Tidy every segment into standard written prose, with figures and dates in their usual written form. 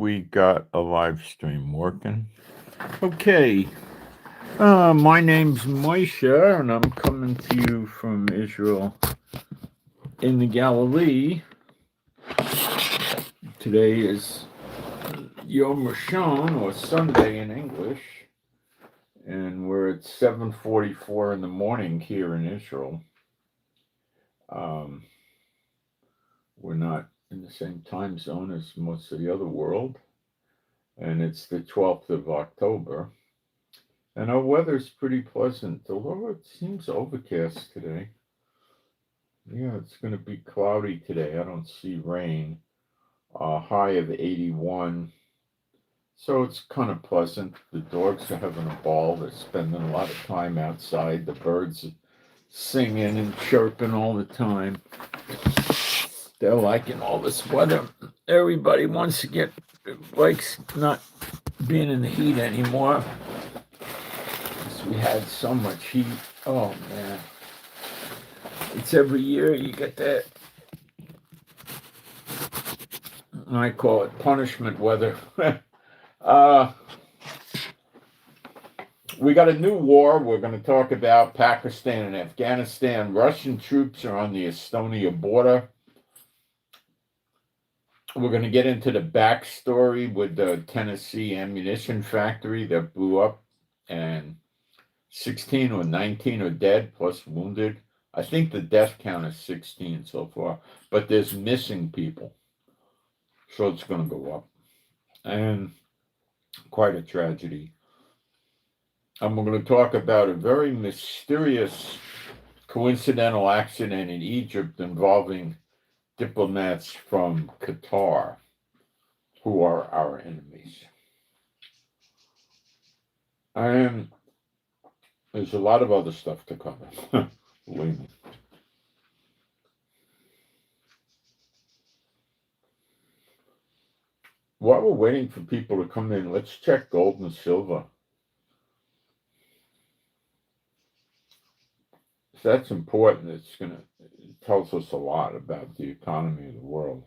We got a live stream working. Okay. My name's Moshe, and I'm coming to you from Israel in the Galilee. Today is Yom Rishon, or Sunday in English, and we're at 7:44 in the morning here in Israel. We're not in the same time zone as most of the other world, and it's the 12th of October. And our weather's pretty pleasant, although it seems overcast today. Yeah, it's going to be cloudy today. I don't see rain. High of 81. So it's kind of pleasant. The dogs are having a ball. They're spending a lot of time outside. The birds are singing and chirping all the time. They're liking all this weather. Everybody wants to likes not being in the heat anymore. We had so much heat. Oh man. It's every year you get that. I call it punishment weather. We got a new war. We're going to talk about Pakistan and Afghanistan. Russian troops are on the Estonia border. We're going to get into the backstory with the Tennessee ammunition factory that blew up, and 16 or 19 are dead, plus wounded. I think the death count is 16 so far, but there's missing people. So it's going to go up. And quite a tragedy. And we're going to talk about a very mysterious coincidental accident in Egypt involving diplomats from Qatar, who are our enemies. And there's a lot of other stuff to cover. Believe me. While we're waiting for people to come in, let's check gold and silver. That's important. It tells us a lot about the economy of the world.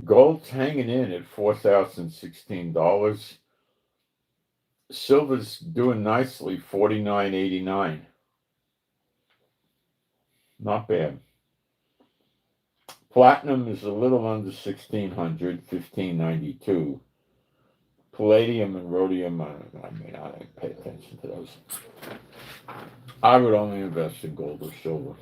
Gold's hanging in at $4,016. Silver's doing nicely, $49.89. Not bad. Platinum is a little under 1,600, $1,592. Palladium and rhodium, I don't pay attention to those. I would only invest in gold or silver.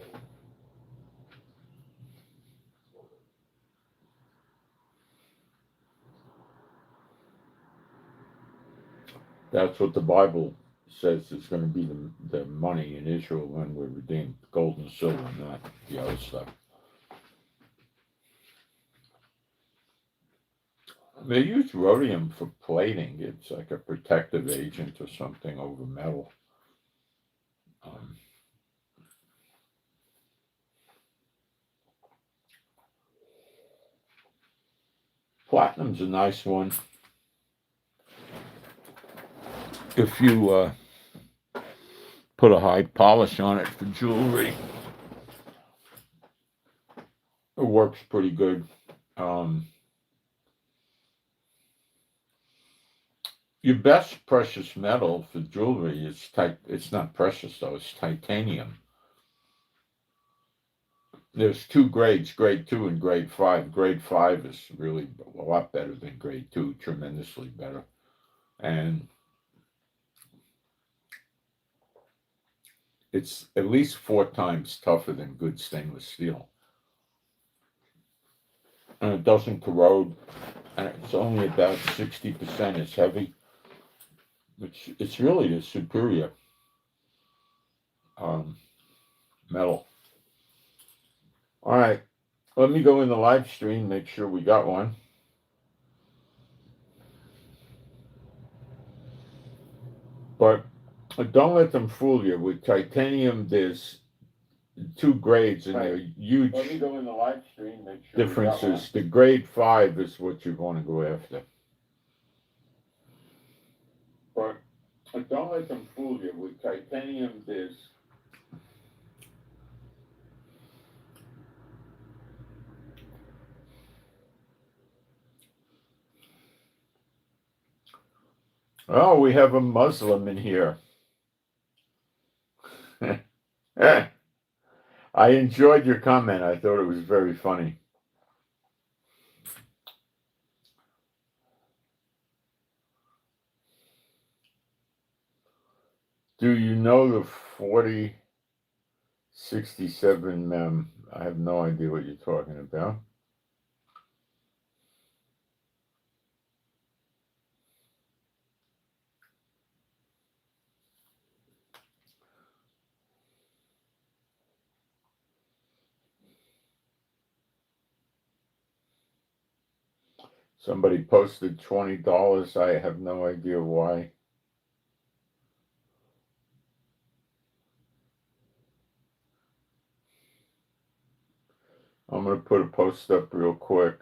That's what the Bible says is going to be the money in Israel when we're redeemed. Gold and silver, not the other stuff. They use rhodium for plating. It's like a protective agent or something over metal. Platinum's a nice one. If you put a high polish on it for jewelry, it works pretty good. Your best precious metal for jewelry is it's not precious though, it's titanium. There's two grades, grade 2 and grade 5. Grade 5 is really a lot better than grade 2, tremendously better. And it's at least 4 times tougher than good stainless steel. And it doesn't corrode, and it's only about 60% as heavy, which it's really the superior metal. All right, let me go in the live stream, make sure we got one. But don't let them fool you. With titanium, there's 2 grades, and they're huge. Let me go in the live stream, make sure differences. The grade 5 is what you want to go after. But But don't let them fool you with titanium this. Oh, we have a Muslim in here. I enjoyed your comment. I thought it was very funny. Do you know the 4067 mem? I have no idea what you're talking about. Somebody posted $20. I have no idea why. I'm going to put a post up real quick.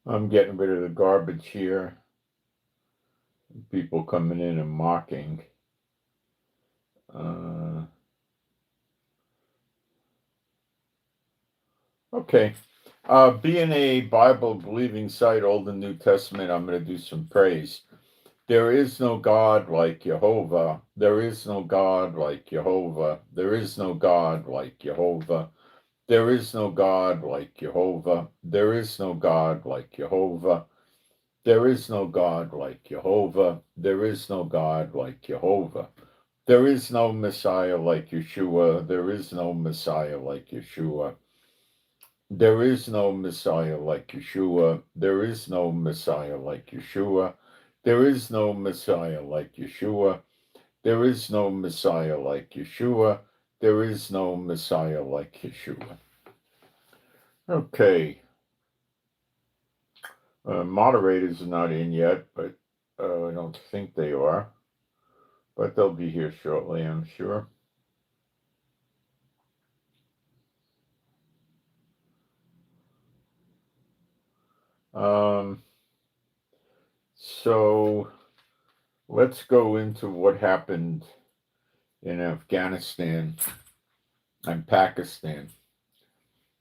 I'm getting rid of the garbage here. People coming in and mocking. Okay. Being a Bible believing site, Old and New Testament, I'm going to do some praise. There is no God like Jehovah. There is no God like Jehovah. There is no God like Jehovah. There is no God like Jehovah. There is no God like Jehovah. There is no God like Jehovah. There is no God like Jehovah. There is no Messiah like Yeshua. There is no Messiah like Yeshua. There is no Messiah like Yeshua. There is no Messiah like Yeshua. There is no Messiah like Yeshua. There is no Messiah like Yeshua. There is no Messiah like Yeshua. Okay. Moderators are not in yet, but I don't think they are. But they'll be here shortly, I'm sure. So let's go into what happened in Afghanistan and Pakistan.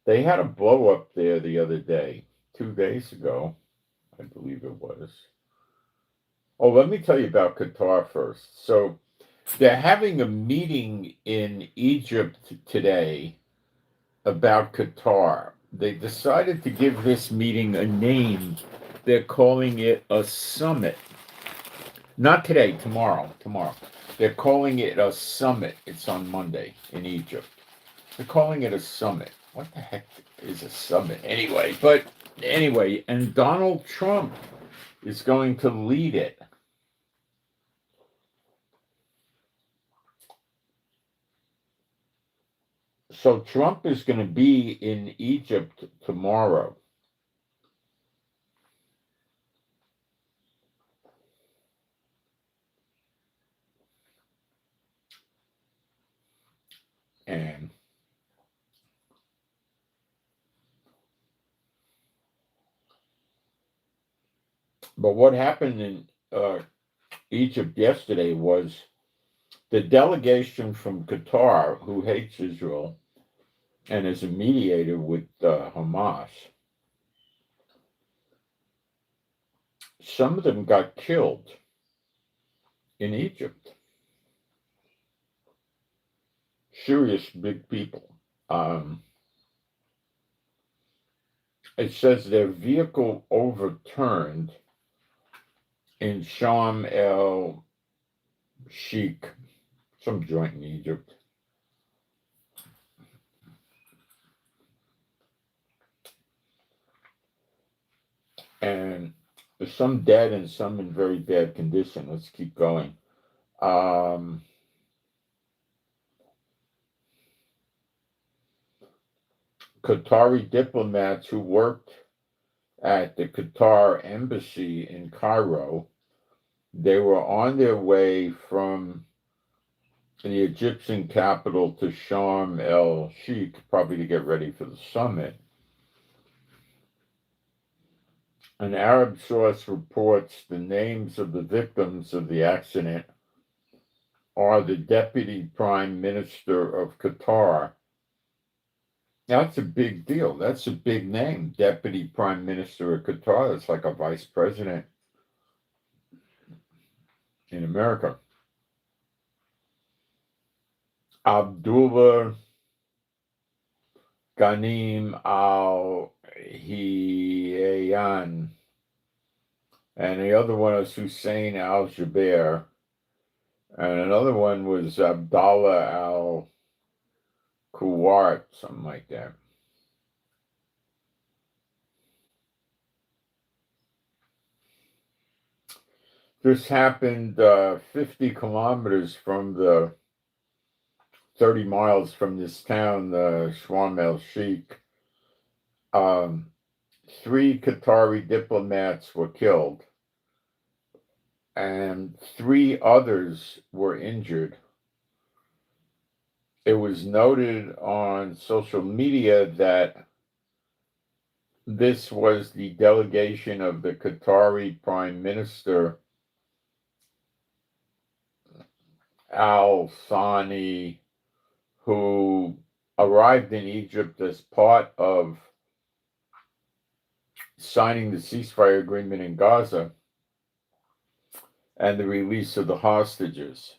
They had a blow up there the other day, 2 days ago, I believe it was. Oh, let me tell you about Qatar first. So they're having a meeting in Egypt today about Qatar. They decided to give this meeting a name. They're calling it a summit. Not today, tomorrow. Tomorrow. They're calling it a summit. It's on Monday in Egypt. They're calling it a summit. What the heck is a summit anyway? But anyway, and Donald Trump is going to lead it. So Trump is going to be in Egypt tomorrow. And but what happened Egypt yesterday was the delegation from Qatar, who hates Israel and is a mediator with Hamas. Some of them got killed in Egypt. Serious big people. It says their vehicle overturned in Sharm el Sheikh, some joint in Egypt. And there's some dead and some in very bad condition. Let's keep going. Qatari diplomats who worked at the Qatar embassy in Cairo, they were on their way from the Egyptian capital to Sharm el Sheikh, probably to get ready for the summit. An Arab source reports the names of the victims of the accident are the Deputy Prime Minister of Qatar. That's a big deal. That's a big name, Deputy Prime Minister of Qatar. It's like a vice president in America. Abdullah Ghanim al-Hiyan. And the other one is Hussein al-Jaber. And another one was Abdallah al-Kuwart, something like that. This happened 50 kilometers from 30 miles from this town, Sharm el Sheikh. 3 Qatari diplomats were killed, and 3 others were injured. It was noted on social media that this was the delegation of the Qatari Prime Minister, Al Thani, who arrived in Egypt as part of signing the ceasefire agreement in Gaza and the release of the hostages.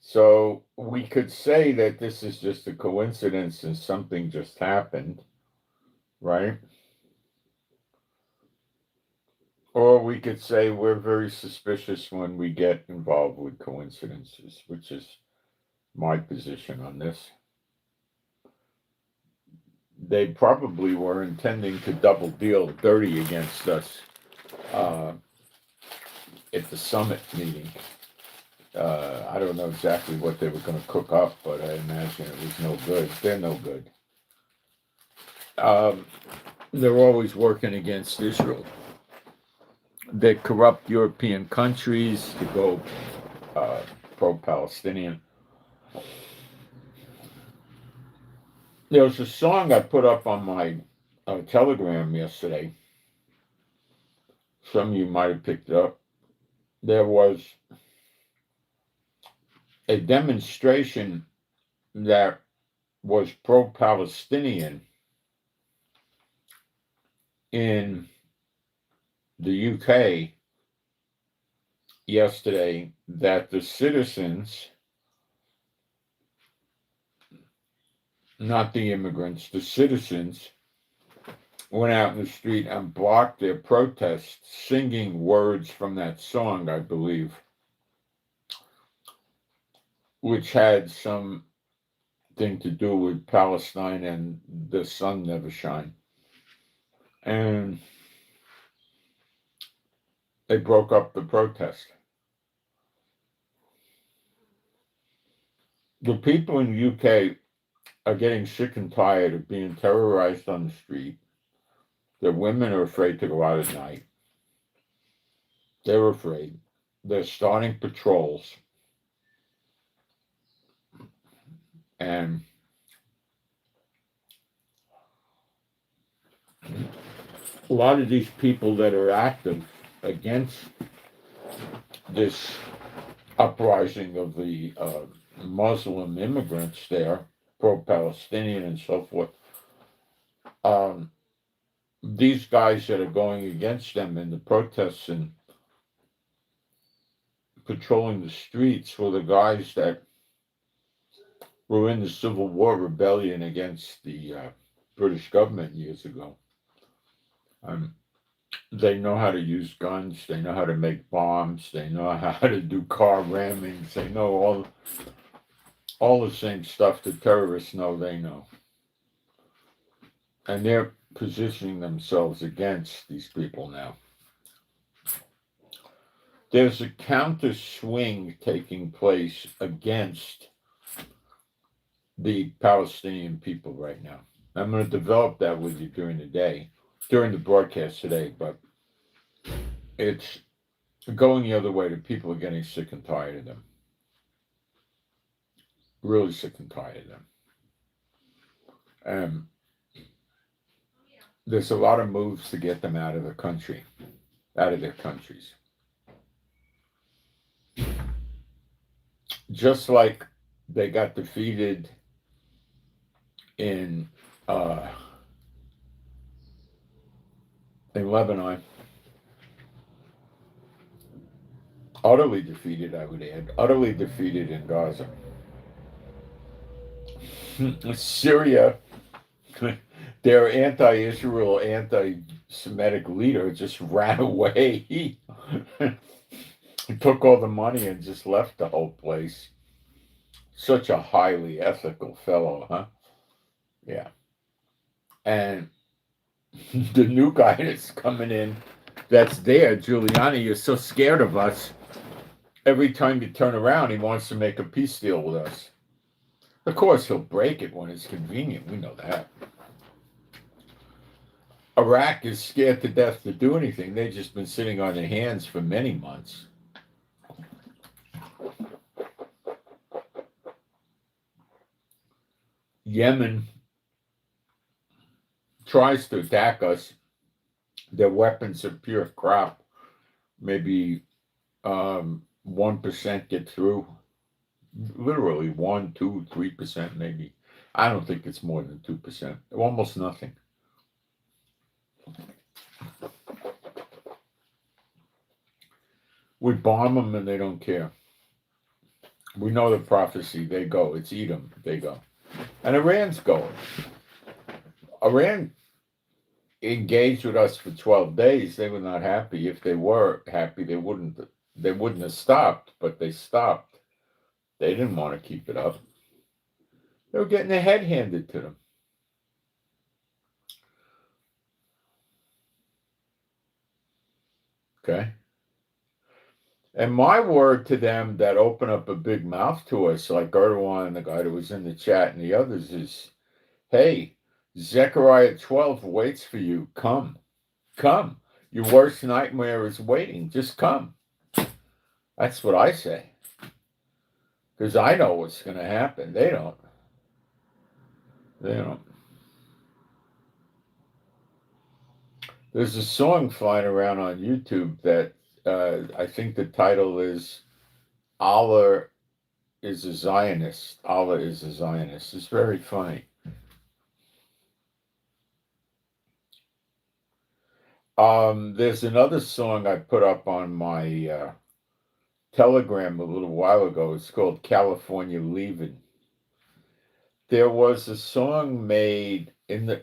So we could say that this is just a coincidence and something just happened, right? Or we could say we're very suspicious when we get involved with coincidences, which is my position on this. They probably were intending to double deal dirty against us at the summit meeting. I don't know exactly what they were going to cook up, but I imagine it was no good. They're no good. They're always working against Israel. They corrupt European countries to go pro-Palestinian. There was a song I put up on my Telegram yesterday. Some of you might have picked it up. There was a demonstration that was pro-Palestinian in the UK yesterday, that the citizens, not the immigrants, the citizens went out in the street and blocked their protests, singing words from that song, I believe, which had something to do with Palestine and the sun never shine. And they broke up the protest. The people in the UK are getting sick and tired of being terrorized on the street. Their women are afraid to go out at night. They're afraid. They're starting patrols. And a lot of these people that are active against this uprising of the Muslim immigrants there, pro-Palestinian and so forth, these guys that are going against them in the protests and patrolling the streets were the guys that were in the Civil War rebellion against the British government years ago. They know how to use guns, they know how to make bombs, they know how to do car rammings, they know all the same stuff the terrorists know they know. And they're positioning themselves against these people now. There's a counter swing taking place against the Palestinian people right now. I'm going to develop that with you during the broadcast today, but it's going the other way. The people are getting sick and tired of them. Really sick and tired of them. There's a lot of moves to get them out of their countries. Just like they got defeated in Lebanon. Utterly defeated, I would add. Utterly defeated in Gaza. Syria, their anti-Israel, anti-Semitic leader just ran away. He took all the money and just left the whole place. Such a highly ethical fellow, huh? Yeah. And the new guy that's coming in, that's there, Giuliani, you're so scared of us. Every time you turn around, he wants to make a peace deal with us. Of course, he'll break it when it's convenient. We know that. Iraq is scared to death to do anything. They've just been sitting on their hands for many months. Yemen tries to attack us. Their weapons are pure crap. Maybe 1% get through. Literally 1, 2, 3% maybe. I don't think it's more than 2%. Almost nothing. We bomb them and they don't care. We know the prophecy. They go. It's Edom. They go. And Iran's going. Iran engaged with us for 12 days. They were not happy. If they were happy, they wouldn't have stopped, but they stopped. They didn't want to keep it up. They were getting their head handed to them. Okay? And my word to them that open up a big mouth to us, like Erdogan, the guy that was in the chat, and the others, is, hey, Zechariah 12 waits for you. Come. Come. Your worst nightmare is waiting. Just come. That's what I say. Because I know what's going to happen. They don't. They don't. There's a song flying around on YouTube that I think the title is Allah is a Zionist. Allah is a Zionist. It's very funny. There's another song I put up on my Telegram a little while ago. It's called California Leaving. There was a song made in the,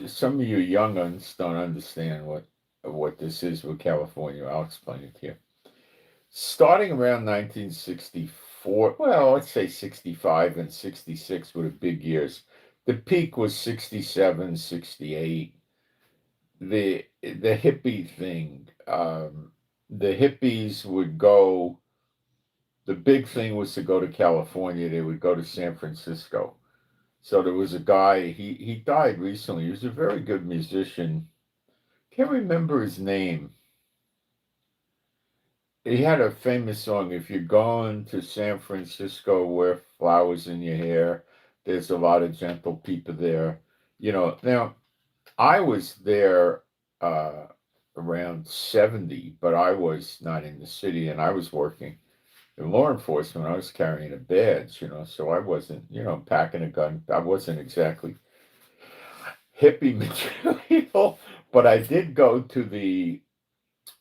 some of you young uns don't understand what this is with California. I'll explain it here. Starting around 1964, well, let's say 65 and 66 were the big years. The peak was 67, 68. The hippie thing, the hippies would go, the big thing was to go to California. They would go to San Francisco. So there was a guy, he died recently. He was a very good musician. Can't remember his name. He had a famous song, if you're going to San Francisco, wear flowers in your hair. There's a lot of gentle people there. You know, now, I was there around 70, but I was not in the city, and I was working in law enforcement. I was carrying a badge, so I wasn't, packing a gun. I wasn't exactly hippie material, but I did go to the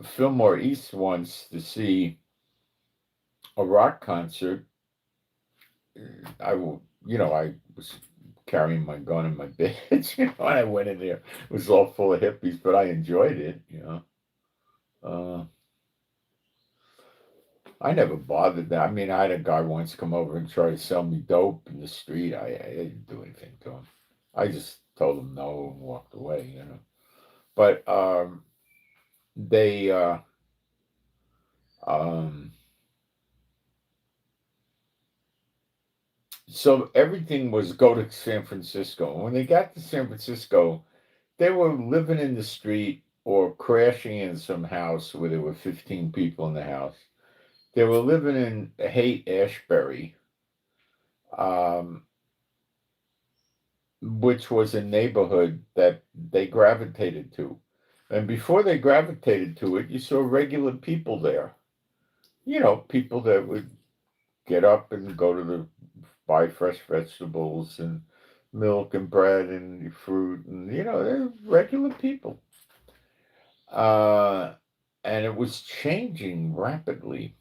Fillmore East once to see a rock concert. I was carrying my gun and my badge, and I went in there. It was all full of hippies, but I enjoyed it. Uh, I never bothered that. I mean, I had a guy once come over and try to sell me dope in the street. I didn't do anything to him. I just told him no and walked away. But they, um, so everything was go to San Francisco. And when they got to San Francisco, they were living in the street or crashing in some house where there were 15 people in the house. They were living in Haight-Ashbury, which was a neighborhood that they gravitated to. And before they gravitated to it, you saw regular people there. People that would get up and go to buy fresh vegetables and milk and bread and fruit, and they're regular people. And it was changing rapidly.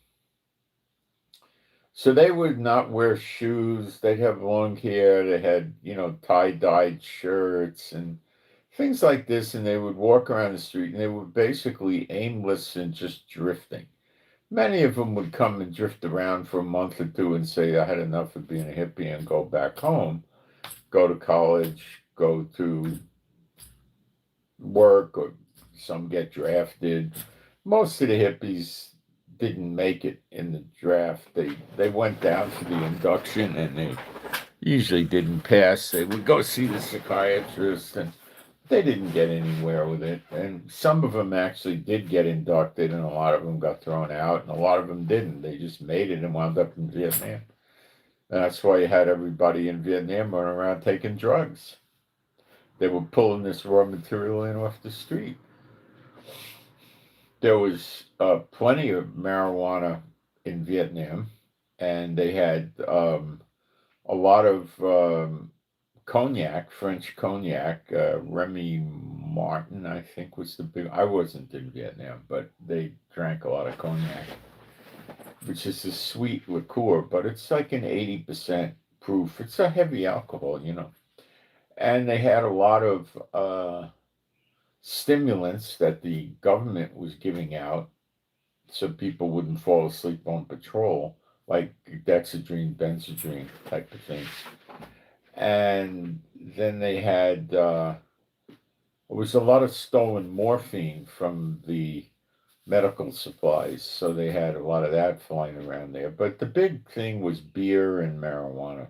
So they would not wear shoes. They'd have long hair. They had, tie-dyed shirts and things like this. And they would walk around the street, and they were basically aimless and just drifting. Many of them would come and drift around for a month or two and say, I had enough of being a hippie, and go back home, go to college, go to work, or some get drafted. Most of the hippies didn't make it in the draft. They went down for the induction, and they usually didn't pass. They would go see the psychiatrist, and they didn't get anywhere with it. And some of them actually did get inducted, and a lot of them got thrown out, and a lot of them didn't. They just made it and wound up in Vietnam. And that's why you had everybody in Vietnam running around taking drugs. They were pulling this raw material in off the street. There was plenty of marijuana in Vietnam, and they had a lot of cognac, French cognac. Remy Martin, I think, was the big. I wasn't in Vietnam, but they drank a lot of cognac, which is a sweet liqueur, but it's like an 80% proof. It's a heavy alcohol. And they had a lot of stimulants that the government was giving out so people wouldn't fall asleep on patrol, like dexedrine, benzedrine type of things. And then they had, it was a lot of stolen morphine from the medical supplies, so they had a lot of that flying around there. But the big thing was beer and marijuana.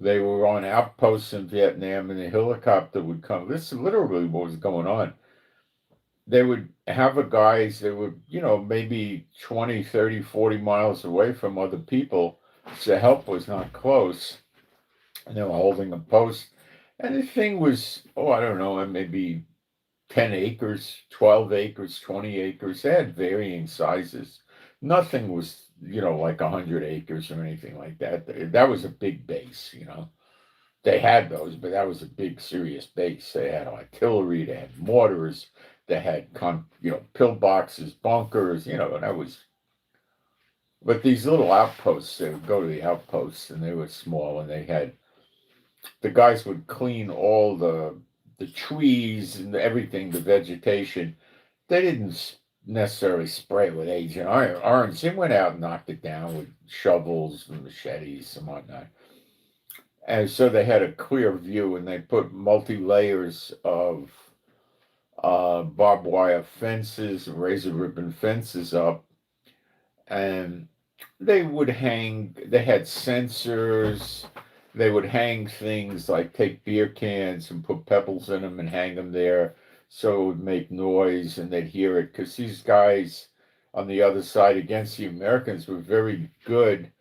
They were on outposts in Vietnam, and the helicopter would come. This is literally what was going on. They would have a guys, they were, maybe 20, 30, 40 miles away from other people, so help was not close. And they were holding a post. And the thing was, I don't know, maybe 10 acres, 12 acres, 20 acres. They had varying sizes. Nothing was, like 100 acres or anything like that. That was a big base. They had those, but that was a big, serious base. They had artillery, they had mortars, they had, pillboxes, bunkers, and that was. But these little outposts, they would go to the outposts, and they were small, and they had, the guys would clean all the trees and everything, the vegetation. They didn't necessarily spray it with Agent Orange. They went out and knocked it down with shovels and machetes and whatnot. And so they had a clear view, and they put multi-layers of barbed wire fences, razor ribbon fences up, and they had sensors. They would hang things like take beer cans and put pebbles in them and hang them there so it would make noise and they'd hear it, because these guys on the other side against the Americans were very good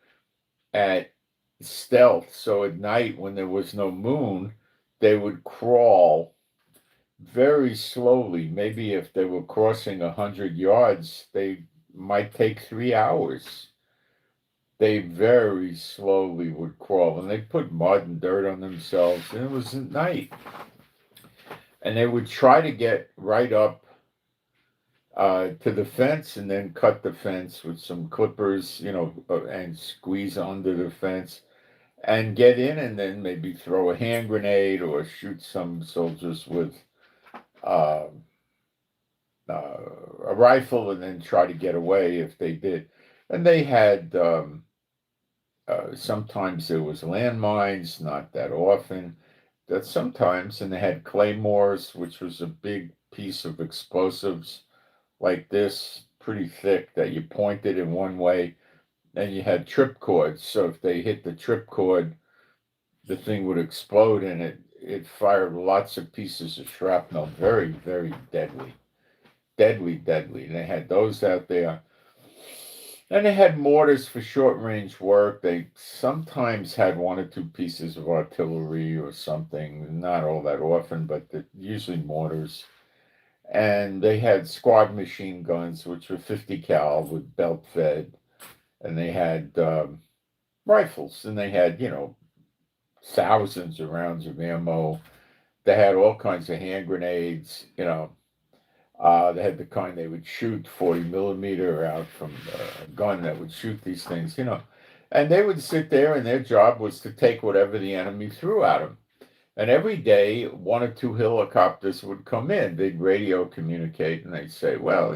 at stealth. So at night, when there was no moon, they would crawl very slowly. Maybe if they were crossing 100 yards, they might take 3 hours. They very slowly would crawl, and they put mud and dirt on themselves, and it was at night. And they would try to get right up to the fence and then cut the fence with some clippers, and squeeze under the fence and get in, and then maybe throw a hand grenade or shoot some soldiers with uh, a rifle, and then try to get away if they did. And they had sometimes there was landmines, not that often. That sometimes, and they had claymores, which was a big piece of explosives like this, pretty thick, that you pointed in one way, and you had trip cords. So if they hit the trip cord, the thing would explode, and it fired lots of pieces of shrapnel. Very, very deadly. Deadly, deadly. And they had those out there. And they had mortars for short range work. They sometimes had one or two pieces of artillery or something, not all that often, but usually mortars. And they had squad machine guns, which were 50 cal with belt fed. And they had rifles, and they had, thousands of rounds of ammo. They had all kinds of hand grenades. They had the kind they would shoot 40 millimeter out from a gun that would shoot these things. And they would sit there, and their job was to take whatever the enemy threw at them. And every day, one or two helicopters would come in. They'd radio communicate, and they'd say, well,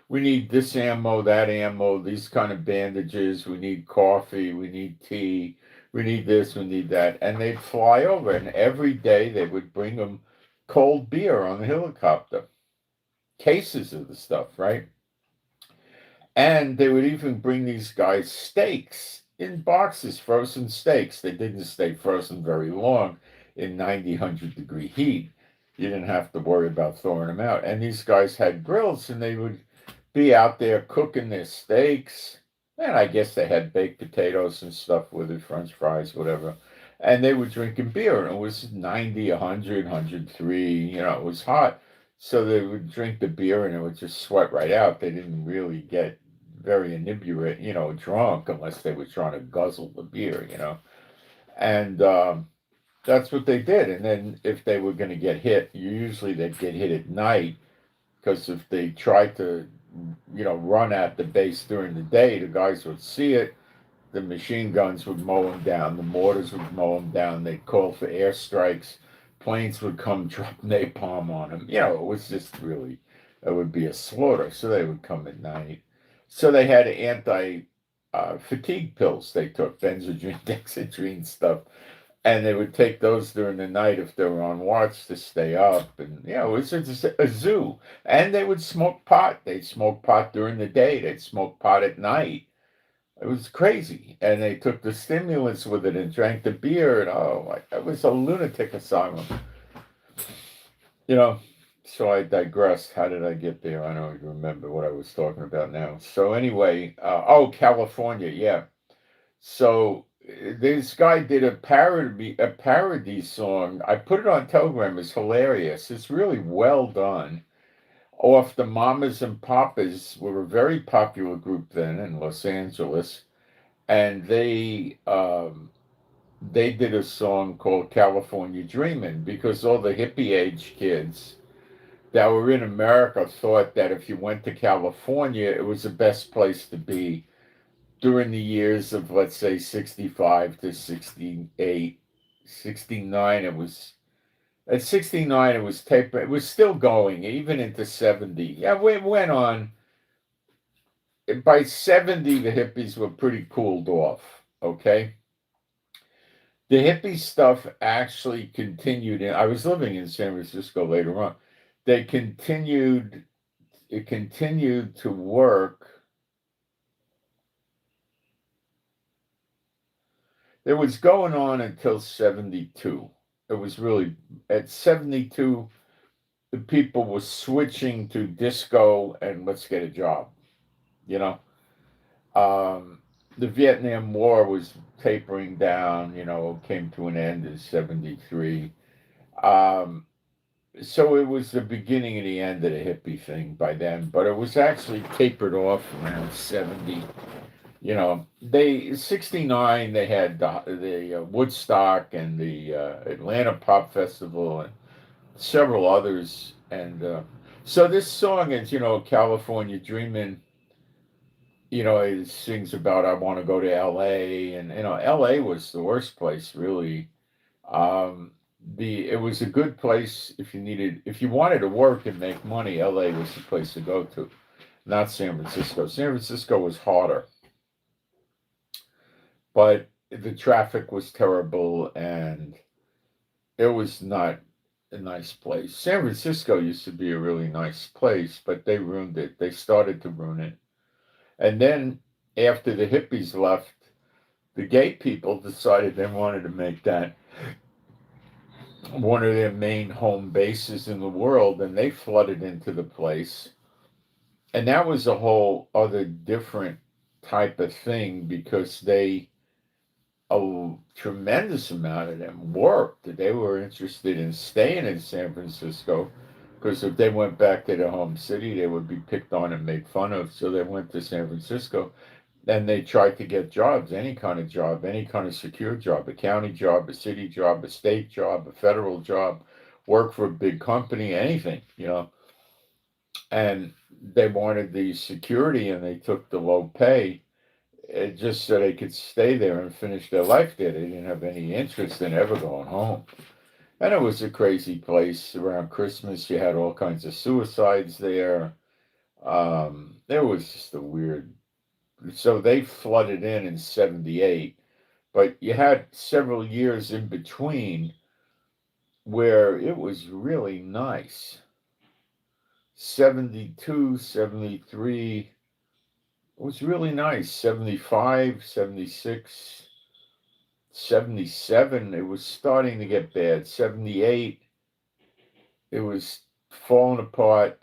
we need this ammo, that ammo, these kind of bandages. We need coffee. We need tea. We need this. We need that. And they'd fly over, and every day they would bring them cold beer on the helicopter. Cases of the stuff, right? And they would even bring these guys steaks in boxes, frozen steaks. They didn't stay frozen very long in 90, 100-degree heat. You didn't have to worry about throwing them out. And these guys had grills, and they would be out there cooking their steaks. And I guess they had baked potatoes and stuff with it, French fries, whatever. And they were drinking beer, and it was 90, 100, 103. It was hot. So they would drink the beer, and it would just sweat right out. They didn't really get very inebriate, drunk, unless they were trying to guzzle the beer. And that's what they did. And then if they were going to get hit, usually they'd get hit at night, because if they tried to, run at the base during the day, the guys would see it. The machine guns would mow them down. The mortars would mow them down. They'd call for airstrikes. Planes would come drop napalm on them. It was just really, it would be a slaughter. So they would come at night. So they had fatigue pills they took, Benzodrine, Dexedrine stuff. And they would take those during the night if they were on watch to stay up. And, it was just a zoo. And they would smoke pot. They'd smoke pot during the day. They'd smoke pot at night. It was crazy. And they took the stimulants with it and drank the beer. And, it was a lunatic asylum. So I digressed. How did I get there? I don't even remember what I was talking about now. So anyway, California, yeah. So this guy did a parody song. I put it on Telegram. It's hilarious. It's really well done. Off the Mamas and Papas were a very popular group then in Los Angeles, and they did a song called California Dreamin', because all the hippie age kids that were in America thought that if you went to California, it was the best place to be during the years of, let's say, 65 to 68, 69. At 69, it was tapering. It was still going, even into 70. Yeah, it went on. By 70, the hippies were pretty cooled off, okay? The hippie stuff actually continued. I was living in San Francisco later on. It continued to work. It was going on until 72. It was really, at 72, the people were switching to disco and let's get a job. The Vietnam War was tapering down, came to an end in 73. So it was the beginning and the end of the hippie thing by then, but it was actually tapered off around 70. You know, they 69 they had the Woodstock and the Atlanta Pop Festival and several others, and so this song is, California Dreamin'. It sings about I want to go to L.A., and L.A. was the worst place really. um, it was a good place if you wanted to work and make money. L.A. was the place to go to, not San Francisco. San Francisco was harder, but the traffic was terrible, and it was not a nice place. San Francisco used to be a really nice place, but they ruined it. They started to ruin it. And then after the hippies left, the gay people decided they wanted to make that one of their main home bases in the world, and they flooded into the place. And that was a whole other different type of thing, because a tremendous amount of them worked. They were interested in staying in San Francisco, because if they went back to their home city, they would be picked on and made fun of. So they went to San Francisco, and they tried to get jobs, any kind of job, any kind of secure job, a county job, a city job, a state job, a federal job, work for a big company, anything. And they wanted the security, and they took the low pay, just so they could stay there and finish their life there. They didn't have any interest in ever going home. And it was a crazy place. Around Christmas, you had all kinds of suicides there. It was just a weird. So they flooded in 78, but you had several years in between where it was really nice. 72, 73 was really nice. 75, 76, 77, it was starting to get bad. 78, it was falling apart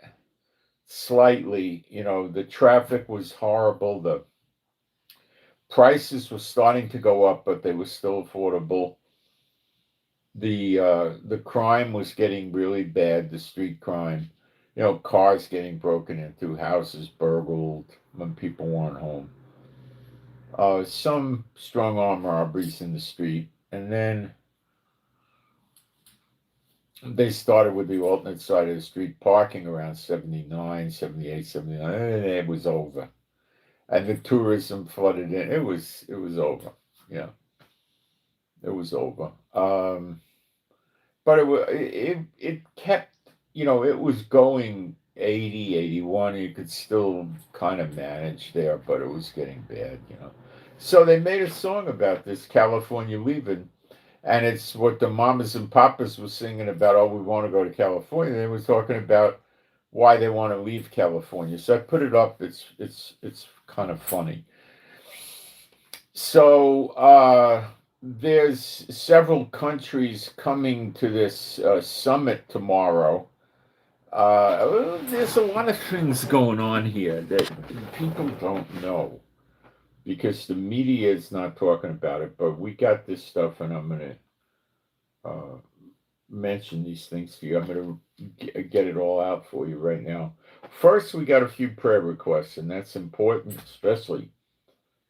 slightly. The traffic was horrible. The prices were starting to go up, but they were still affordable. The crime was getting really bad, the street crime. Cars getting broken into, houses burgled when people weren't home. Some strong arm robberies in the street, and then they started with the alternate side of the street parking around 79, 78, 79, and it was over. And the tourism flooded in. It was over. Yeah, it was over. But it kept, it was going 80, 81. You could still kind of manage there, but it was getting bad. So they made a song about this, California Leaving, and it's what the mamas and papas were singing about. Oh, we want to go to California. They were talking about why they want to leave California. So I put it up. It's kind of funny. So there's several countries coming to this summit tomorrow. There's a lot of things going on here that people don't know, because the media is not talking about it. But we got this stuff, and I'm going to mention these things to you. I'm going to get it all out for you right now. First, we got a few prayer requests, and that's important, especially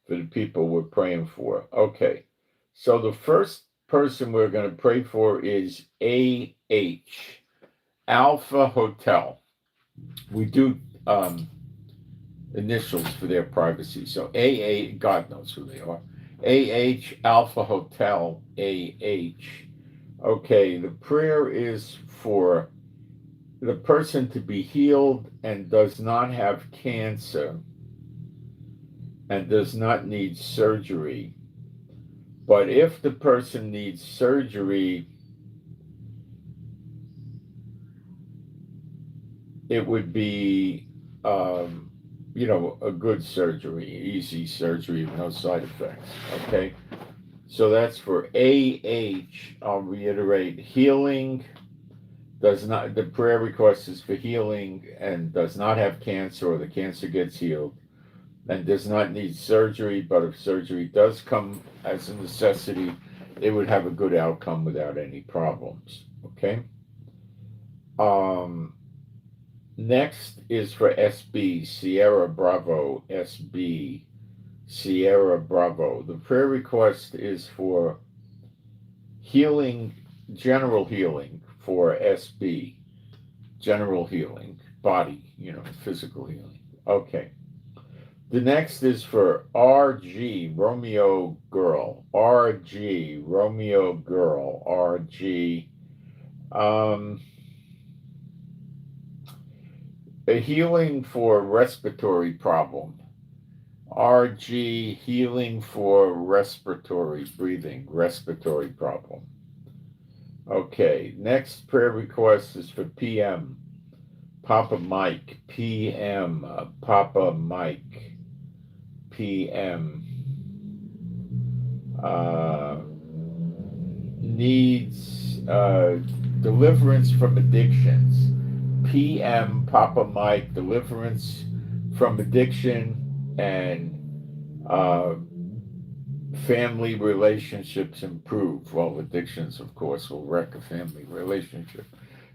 for the people we're praying for. Okay, so the first person we're going to pray for is AH, Alpha Hotel. We do initials for their privacy. So AA, God knows who they are. AH, Alpha Hotel, AH. Okay, the prayer is for the person to be healed and does not have cancer and does not need surgery. But if the person needs surgery, it would be, a good surgery, easy surgery, no side effects. Okay, so that's for AH. I'll reiterate: healing, does not. The prayer request is for healing and does not have cancer, or the cancer gets healed, and does not need surgery. But if surgery does come as a necessity, it would have a good outcome without any problems. Okay. Next is for SB, Sierra Bravo, SB, Sierra Bravo. The prayer request is for healing, general healing for SB, general healing, body, physical healing. Okay. The next is for RG, Romeo Girl, RG, Romeo Girl, RG. A healing for respiratory problem. RG, healing for respiratory breathing, respiratory problem. Okay, next prayer request is for PM, Papa Mike, PM, Papa Mike, PM. Needs deliverance from addictions. PM, Papa Mike, deliverance from addiction and family relationships improve. Well, addictions, of course, will wreck a family relationship.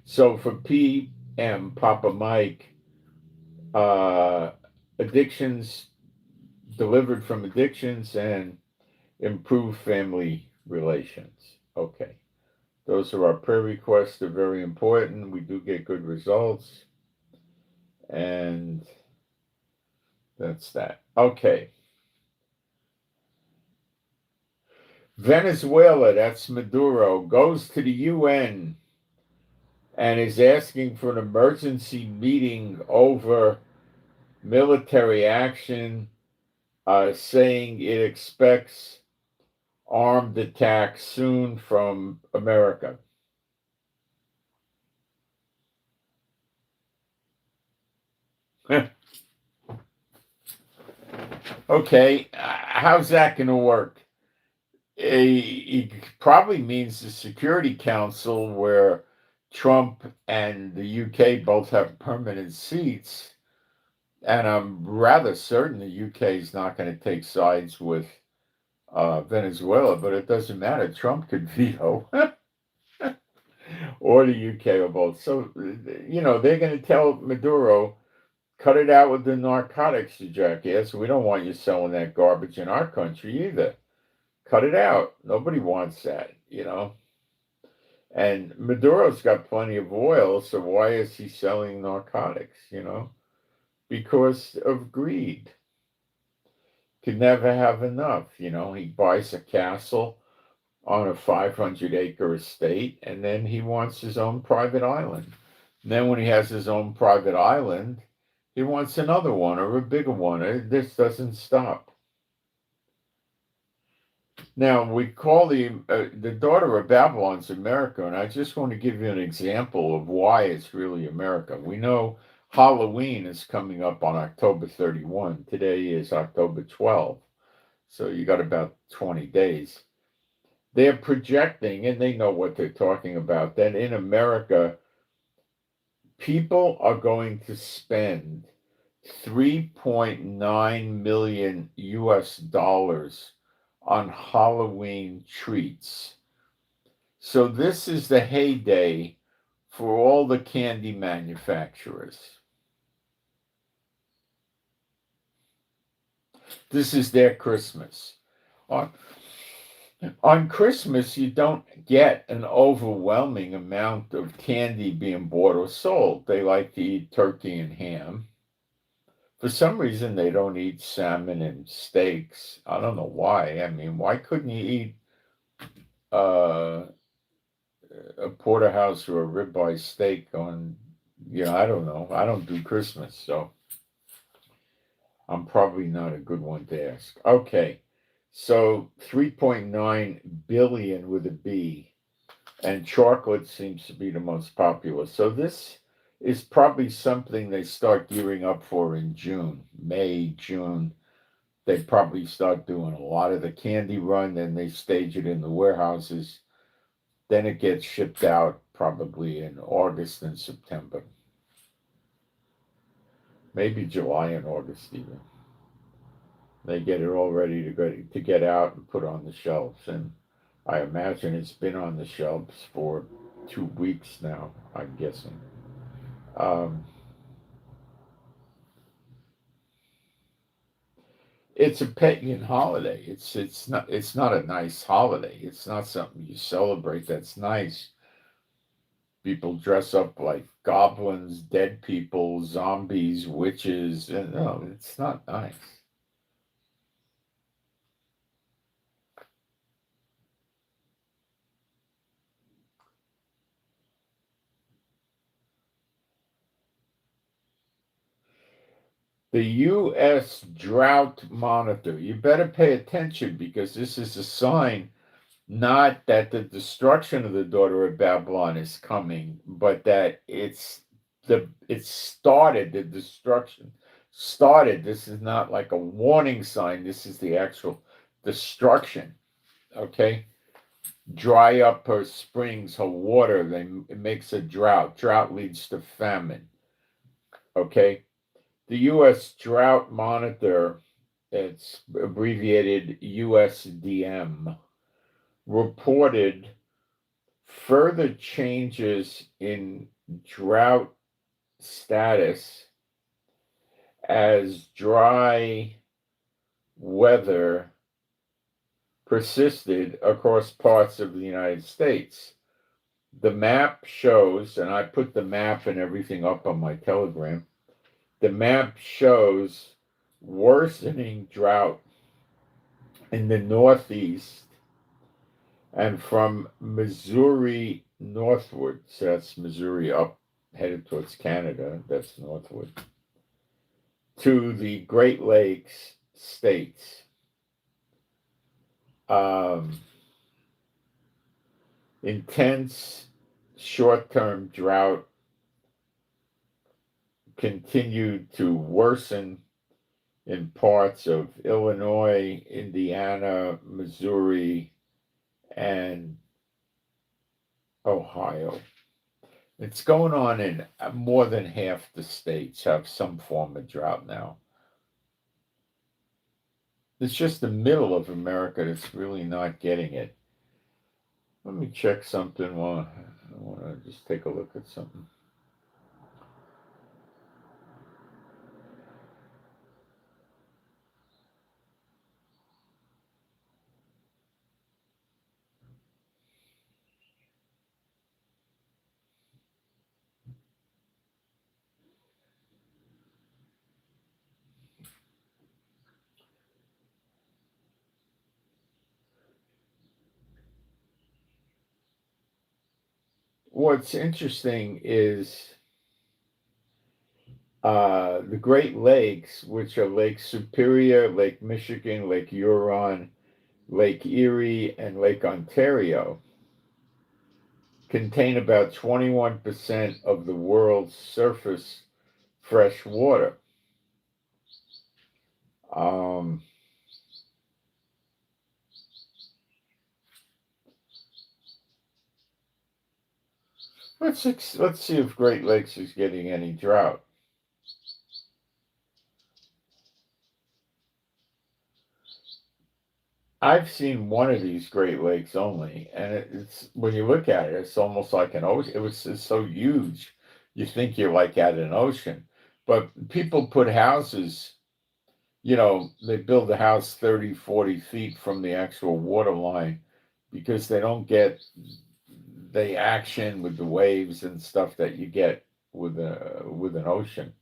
So for PM, Papa Mike, addictions, delivered from addictions and improve family relations. Okay. Those are our prayer requests. They're very important. We do get good results. And that's that. Okay. Venezuela, that's Maduro, goes to the UN and is asking for an emergency meeting over military action, saying it expects armed attacks soon from America. Okay, how's that going to work? It probably means the Security Council, where Trump and the UK both have permanent seats, and I'm rather certain the UK is not going to take sides with Venezuela, but it doesn't matter. Trump could veto, or the UK, or both. So, they're going to tell Maduro, cut it out with the narcotics, you jackass. We don't want you selling that garbage in our country either. Cut it out. Nobody wants that, And Maduro's got plenty of oil, so why is he selling narcotics, Because of greed. Could never have enough, He buys a castle on a 500-acre estate, and then he wants his own private island. And then when he has his own private island, he wants another one or a bigger one. This doesn't stop. Now, we call the daughter of Babylon's America, and I just want to give you an example of why it's really America. We know Halloween is coming up on October 31. Today is October 12, so you got about 20 days. They're projecting, and they know what they're talking about, that in America, people are going to spend $3.9 million US on Halloween treats. So this is the heyday for all the candy manufacturers. This is their Christmas. On Christmas, you don't get an overwhelming amount of candy being bought or sold. They like to eat turkey and ham. For some reason, they don't eat salmon and steaks. I don't know why. I mean, why couldn't you eat a porterhouse or a ribeye steak on, I don't know. I don't do Christmas, so I'm probably not a good one to ask. Okay, so 3.9 billion with a B, and chocolate seems to be the most popular. So this is probably something they start gearing up for in June, May, June. They probably start doing a lot of the candy run, then they stage it in the warehouses. Then it gets shipped out probably in August and September. Maybe July and August even. They get it all ready to get out and put on the shelves. And I imagine it's been on the shelves for 2 weeks now, I'm guessing. It's a pagan holiday. It's not a nice holiday. It's not something you celebrate that's nice. People dress up like goblins, dead people, zombies, witches, and no, it's not nice. The U.S. Drought Monitor. You better pay attention because this is a sign not that the destruction of the daughter of Babylon is coming, but that it started, the destruction started. This is not like a warning sign. This is the actual destruction. Okay? Dry up her springs, her water, it makes a drought. Drought leads to famine. Okay? The U.S. Drought Monitor, it's abbreviated USDM, reported further changes in drought status as dry weather persisted across parts of the United States. The map shows, and I put the map and everything up on my Telegram, the map shows worsening drought in the Northeast and from Missouri northward, so that's Missouri up headed towards Canada, that's northward, to the Great Lakes states. Intense short-term drought continued to worsen in parts of Illinois, Indiana, Missouri, and Ohio. It's going on in more than half the states have some form of drought now. It's just the middle of America that's really not getting it. Let me check something while I want to just take a look at something. What's interesting is the Great Lakes, which are Lake Superior, Lake Michigan, Lake Huron, Lake Erie, and Lake Ontario, contain about 21% of the world's surface fresh water. Let's see if Great Lakes is getting any drought. I've seen one of these Great Lakes only, and it's when you look at it, it's almost like an ocean. It's so huge, you think you're like at an ocean. But people put houses, they build a house 30, 40 feet from the actual water line because they don't get the action with the waves and stuff that you get with an ocean.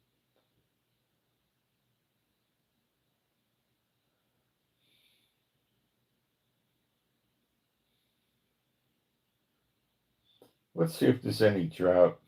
Let's see if there's any drought.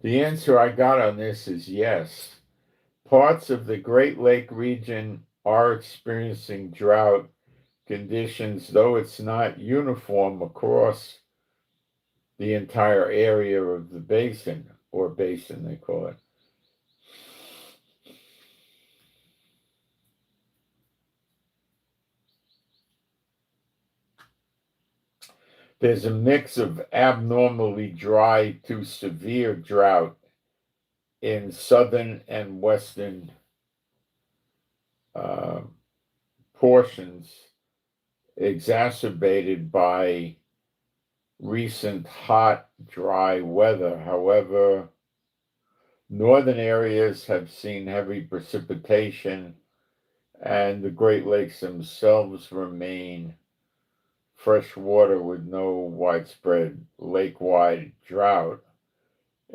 The answer I got on this is yes. Parts of the Great Lake region are experiencing drought conditions, though it's not uniform across the entire area of the basin, or basin they call it. There's a mix of abnormally dry to severe drought in southern and western portions, exacerbated by recent hot, dry weather. However, northern areas have seen heavy precipitation, and the Great Lakes themselves remain fresh water with no widespread lake-wide drought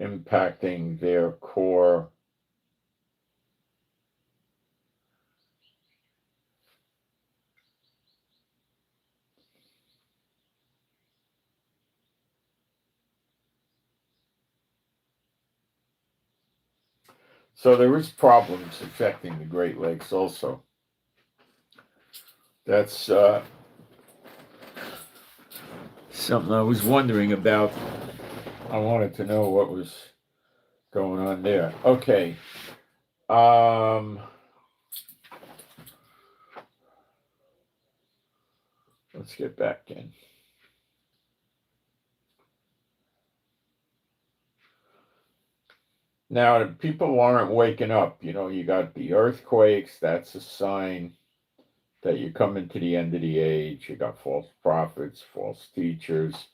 impacting their core. So there is problems affecting the Great Lakes also. That's something I was wondering about. I wanted to know what was going on there. Okay. Let's get back in. Now, people aren't waking up. You know, you got the earthquakes. That's a sign that you're coming to the end of the age. You got false prophets, false teachers,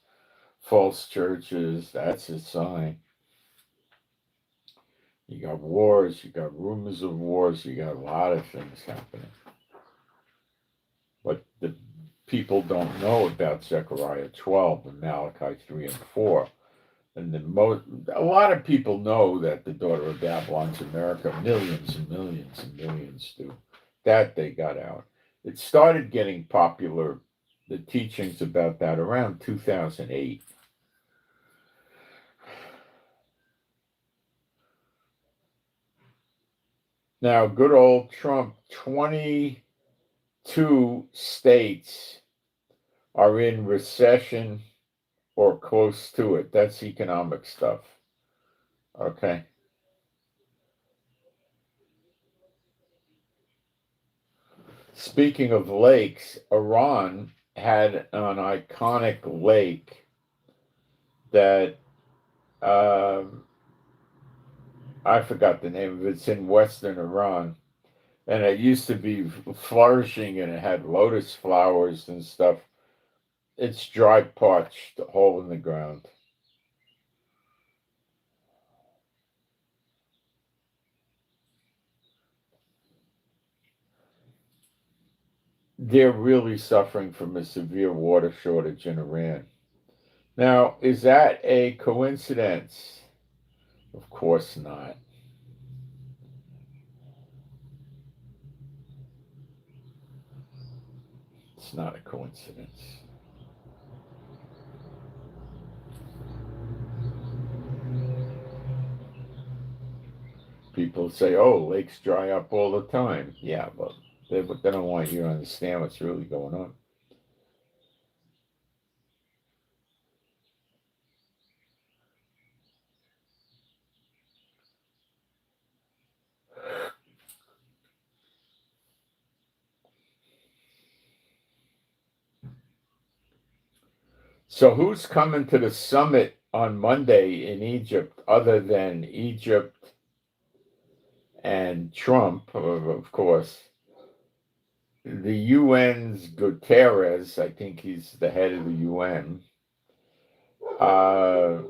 false churches. That's a sign. You got wars. You got rumors of wars. You got a lot of things happening. But the people don't know about Zechariah 12 and Malachi 3 and 4. And a lot of people know that the daughter of Babylon's America. Millions and millions and millions do. That they got out. It started getting popular, the teachings about that, around 2008. Now, good old Trump, 22 states are in recession or close to it. That's economic stuff. Okay. Speaking of lakes, Iran had an iconic lake that I forgot the name of it. It's in western Iran. And it used to be flourishing, and it had lotus flowers and stuff. It's dry, parched, hole in the ground. They're really suffering from a severe water shortage in Iran. Now, is that a coincidence? Of course not. It's not a coincidence. People say, oh, lakes dry up all the time. Yeah, but they don't want you to understand what's really going on. So who's coming to the summit on Monday in Egypt other than Egypt and Trump, of course? The UN's Guterres, I think he's the head of the UN, a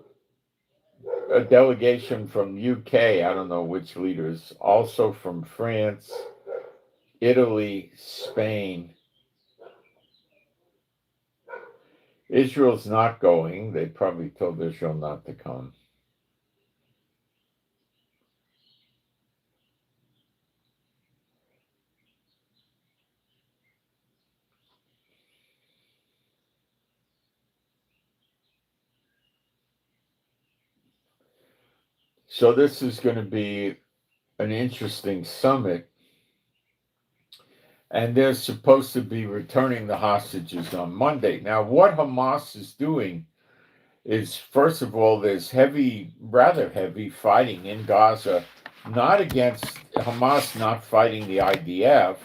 delegation from UK, I don't know which leaders, also from France, Italy, Spain. Israel's not going. They probably told Israel not to come. So this is going to be an interesting summit. And they're supposed to be returning the hostages on Monday. Now, what Hamas is doing is, first of all, there's rather heavy fighting in Gaza, not against Hamas, not fighting the IDF,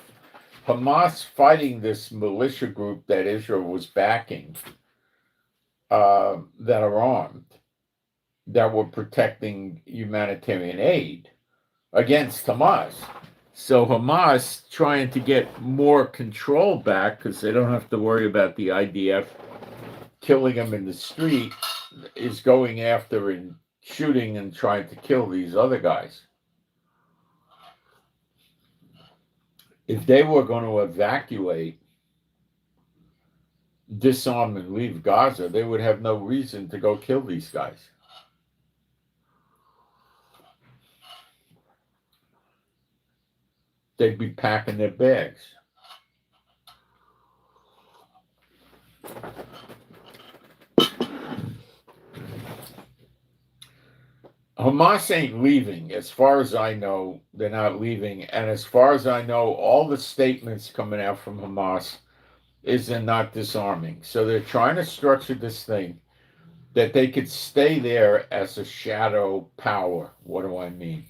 Hamas fighting this militia group that Israel was backing, that are armed, that were protecting humanitarian aid against Hamas. So Hamas trying to get more control back because they don't have to worry about the IDF killing them in the street, is going after and shooting and trying to kill these other guys. If they were going to evacuate, disarm, and leave Gaza, they would have no reason to go kill these guys. They'd be packing their bags. Hamas ain't leaving. As far as I know, they're not leaving. And as far as I know, all the statements coming out from Hamas is they're not disarming. So they're trying to structure this thing that they could stay there as a shadow power. What do I mean?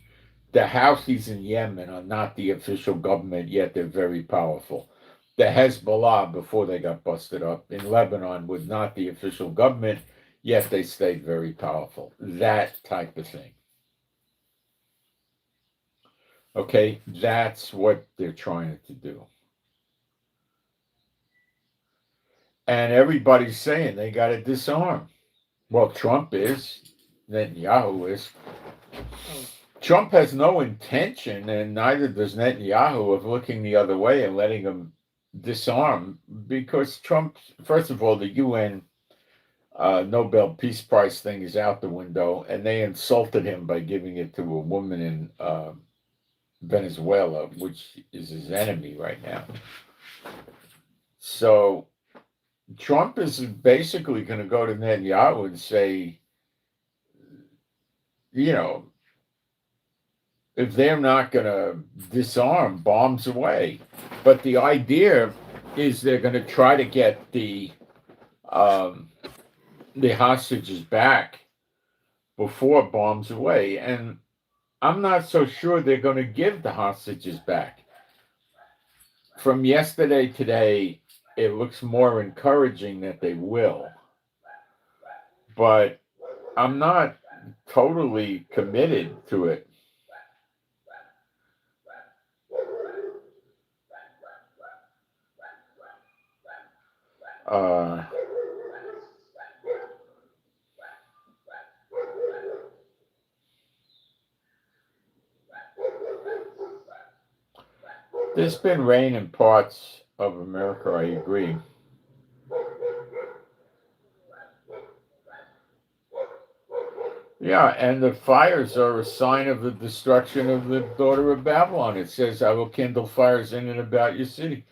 The Houthis in Yemen are not the official government, yet they're very powerful. The Hezbollah, before they got busted up in Lebanon, was not the official government, yet they stayed very powerful. That type of thing. Okay, that's what they're trying to do. And everybody's saying they got to disarm. Well, Trump is, Netanyahu is. Trump has no intention, and neither does Netanyahu, of looking the other way and letting them disarm, because Trump, first of all, the UN Nobel Peace Prize thing is out the window, and they insulted him by giving it to a woman in Venezuela, which is his enemy right now. So Trump is basically going to go to Netanyahu and say, if they're not going to disarm, bombs away. But the idea is they're going to try to get the hostages back before bombs away. And I'm not so sure they're going to give the hostages back. From yesterday to today, it looks more encouraging that they will. But I'm not totally committed to it. There's been rain in parts of America, I agree. Yeah, and the fires are a sign of the destruction of the daughter of Babylon. It says, I will kindle fires in and about your city.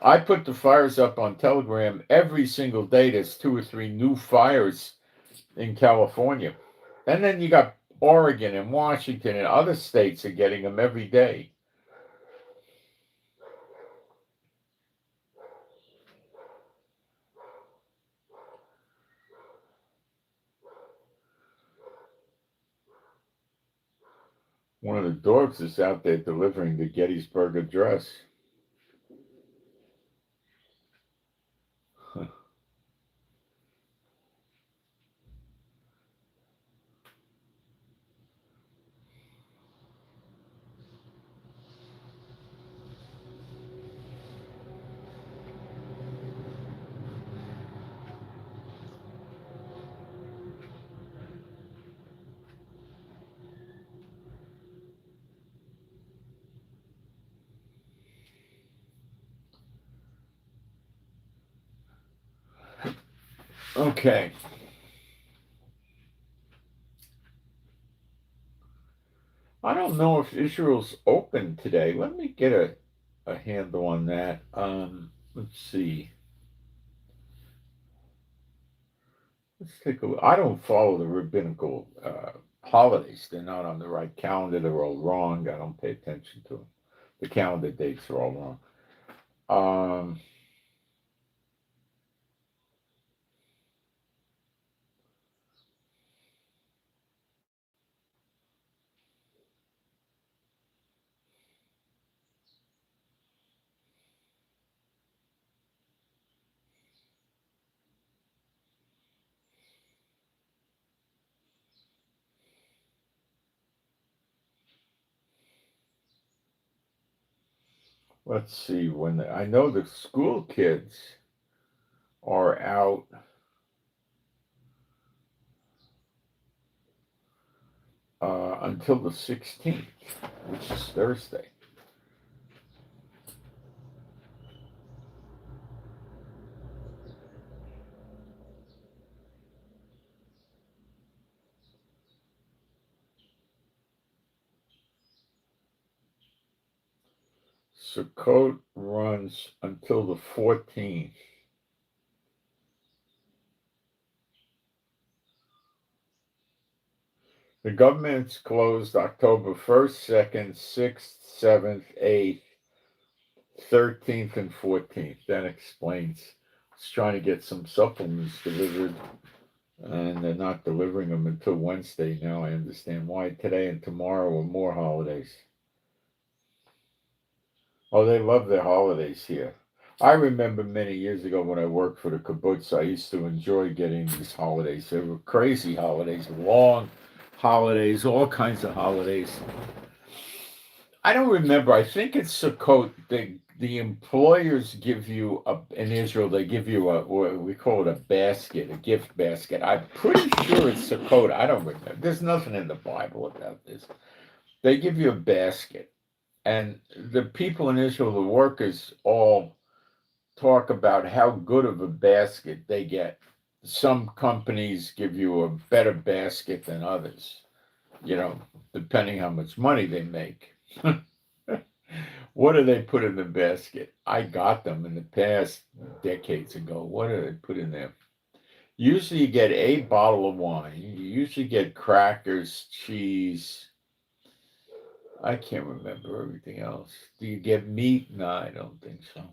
I put the fires up on Telegram every single day. There's 2 or 3 new fires in California. And then you got Oregon and Washington and other states are getting them every day. One of the dogs is out there delivering the Gettysburg Address. Okay. I don't know if Israel's open today. Let me get a handle on that. Let's see. Let's take a look. I don't follow the rabbinical holidays. They're not on the right calendar. They're all wrong. I don't pay attention to them. The calendar dates are all wrong. let's see, I know the school kids are out until the 16th, which is Thursday. Sukkot runs until the 14th. The government's closed October 1st, 2nd, 6th, 7th, 8th, 13th, and 14th. That explains. It's trying to get some supplements delivered, and they're not delivering them until Wednesday. Now I understand why. Today and tomorrow are more holidays. Oh, they love their holidays here. I remember many years ago when I worked for the kibbutz, I used to enjoy getting these holidays. They were crazy holidays, long holidays, all kinds of holidays. I don't remember. I think it's Sukkot. The employers give you in Israel. They give you we call it a basket, a gift basket. I'm pretty sure it's Sukkot. I don't remember. There's nothing in the Bible about this. They give you a basket, and the people in Israel, the workers, all talk about how good of a basket they get. Some companies give you a better basket than others, depending how much money they make. What do they put in the basket? I got them in the past decades ago. What do they put in there? Usually you get a bottle of wine. You usually get crackers, cheese. I can't remember everything else. Do you get meat? No, I don't think so.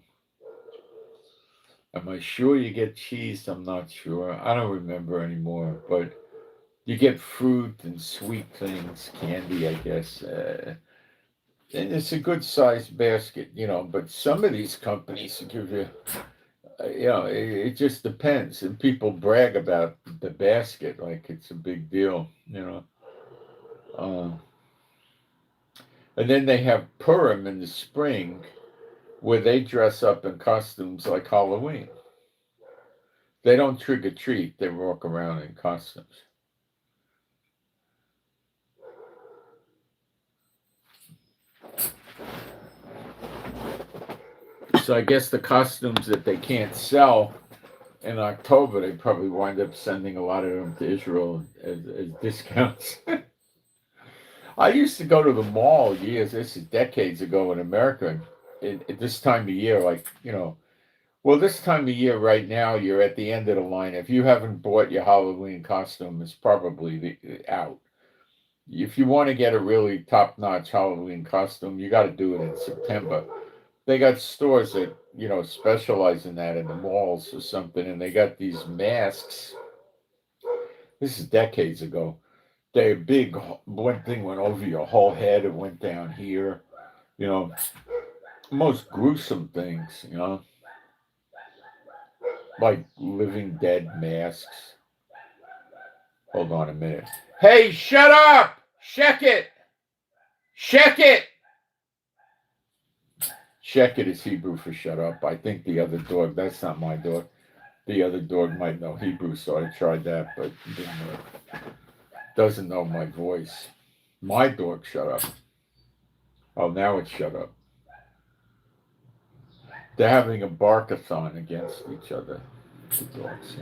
Am I sure you get cheese? I'm not sure. I don't remember anymore. But you get fruit and sweet things, candy, I guess. And it's a good sized basket, but some of these companies give you, it just depends. And people brag about the basket like it's a big deal. And then they have Purim in the spring where they dress up in costumes like Halloween. They don't trick or treat, they walk around in costumes. So I guess the costumes that they can't sell in October, they probably wind up sending a lot of them to Israel as discounts. I used to go to the mall this is decades ago in America, at this time of year, this time of year right now, you're at the end of the line. If you haven't bought your Halloween costume, it's probably out. If you want to get a really top-notch Halloween costume, you got to do it in September. They got stores that, specialize in that in the malls or something, and they got these masks. This is decades ago. They're big. One thing went over your whole head. It went down here. Most gruesome things, like living dead masks. Hold on a minute. Hey, shut up! Check it! Check it! Check it is Hebrew for shut up. I think the other dog, that's not my dog. The other dog might know Hebrew, so I tried that, but it didn't work. Doesn't know my voice. My dog shut up. Oh, now it's shut up. They're having a barkathon against each other, the dogs,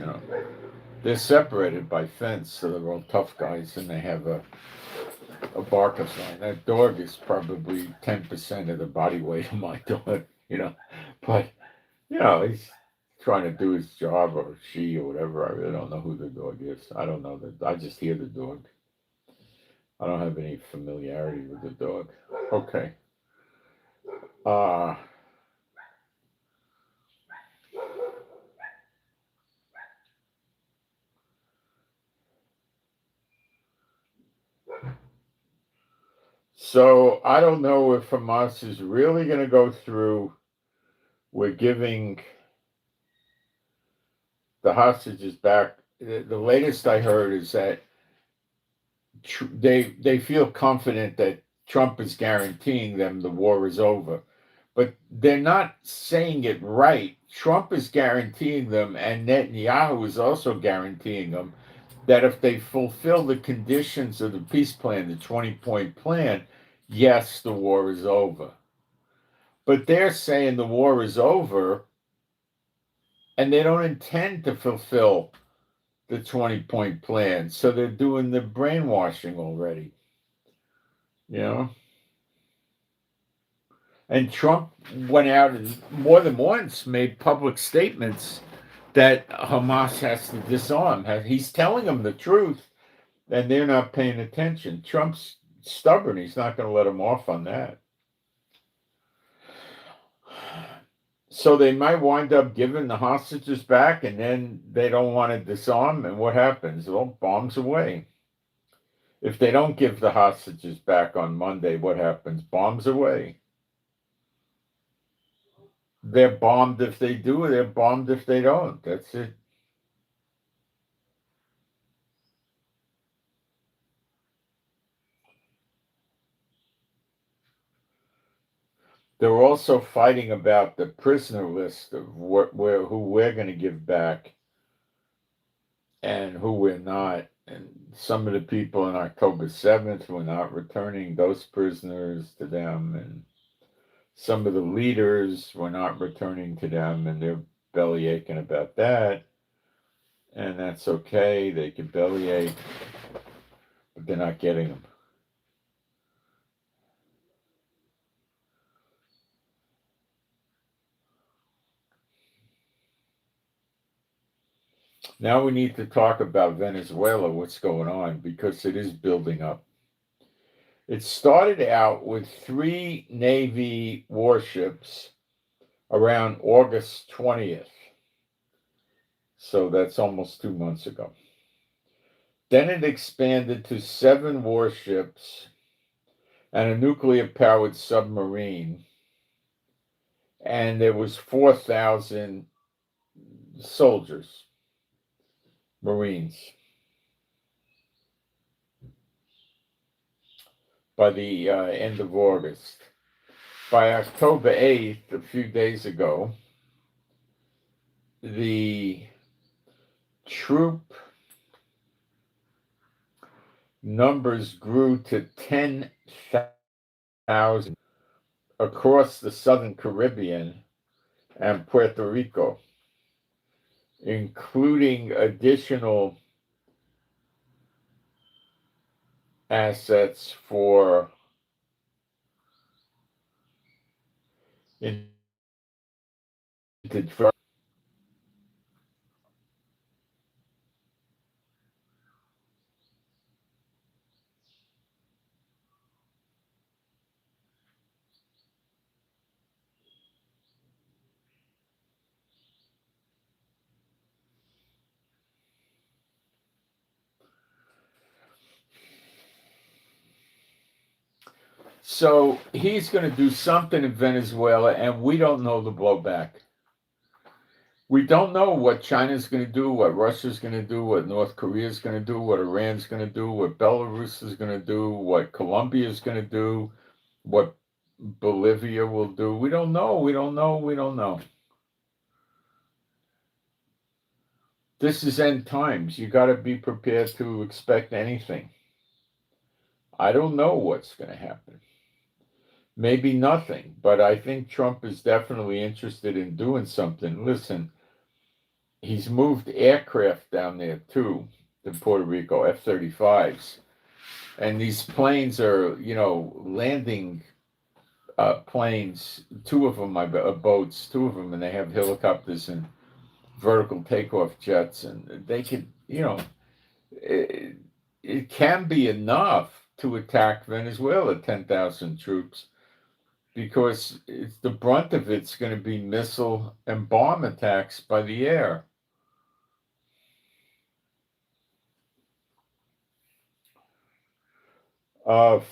They're separated by fence, so they're all tough guys, and they have a barkathon. That dog is probably 10% of the body weight of my dog, But, he's trying to do his job, or she, or whatever. I really don't know who the dog is. I don't know that. I just hear the dog. I don't have any familiarity with the dog. Okay. So I don't know if Hamas is really going to go through with giving the hostages back. The latest I heard is that they feel confident that Trump is guaranteeing them the war is over. but they're not saying it right. Trump is guaranteeing them, and Netanyahu is also guaranteeing them, that if they fulfill the conditions of the peace plan, the 20-point plan, yes, the war is over. But they're saying the war is over, and they don't intend to fulfill the 20-point plan. So they're doing the brainwashing already. You know? And Trump went out and more than once made public statements that Hamas has to disarm. He's telling them the truth, and they're not paying attention. Trump's stubborn. He's not going to let them off on that. So they might wind up giving the hostages back, and then they don't want to disarm, and what happens? Well, bombs away. If they don't give the hostages back on Monday, what happens? Bombs away. They're bombed if they do, they're bombed if they don't. That's it. They're also fighting about the prisoner list of who we're going to give back and who we're not. And some of the people on October 7th were not returning those prisoners to them, and some of the leaders were not returning to them, and they're belly aching about that. And that's okay. They can bellyache, but they're not getting them. Now we need to talk about Venezuela, what's going on, because it is building up. It started out with 3 Navy warships around August 20th. So that's almost 2 months ago. Then it expanded to 7 warships and a nuclear-powered submarine. And there was 4,000 soldiers, Marines. By the end of August. By October 8th, a few days ago, the troop numbers grew to 10,000 across the southern Caribbean and Puerto Rico, including additional assets for So he's going to do something in Venezuela, and we don't know the blowback. We don't know what China's going to do, what Russia's going to do, what North Korea's going to do, what Iran's going to do, what Belarus is going to do, what Colombia's going to do, what Bolivia will do. We don't know. We don't know. We don't know. This is end times. You got to be prepared to expect anything. I don't know what's going to happen. Maybe nothing, but I think Trump is definitely interested in doing something. Listen, he's moved aircraft down there too, to Puerto Rico, F-35s. And these planes are, landing planes, 2 of them are boats, 2 of them, and they have helicopters and vertical takeoff jets. And they could, it can be enough to attack Venezuela, 10,000 troops. Because the brunt of it's going to be missile and bomb attacks by the air.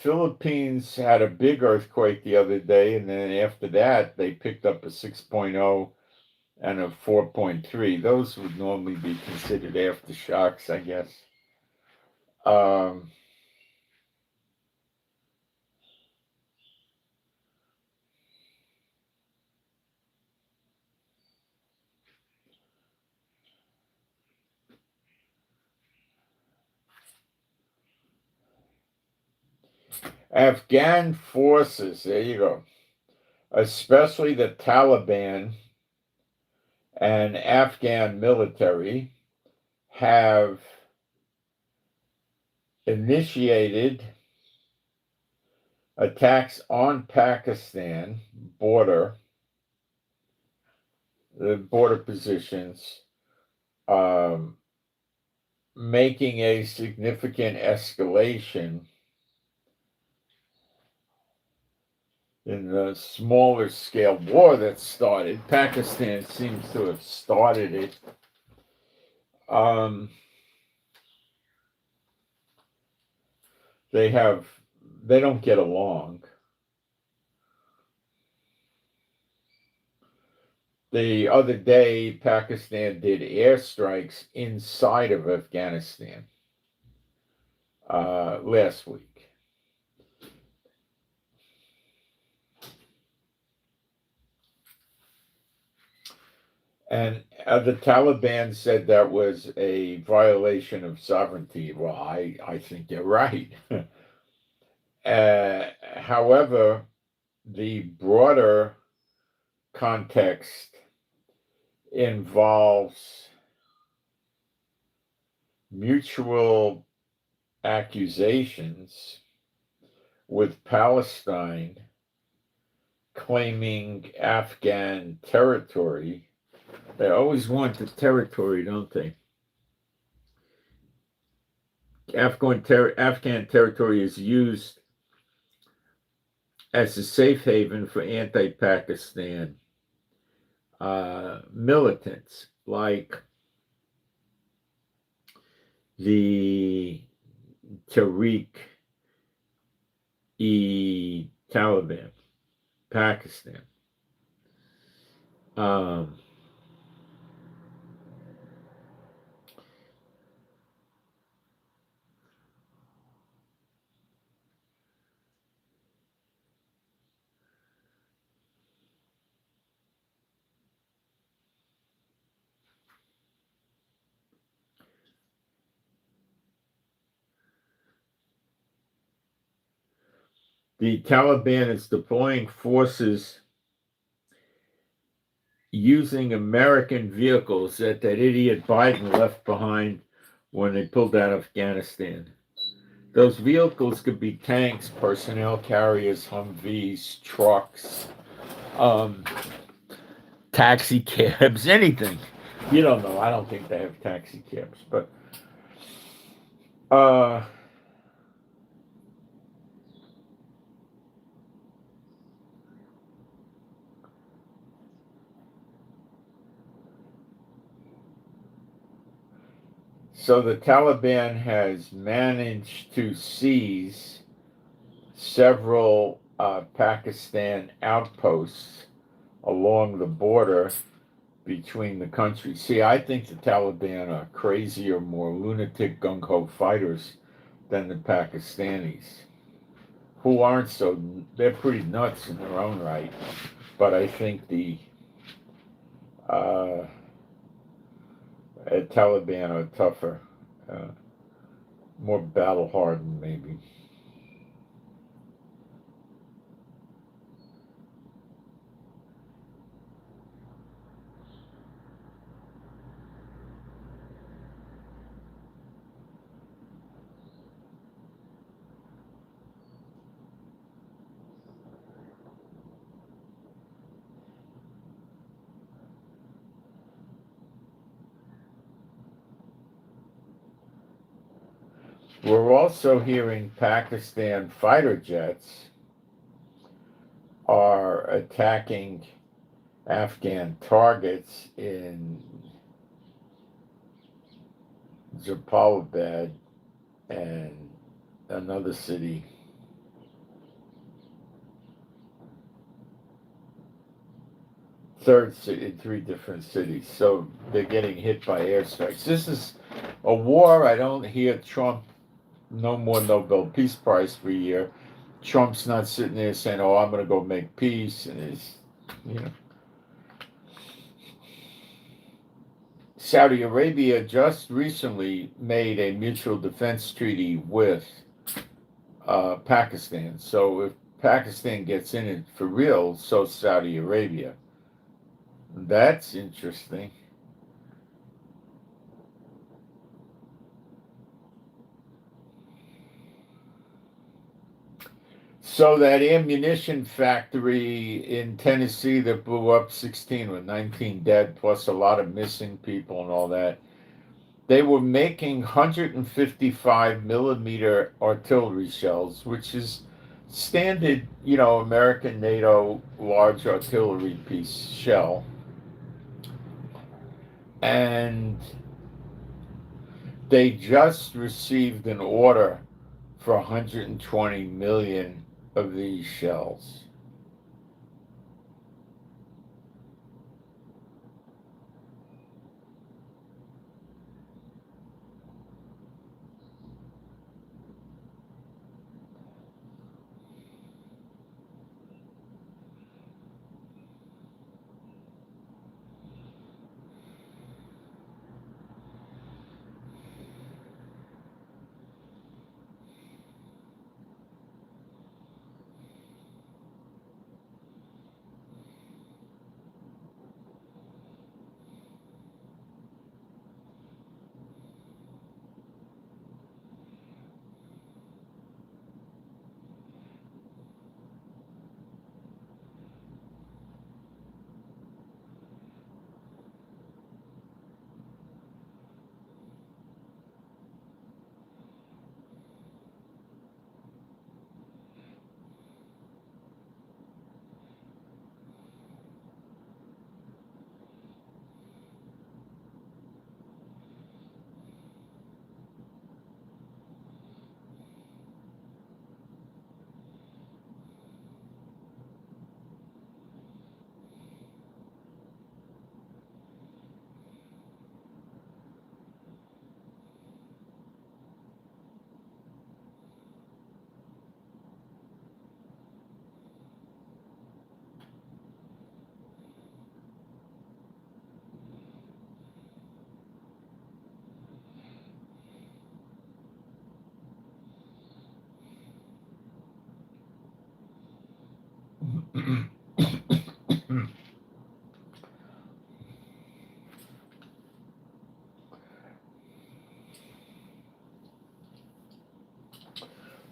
Philippines had a big earthquake the other day, and then after that, they picked up a 6.0 and a 4.3. Those would normally be considered aftershocks, I guess. Afghan forces, there you go, especially the Taliban and Afghan military, have initiated attacks on Pakistan border, the border positions, making a significant escalation in the smaller scale war that started. Pakistan seems to have started it. They don't get along. The other day, Pakistan did airstrikes inside of Afghanistan last week. And the Taliban said that was a violation of sovereignty. Well, I think they're right. However, the broader context involves mutual accusations with Palestine claiming Afghan territory. They always want the territory, don't they? Afghan territory is used as a safe haven for anti-Pakistan militants like the Taliban, Pakistan. The Taliban is deploying forces using American vehicles that idiot Biden left behind when they pulled out of Afghanistan. Those vehicles could be tanks, personnel carriers, Humvees, trucks, taxi cabs, anything. You don't know. I don't think they have taxi cabs, but so the Taliban has managed to seize several Pakistan outposts along the border between the countries. See, I think the Taliban are crazier, more lunatic, gung-ho fighters than the Pakistanis, who aren't so, they're pretty nuts in their own right. But I think the Taliban are tougher, more battle-hardened, maybe. We're also hearing Pakistan fighter jets are attacking Afghan targets in Jalalabad and another city. Third city in 3 different cities. So they're getting hit by airstrikes. This is a war. I don't hear Trump, no more Nobel Peace Prize per year. Trump's not sitting there saying, "Oh, I'm going to go make peace," and it's, you know. Saudi Arabia just recently made a mutual defense treaty with Pakistan. So if Pakistan gets in it for real, so Saudi Arabia. That's interesting. So that ammunition factory in Tennessee that blew up 16 with 19 dead, plus a lot of missing people and all that, they were making 155 millimeter artillery shells, which is standard, American NATO large artillery piece shell. And they just received an order for 120 million of these shells.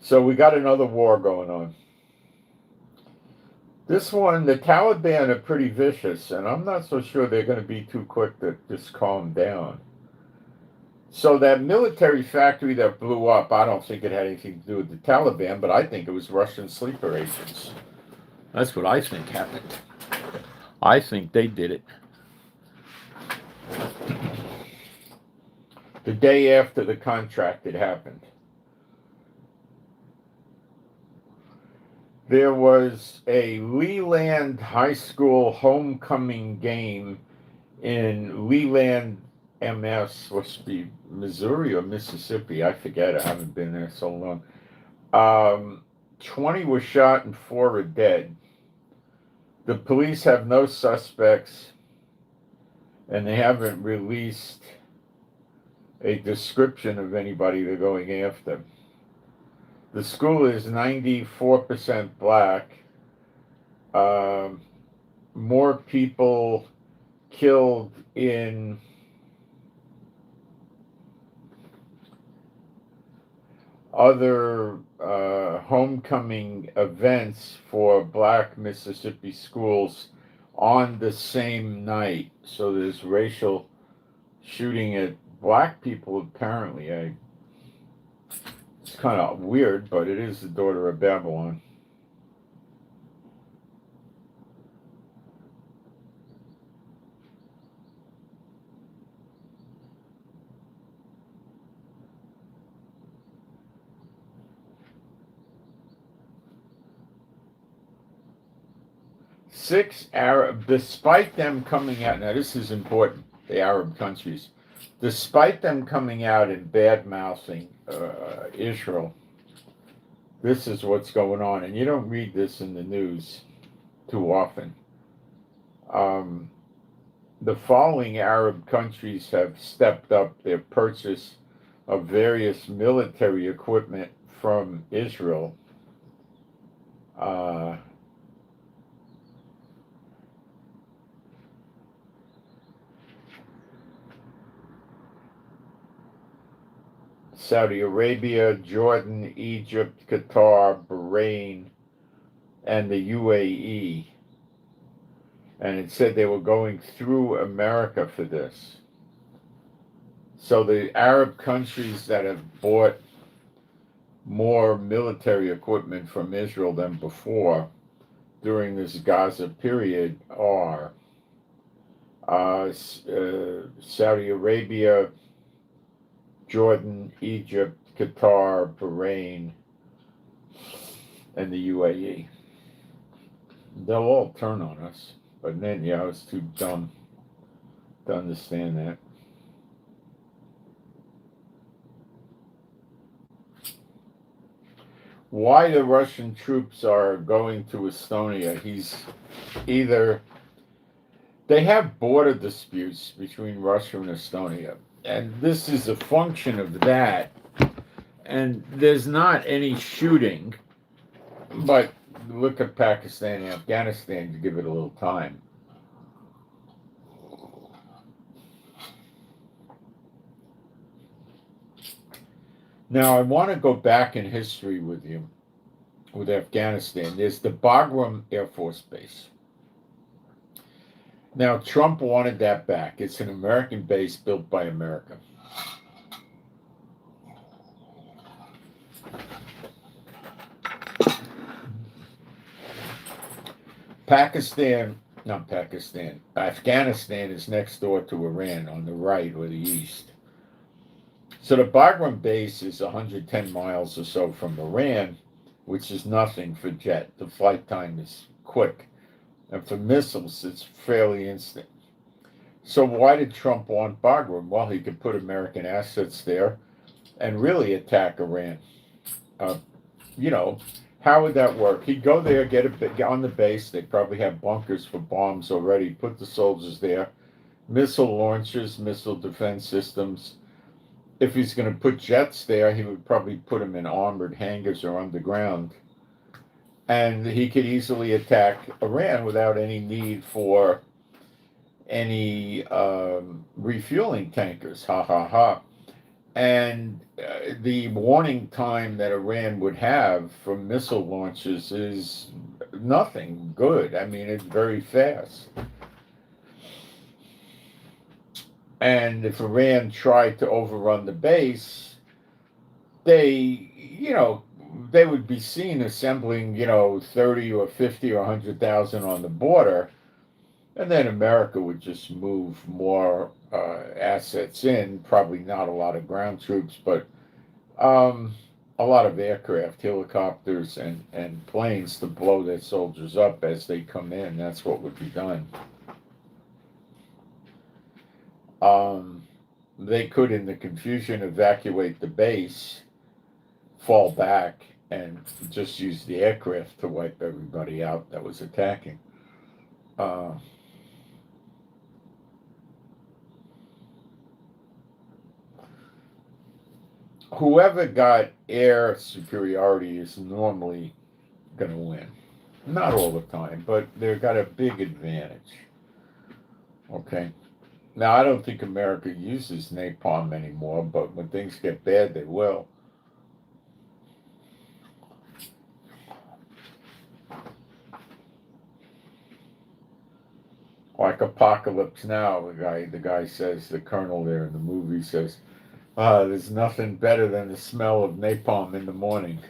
So we got another war going on. This one, the Taliban are pretty vicious, and I'm not so sure they're going to be too quick to just calm down. So that military factory that blew up, I don't think it had anything to do with the Taliban, but I think it was Russian sleeper agents. That's what I think happened. I think they did it. The day after the contract had happened. There was a Leland High School homecoming game in Leland, MS, supposed to be Missouri or Mississippi. I forget. I haven't been there so long. 20 were shot and 4 are dead. The police have no suspects, and they haven't released a description of anybody they're going after. The school is 94% black. More people killed in other homecoming events for black Mississippi schools on the same night. So there's racial shooting at black people, apparently. It's kind of weird, but it is the daughter of Babylon. Six Arab, despite them coming out, now this is important, the Arab countries, despite them coming out and bad mouthing Israel, this is what's going on. And you don't read this in the news too often. The following Arab countries have stepped up their purchase of various military equipment from Israel, Saudi Arabia, Jordan, Egypt, Qatar, Bahrain, and the UAE. And it said they were going through America for this. So the Arab countries that have bought more military equipment from Israel than before during this Gaza period are Saudi Arabia, Jordan, Egypt, Qatar, Bahrain, and the UAE. They'll all turn on us. But then, I was too dumb to understand that. Why the Russian troops are going to Estonia? They have border disputes between Russia and Estonia, and this is a function of that. And there's not any shooting, but look at Pakistan and Afghanistan to give it a little time. Now, I want to go back in history with you, with Afghanistan. There's the Bagram Air Force Base. Now, Trump wanted that back. It's an American base built by America. Afghanistan is next door to Iran on the right or the east. So the Bagram base is 110 miles or so from Iran, which is nothing for jet. The flight time is quick. And for missiles, it's fairly instant. So why did Trump want Bagram? Well, he could put American assets there and really attack Iran. How would that work? He'd go there, get on the base. They probably have bunkers for bombs already. Put the soldiers there. Missile launchers, missile defense systems. If he's going to put jets there, he would probably put them in armored hangars or underground. And he could easily attack Iran without any need for any refueling tankers. Ha, ha, ha. And the warning time that Iran would have from missile launches is nothing good. I mean, it's very fast. And if Iran tried to overrun the base, they would be seen assembling, 30 or 50 or 100,000 on the border. And then America would just move more assets in, probably not a lot of ground troops, but a lot of aircraft, helicopters, and planes to blow their soldiers up as they come in. That's what would be done. They could, in the confusion, evacuate the base, fall back, and just use the aircraft to wipe everybody out that was attacking. Whoever got air superiority is normally going to win. Not all the time, but they've got a big advantage. Okay. Now, I don't think America uses napalm anymore, but when things get bad, they will. Like Apocalypse Now, the guy says, the colonel there in the movie says, there's nothing better than the smell of napalm in the morning,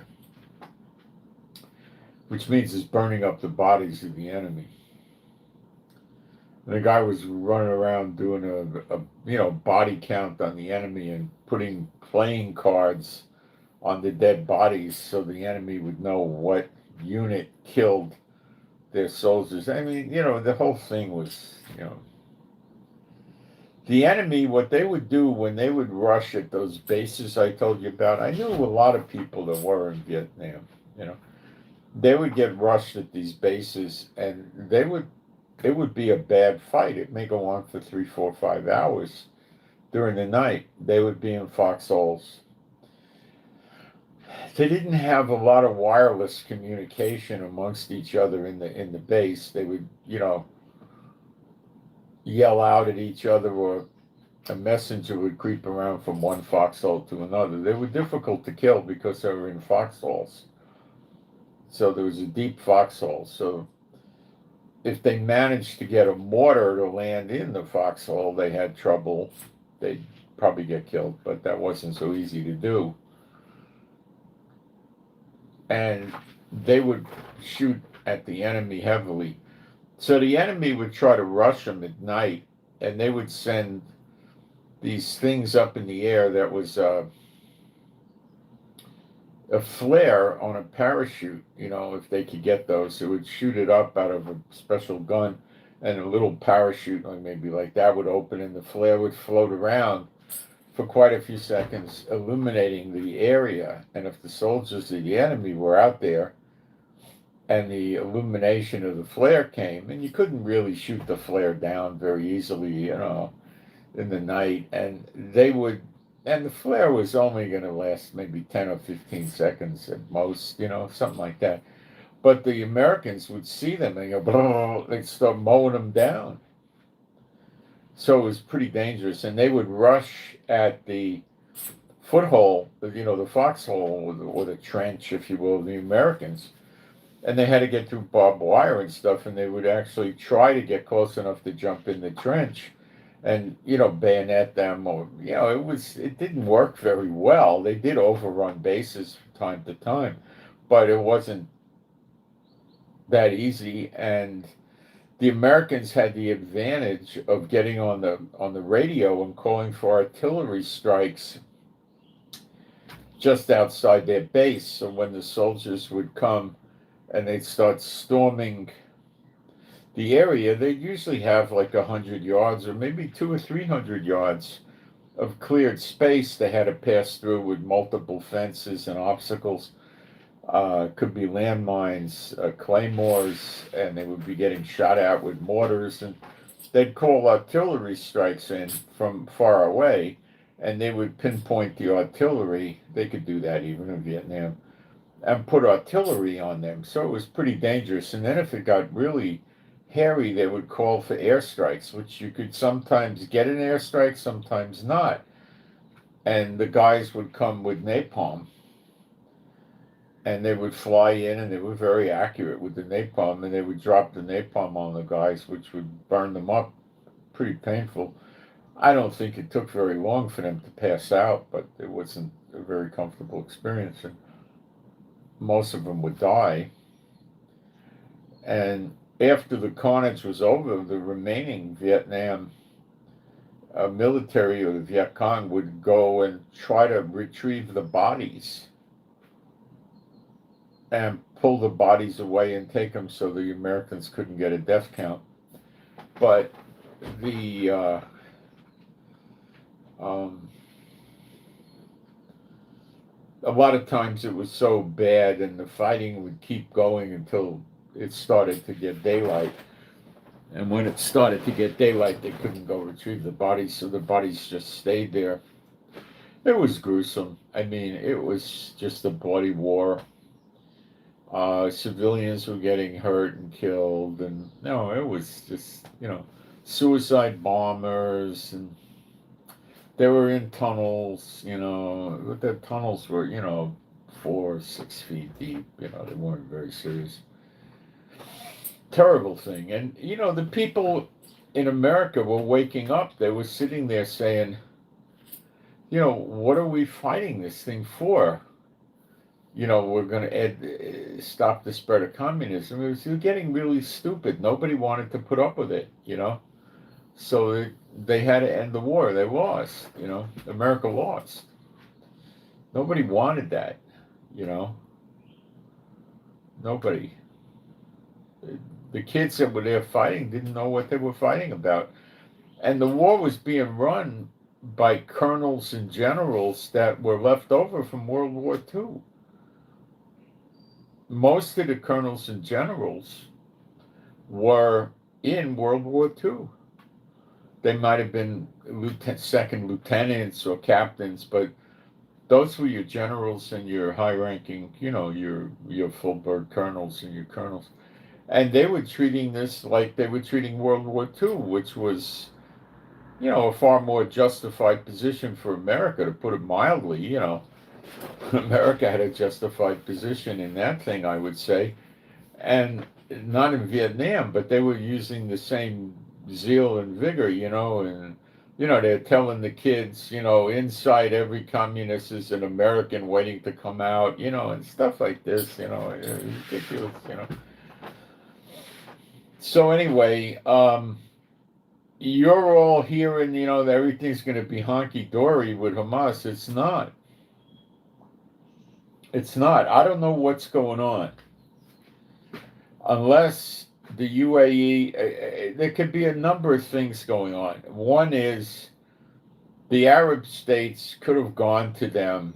which means it's burning up the bodies of the enemy. And the guy was running around doing a body count on the enemy and putting playing cards on the dead bodies so the enemy would know what unit killed their soldiers. I mean, the whole thing was, the enemy, what they would do when they would rush at those bases I told you about. I knew a lot of people that were in Vietnam, they would get rushed at these bases, and it would be a bad fight. It may go on for 3, 4, 5 hours during the night. They would be in foxholes. they didn't have a lot of wireless communication amongst each other in the base. They would, yell out at each other, or a messenger would creep around from one foxhole to another. They were difficult to kill because they were in foxholes. So there was a deep foxhole. So if they managed to get a mortar to land in the foxhole, they had trouble. They'd probably get killed, but that wasn't so easy to do. And they would shoot at the enemy heavily. So the enemy would try to rush them at night, and they would send these things up in the air that was a flare on a parachute. If they could get those, they would shoot it up out of a special gun, and a little parachute, like maybe like that, would open, and the flare would float around for quite a few seconds, illuminating the area. And if the soldiers of the enemy were out there, and the illumination of the flare came, and you couldn't really shoot the flare down very easily, in the night, and the flare was only going to last maybe 10 or 15 seconds at most, something like that. But the Americans would see them and go, blah, they'd start mowing them down. So it was pretty dangerous, and they would rush at the foothold, the foxhole, or the trench, if you will, of the Americans. And they had to get through barbed wire and stuff, and they would actually try to get close enough to jump in the trench and, bayonet them, or, it didn't work very well. They did overrun bases from time to time, but it wasn't that easy. And the Americans had the advantage of getting on the radio and calling for artillery strikes just outside their base. So when the soldiers would come and they'd start storming the area, they'd usually have like 100 yards or maybe 200 or 300 yards of cleared space they had to pass through, with multiple fences and obstacles. Could be landmines, claymores, and they would be getting shot at with mortars, and they'd call artillery strikes in from far away, and they would pinpoint the artillery. They could do that even in Vietnam, and put artillery on them. So it was pretty dangerous. And then if it got really hairy, they would call for airstrikes, which you could sometimes get an airstrike, sometimes not. And the guys would come with napalm, and they would fly in, and they were very accurate with the napalm, and they would drop the napalm on the guys, which would burn them up. Pretty painful. I don't think it took very long for them to pass out, but it wasn't a very comfortable experience, and most of them would die. And after the carnage was over, the remaining Vietnam military, or the Viet Cong, would go and try to retrieve the bodies and pull the bodies away and take them, so the Americans couldn't get a death count. But a lot of times it was so bad, and the fighting would keep going until it started to get daylight. And when it started to get daylight, they couldn't go retrieve the bodies, so the bodies just stayed there. It was gruesome. I mean, it was just a bloody war. Civilians were getting hurt and killed, and no, it was just, suicide bombers, and they were in tunnels, but the tunnels were, 4 or 6 feet deep, they weren't very serious. Terrible thing. And, the people in America were waking up. They were sitting there saying, what are we fighting this thing for? We're going to stop the spread of communism. It was getting really stupid. Nobody wanted to put up with it, So they had to end the war. They lost, America lost. Nobody wanted that, Nobody. The kids that were there fighting didn't know what they were fighting about. And the war was being run by colonels and generals that were left over from World War II. Most of the colonels and generals were in World War II. They might have been second lieutenants or captains, but those were your generals and your high-ranking, your full-bird colonels and your colonels. And they were treating this like they were treating World War II, which was, a far more justified position for America, to put it mildly. America had a justified position in that thing, I would say. And not in Vietnam, but they were using the same zeal and vigor, and, they're telling the kids, inside every communist is an American waiting to come out, and stuff like this, ridiculous, So anyway, you're all hearing, that everything's going to be honky-dory with Hamas. It's not. It's not. I don't know what's going on. Unless the UAE, there could be a number of things going on. One is the Arab states could have gone to them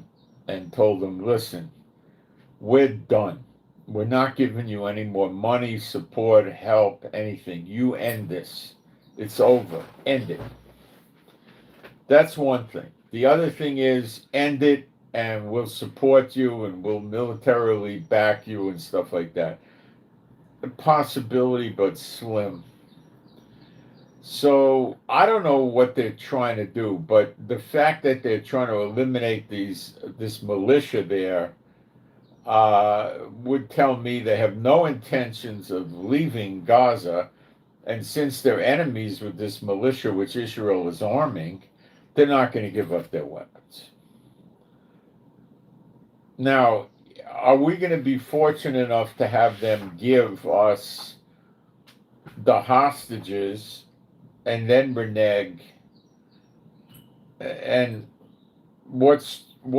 and told them, listen, we're done. We're not giving you any more money, support, help, anything. You end this. It's over. End it. That's one thing. The other thing is end it and we'll support you and we'll militarily back you and stuff like that. A possibility, but slim. So I don't know what they're trying to do, but the fact that they're trying to eliminate this militia there would tell me they have no intentions of leaving Gaza, and since they're enemies with this militia which Israel is arming, they're not going to give up their weapons. Now, are we going to be fortunate enough to have them give us the hostages and then renege? And what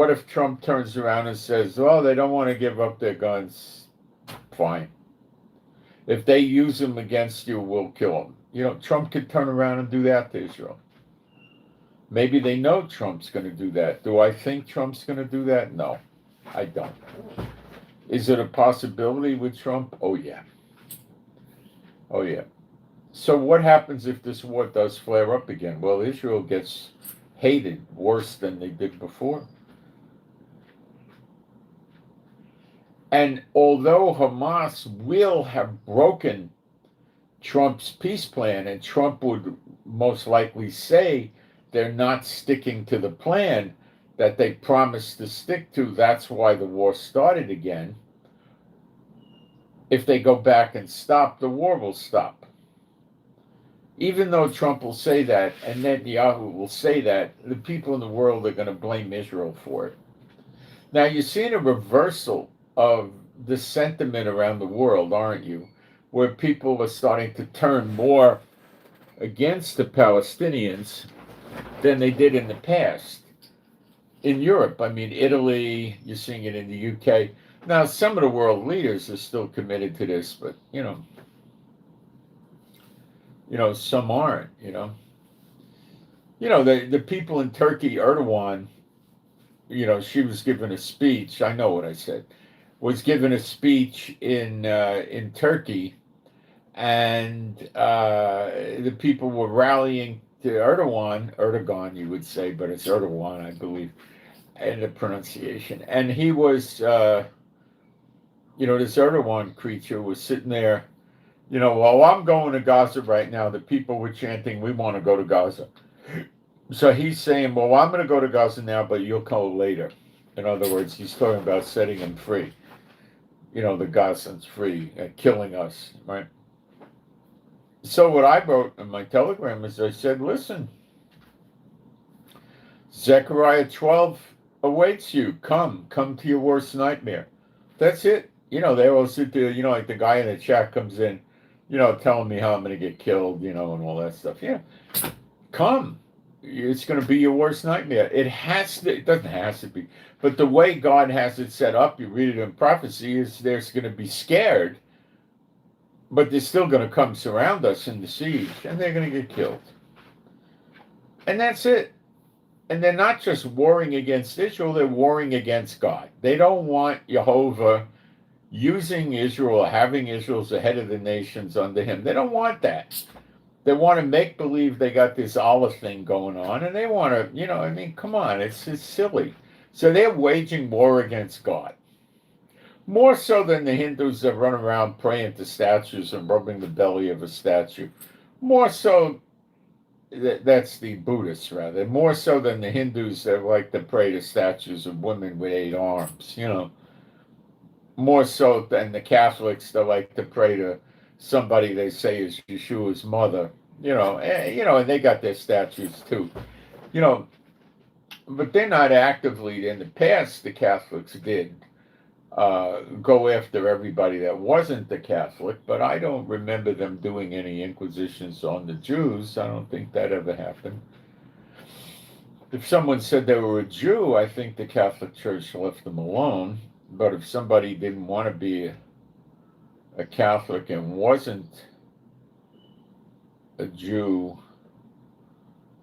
if Trump turns around and says, well, they don't want to give up their guns? Fine. If they use them against you, we'll kill them. Trump could turn around and do that to Israel. Maybe they know Trump's going to do that. Do I think Trump's going to do that? No, I don't. Is it a possibility with Trump? Oh, yeah. Oh, yeah. So what happens if this war does flare up again? Well, Israel gets hated worse than they did before. And although Hamas will have broken Trump's peace plan, and Trump would most likely say they're not sticking to the plan that they promised to stick to, that's why the war started again. If they go back and stop, the war will stop. Even though Trump will say that, and Netanyahu will say that, the people in the world are going to blame Israel for it. Now, you're seeing a reversal of the sentiment around the world, aren't you? Where people are starting to turn more against the Palestinians than they did in the past. In Europe, Italy, you're seeing it in the UK. Now, some of the world leaders are still committed to this, but, some aren't, the people in Turkey, Erdogan, she was given a speech, I know what I said, was given a speech in Turkey, and the people were rallying to Erdogan, you would say, but it's Erdogan, I believe, in the pronunciation. And he was, this Erdogan creature was sitting there, while I'm going to Gaza right now, the people were chanting, we want to go to Gaza. So he's saying, well, I'm going to go to Gaza now, but you'll go later. In other words, he's talking about setting him free. The Gazans free, killing us, right? So what I wrote in my telegram is I said, listen, Zechariah 12 awaits you. Come to your worst nightmare. That's it. They all sit there, like the guy in the chat comes in, telling me how I'm going to get killed, and all that stuff. Yeah. Come. It's going to be your worst nightmare. It doesn't have to be, but the way God has it set up, you read it in prophecy, is there's going to be scared, but they're still going to come surround us in the siege, and they're going to get killed. And that's it. And they're not just warring against Israel, they're warring against God. They don't want Jehovah using Israel, having Israel as the head of the nations under him. They don't want that. They want to make believe they got this Allah thing going on, and they want to, come on, it's silly. So they're waging war against God. More so than the Hindus that run around praying to statues and rubbing the belly of a statue. More so, that's the Buddhists, rather. More so than the Hindus that like to pray to statues of women with 8 arms, More so than the Catholics that like to pray to somebody they say is Yeshua's mother, and they got their statues too, but they're not actively, in the past, the Catholics did go after everybody that wasn't the Catholic, but I don't remember them doing any inquisitions on the Jews. I don't think that ever happened. If someone said they were a Jew, I think the Catholic Church left them alone. But if somebody didn't want to be a Catholic and wasn't a Jew,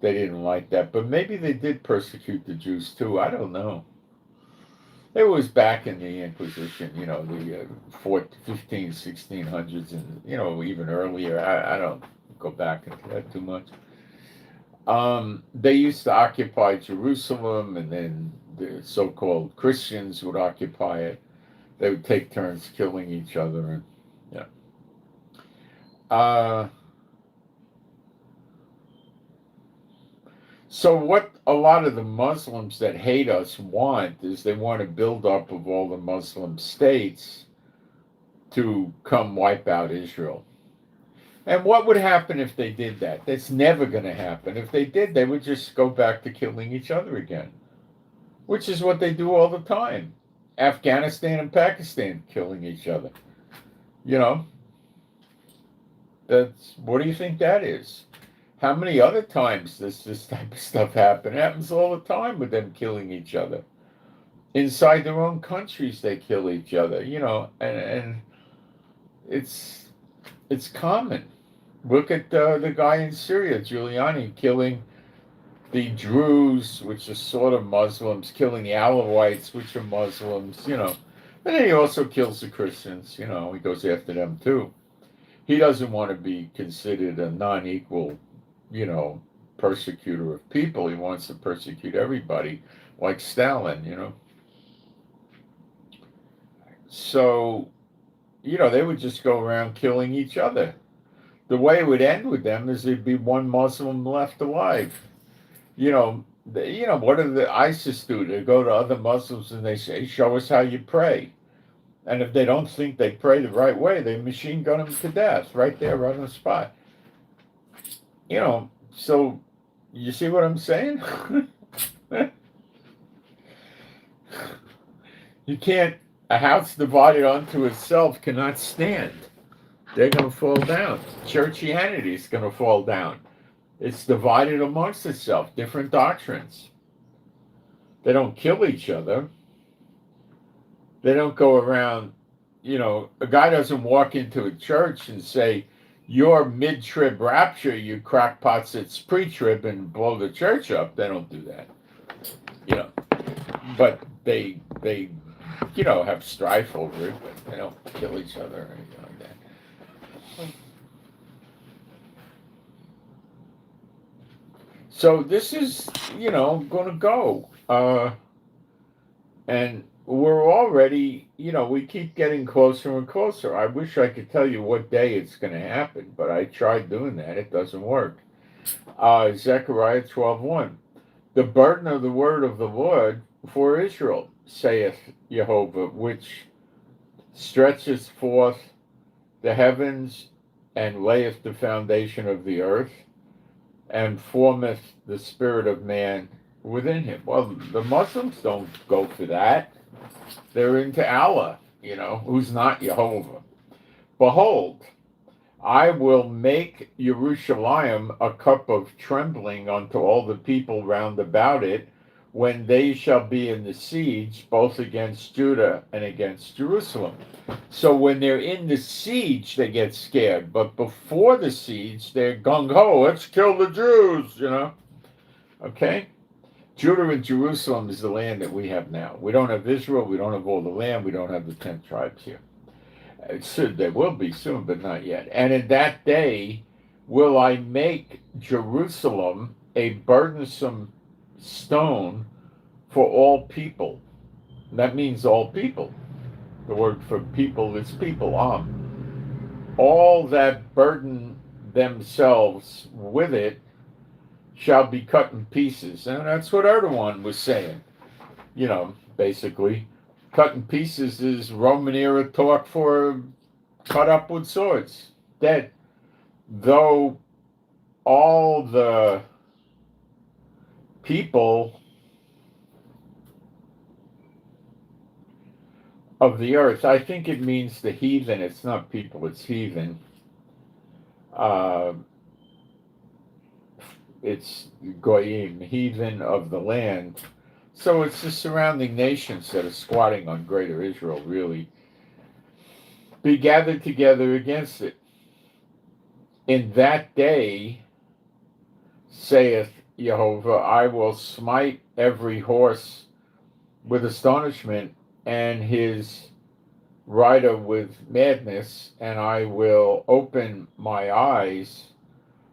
they didn't like that. But maybe they did persecute the Jews too. I don't know. It was back in the Inquisition, the 15, 1600s, and, even earlier. I don't go back into that too much. They used to occupy Jerusalem, and then the so-called Christians would occupy it. They would take turns killing each other, and so what a lot of the Muslims that hate us want is they want to build up of all the Muslim states to come wipe out Israel. And what would happen if they did that? That's never going to happen. If they did, they would just go back to killing each other again, which is what they do all the time. Afghanistan and Pakistan killing each other. What do you think that is? How many other times does this type of stuff happen? It happens all the time with them killing each other. Inside their own countries, they kill each other, and it's common. Look at the guy in Syria, Giuliani, killing the Druze, which are sort of Muslims, killing the Alawites, which are Muslims, And then he also kills the Christians, he goes after them too. He doesn't want to be considered a non-equal, persecutor of people. He wants to persecute everybody, like Stalin, So, they would just go around killing each other. The way it would end with them is there'd be one Muslim left alive. What do the ISIS do? They go to other Muslims and they say, show us how you pray. And if they don't think they pray the right way, they machine gun them to death right there, right on the spot. So you see what I'm saying? You can't, a house divided unto itself cannot stand. They're going to fall down. Churchianity is going to fall down. It's divided amongst itself, different doctrines. They don't kill each other. They don't go around, a guy doesn't walk into a church and say, you're mid-trib rapture, you crackpots, it's pre-trib, and blow the church up. They don't do that. But they have strife over it, but they don't kill each other or anything like that. So this is, going to go. And we're already, we keep getting closer and closer. I wish I could tell you what day it's going to happen, but I tried doing that. It doesn't work. Zechariah 12:1. The burden of the word of the Lord for Israel, saith Jehovah, which stretcheth forth the heavens and layeth the foundation of the earth and formeth the spirit of man within him. Well, the Muslims don't go for that. They're into Allah, who's not Jehovah. Behold, I will make Jerusalem a cup of trembling unto all the people round about it, when they shall be in the siege, both against Judah and against Jerusalem. So when they're in the siege, they get scared. But before the siege, they're gung-ho, let's kill the Jews, Okay? Judah and Jerusalem is the land that we have now. We don't have Israel. We don't have all the land. We don't have the 10 tribes here. There will be soon, but not yet. And in that day will I make Jerusalem a burdensome stone for all people. That means all people. The word for people is people, all that burden themselves with it shall be cut in pieces. And that's what Erdogan was saying. Basically, cut in pieces is Roman era talk for cut up with swords, dead. Though all the people of the earth, I think it means the heathen, it's not people, it's heathen. It's goyim, heathen of the land. So it's the surrounding nations that are squatting on greater Israel, really, be gathered together against it. In that day, saith Jehovah, I will smite every horse with astonishment, and his rider with madness, and I will open my eyes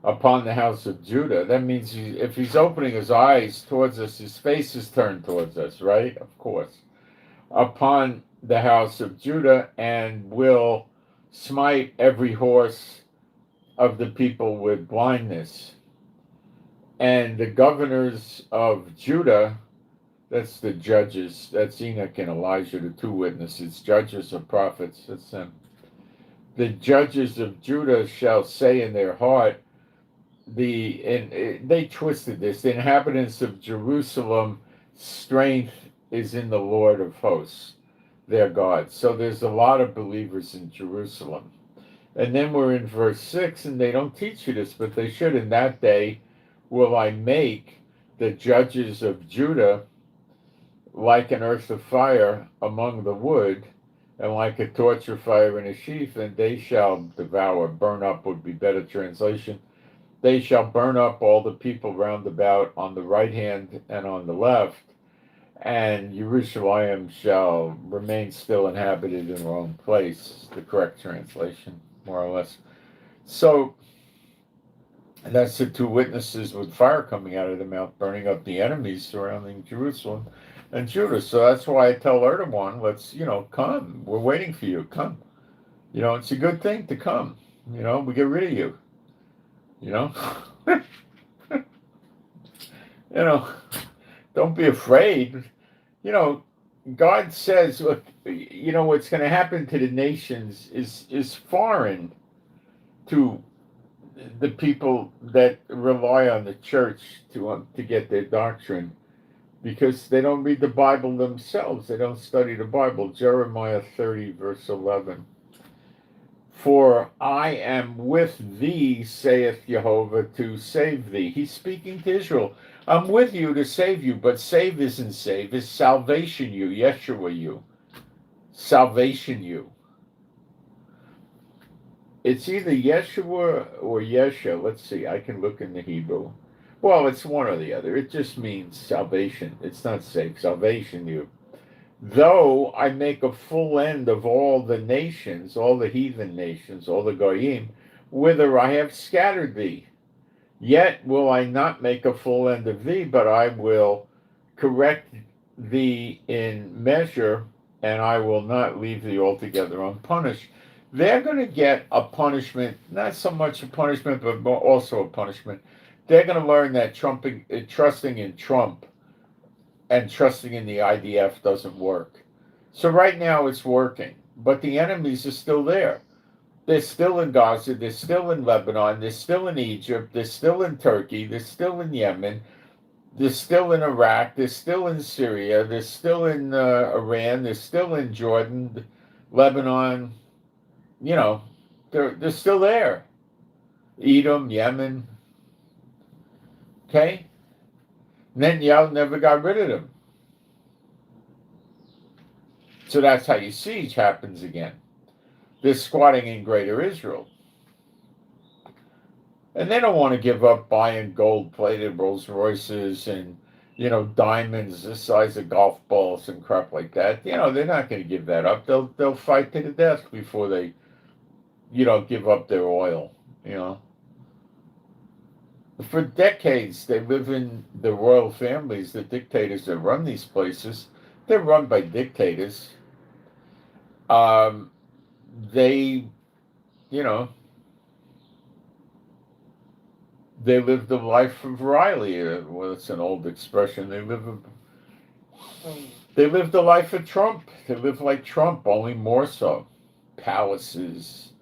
upon the house of Judah. That means if he's opening his eyes towards us, his face is turned towards us, right? Of course. Upon the house of Judah, and will smite every horse of the people with blindness. And the governors of Judah, that's the judges, that's Enoch and Elijah, the two witnesses, judges or prophets, that's them. The judges of Judah shall say in their heart, they twisted this, the inhabitants of Jerusalem, strength is in the Lord of hosts, their God. So there's a lot of believers in Jerusalem. And then we're in verse 6, and they don't teach you this, but they should. In that day will I make the judges of Judah like an earth of fire among the wood, and like a torch of fire in a sheath, and they shall devour. Burn up would be better translation. They shall burn up all the people round about on the right hand and on the left, and Jerusalem shall remain still inhabited in her own place, the correct translation, more or less. So that's the two witnesses with fire coming out of their mouth, burning up the enemies surrounding Jerusalem and Judah. So that's why I tell Erdogan, let's, come. We're waiting for you. Come. It's a good thing to come. We get rid of you. Don't be afraid. God says, look, what's going to happen to the nations is foreign to the people that rely on the church to get their doctrine, because they don't read the Bible themselves. They don't study the Bible. Jeremiah 30, verse 11. For I am with thee, saith Jehovah, to save thee. He's speaking to Israel. I'm with you to save you, but save isn't save. It's salvation you, Yeshua you. Salvation you. It's either Yeshua or Yesha. Let's see, I can look in the Hebrew. Well, it's one or the other. It just means salvation. It's not save. Salvation you. Though I make a full end of all the nations, all the heathen nations, all the goyim, whither I have scattered thee. Yet will I not make a full end of thee, but I will correct thee in measure, and I will not leave thee altogether unpunished. They're going to get a punishment, not so much a punishment, but also a punishment. They're going to learn that trusting in Trump and trusting in the IDF doesn't work. So right now it's working, but the enemies are still there. They're still in Gaza, they're still in Lebanon, they're still in Egypt, they're still in Turkey, they're still in Yemen, they're still in Iraq, they're still in Syria, they're still in Iran, they're still in Jordan, Lebanon, they're still there. Edom, Yemen, okay? Netanyahu never got rid of them. So that's how your siege happens again. They're squatting in greater Israel. And they don't want to give up buying gold-plated Rolls Royces and, diamonds the size of golf balls and crap like that. They're not going to give that up. They'll fight to the death before they, give up their oil, For decades, they live in the royal families, the dictators that run these places. They're run by dictators. Um, they, you know, they live the life of Riley. Well, it's an old expression. They live the life of Trump. They live like Trump, only more so. Palaces.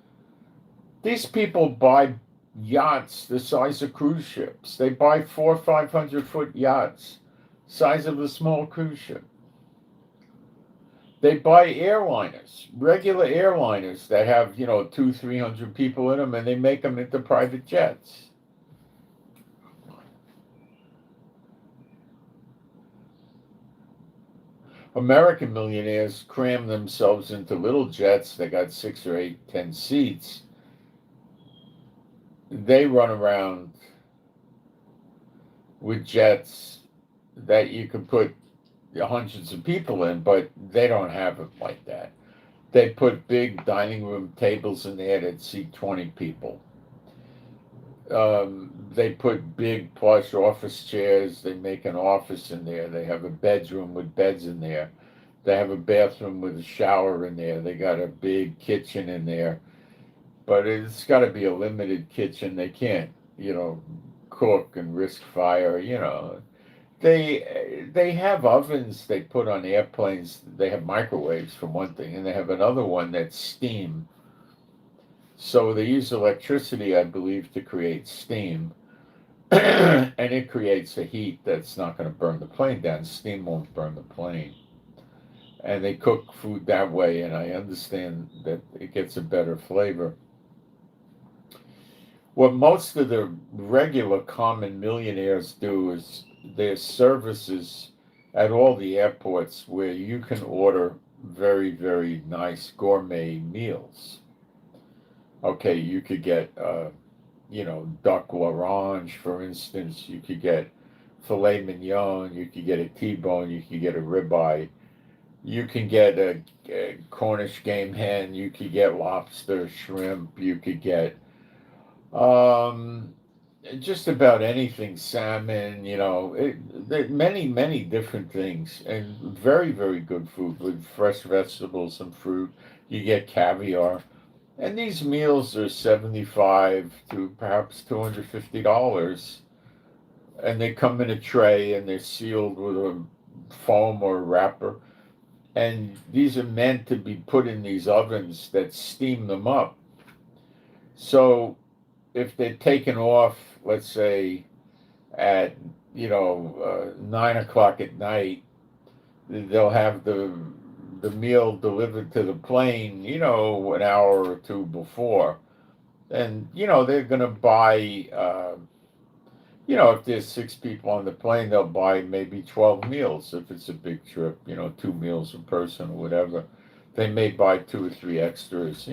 These people buy yachts the size of cruise ships. They buy 400-500-foot yachts, size of a small cruise ship. They buy airliners, regular airliners that have 200-300 people in them, and they make them into private jets. American millionaires cram themselves into little jets. They got 6 or 8, 10 seats. They run around with jets that you can put hundreds of people in, but they don't have it like that. They put big dining room tables in there that seat 20 people. They put big plush office chairs. They make an office in there. They have a bedroom with beds in there. They have a bathroom with a shower in there. They got a big kitchen in there. But it's got to be a limited kitchen. They can't, cook and risk fire. They have ovens they put on airplanes. They have microwaves for one thing, and they have another one that's steam. So they use electricity, I believe, to create steam, and it creates a heat that's not going to burn the plane down. Steam won't burn the plane, and they cook food that way. And I understand that it gets a better flavor. What most of the regular common millionaires do is there's services at all the airports where you can order very, very nice gourmet meals. Okay, you could get, duck l'orange, for instance. You could get filet mignon. You could get a T-bone. You could get a ribeye. You can get a Cornish game hen. You could get lobster, shrimp. You could get um, just about anything, salmon, many, many different things, and very, very good food with fresh vegetables and fruit. You get caviar, and these meals are 75 to perhaps $250, and they come in a tray and they're sealed with a foam or a wrapper, and these are meant to be put in these ovens that steam them up. So if they're taken off, let's say at 9 o'clock at night, they'll have the meal delivered to the plane, an hour or two before, and they're going to buy. If there's 6 people on the plane, they'll buy maybe 12 meals if it's a big trip. 2 meals a person or whatever. They may buy 2 or 3 extras.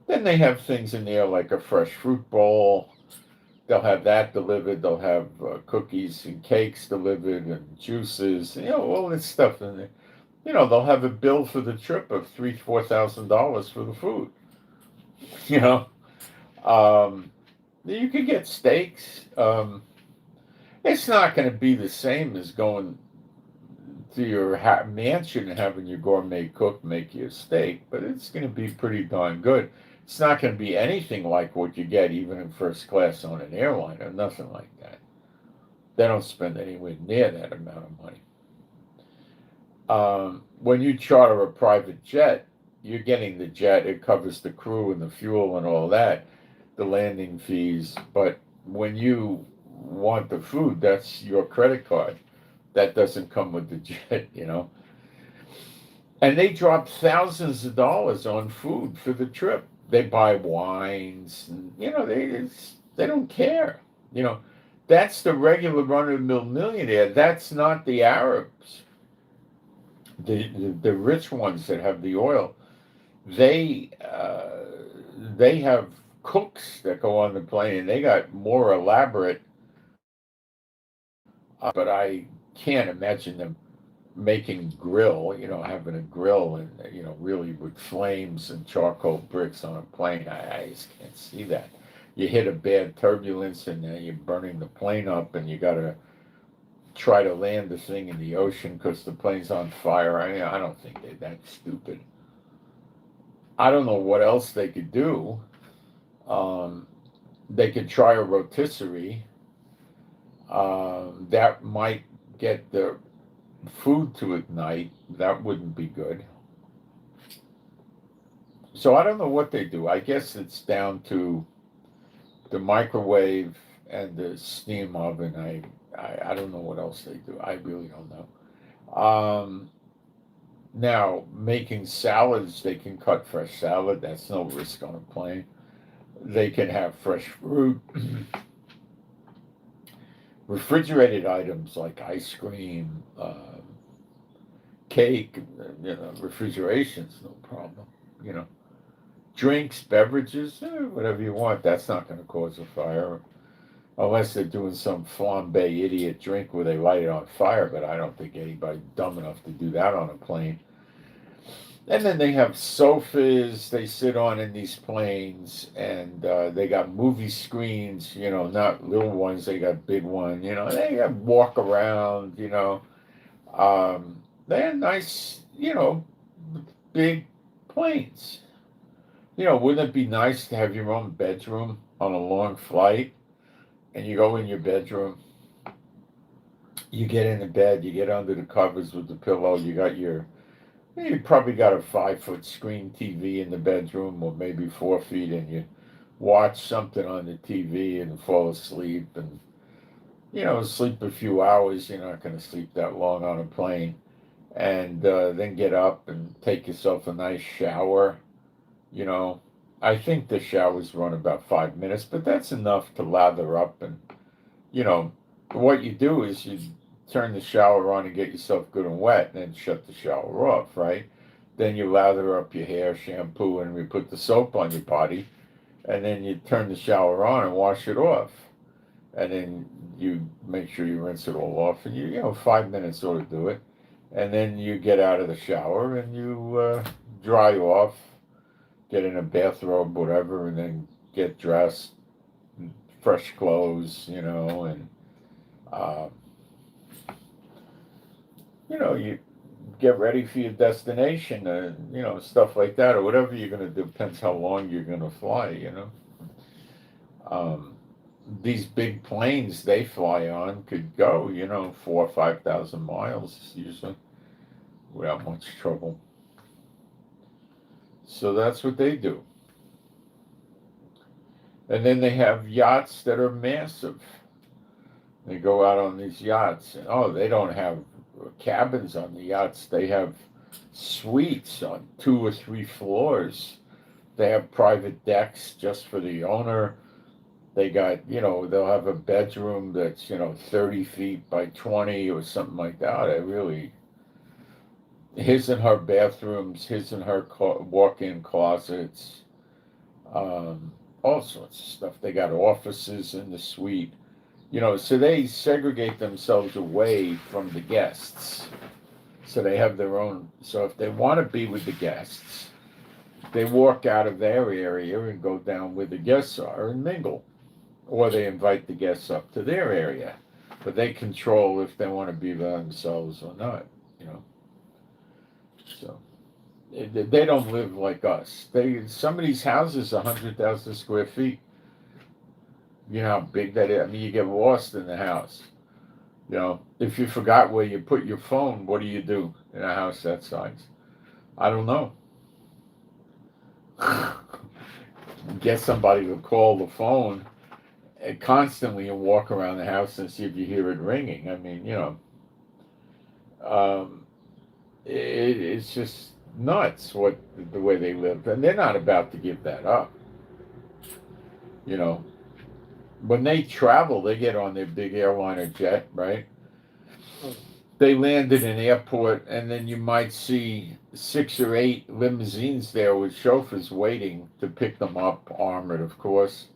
Then they have things in there like a fresh fruit bowl. They'll have that delivered. They'll have cookies and cakes delivered and juices. All this stuff in there. They'll have a bill for the trip of $3,000-4,000 for the food. You know, um, you could get steaks. It's not going to be the same as going to your mansion and having your gourmet cook make you a steak, but it's going to be pretty darn good. It's not going to be anything like what you get even in first class on an airline or nothing like that. They don't spend anywhere near that amount of money. When you charter a private jet, you're getting the jet. It covers the crew and the fuel and all that, the landing fees. But when you want the food, that's your credit card. That doesn't come with the jet. And they drop thousands of dollars on food for the trip. They buy wines, and, they don't care. That's the regular run-of-the-mill millionaire. That's not the Arabs. The rich ones that have the oil, they have cooks that go on the plane, and they got more elaborate. But I can't imagine them making grill, having a grill and really with flames and charcoal bricks on a plane. I just can't see that. you hit a bad turbulence and then you're burning the plane up, and you got to try to land the thing in the ocean because the plane's on fire. I don't think they're that stupid. I don't know what else they could do. They could try a rotisserie. That might get the food to ignite. That wouldn't be good. So I don't know what they do. I guess it's down to the microwave and the steam oven. I don't know what else they do. I really don't know. Now, making salads, they can cut fresh salad. That's no risk on a plane. They can have fresh fruit. Refrigerated items like ice cream, cake, refrigeration's no problem. Drinks, beverages, whatever you want. That's not going to cause a fire. Unless they're doing some flambe idiot drink where they light it on fire, but I don't think anybody's dumb enough to do that on a plane. And then they have sofas they sit on in these planes, and they got movie screens, not little ones, they got big ones, they got walk around, they have nice, big planes. Wouldn't it be nice to have your own bedroom on a long flight? And you go in your bedroom, you get in the bed, you get under the covers with the pillow, you probably got a 5-foot screen TV in the bedroom, or maybe 4 feet, and you watch something on the TV and fall asleep, and, sleep a few hours. You're not going to sleep that long on a plane. And then get up and take yourself a nice shower. I think the showers run about 5 minutes, but that's enough to lather up. And, what you do is you turn the shower on and get yourself good and wet, and then shut the shower off, right? Then you lather up your hair, shampoo, and you put the soap on your body, and then you turn the shower on and wash it off. And then you make sure you rinse it all off, and 5 minutes ought to do it. And then you get out of the shower and you dry off, get in a bathrobe, whatever, and then get dressed, fresh clothes, and you get ready for your destination, stuff like that, or whatever you're going to do. Depends how long you're going to fly, These big planes they fly on could go, 4,000 or 5,000 miles usually without much trouble. So that's what they do. And then they have yachts that are massive. They go out on these yachts, and they don't have cabins on the yachts. They have suites on 2 or 3 floors. They have private decks just for the owner. They got, they'll have a bedroom that's, 30 feet by 20 or something like that. His and her bathrooms, his and her walk-in closets, all sorts of stuff. They got offices in the suite. So they segregate themselves away from the guests. So they have their own. So if they want to be with the guests, they walk out of their area and go down where the guests are and mingle. Or they invite the guests up to their area. But they control if they want to be by themselves or not, So they don't live like us. Some of these houses are 100,000 square feet. You know how big that is? I mean, you get lost in the house. If you forgot where you put your phone, what do you do in a house that size? I don't know. Get somebody to call the phone and constantly and walk around the house and see if you hear it ringing. I mean, it's just nuts the way they live, and they're not about to give that up. When they travel, they get on their big airliner jet, right? They land at an airport, and then you might see 6 or 8 limousines there with chauffeurs waiting to pick them up, armored, of course.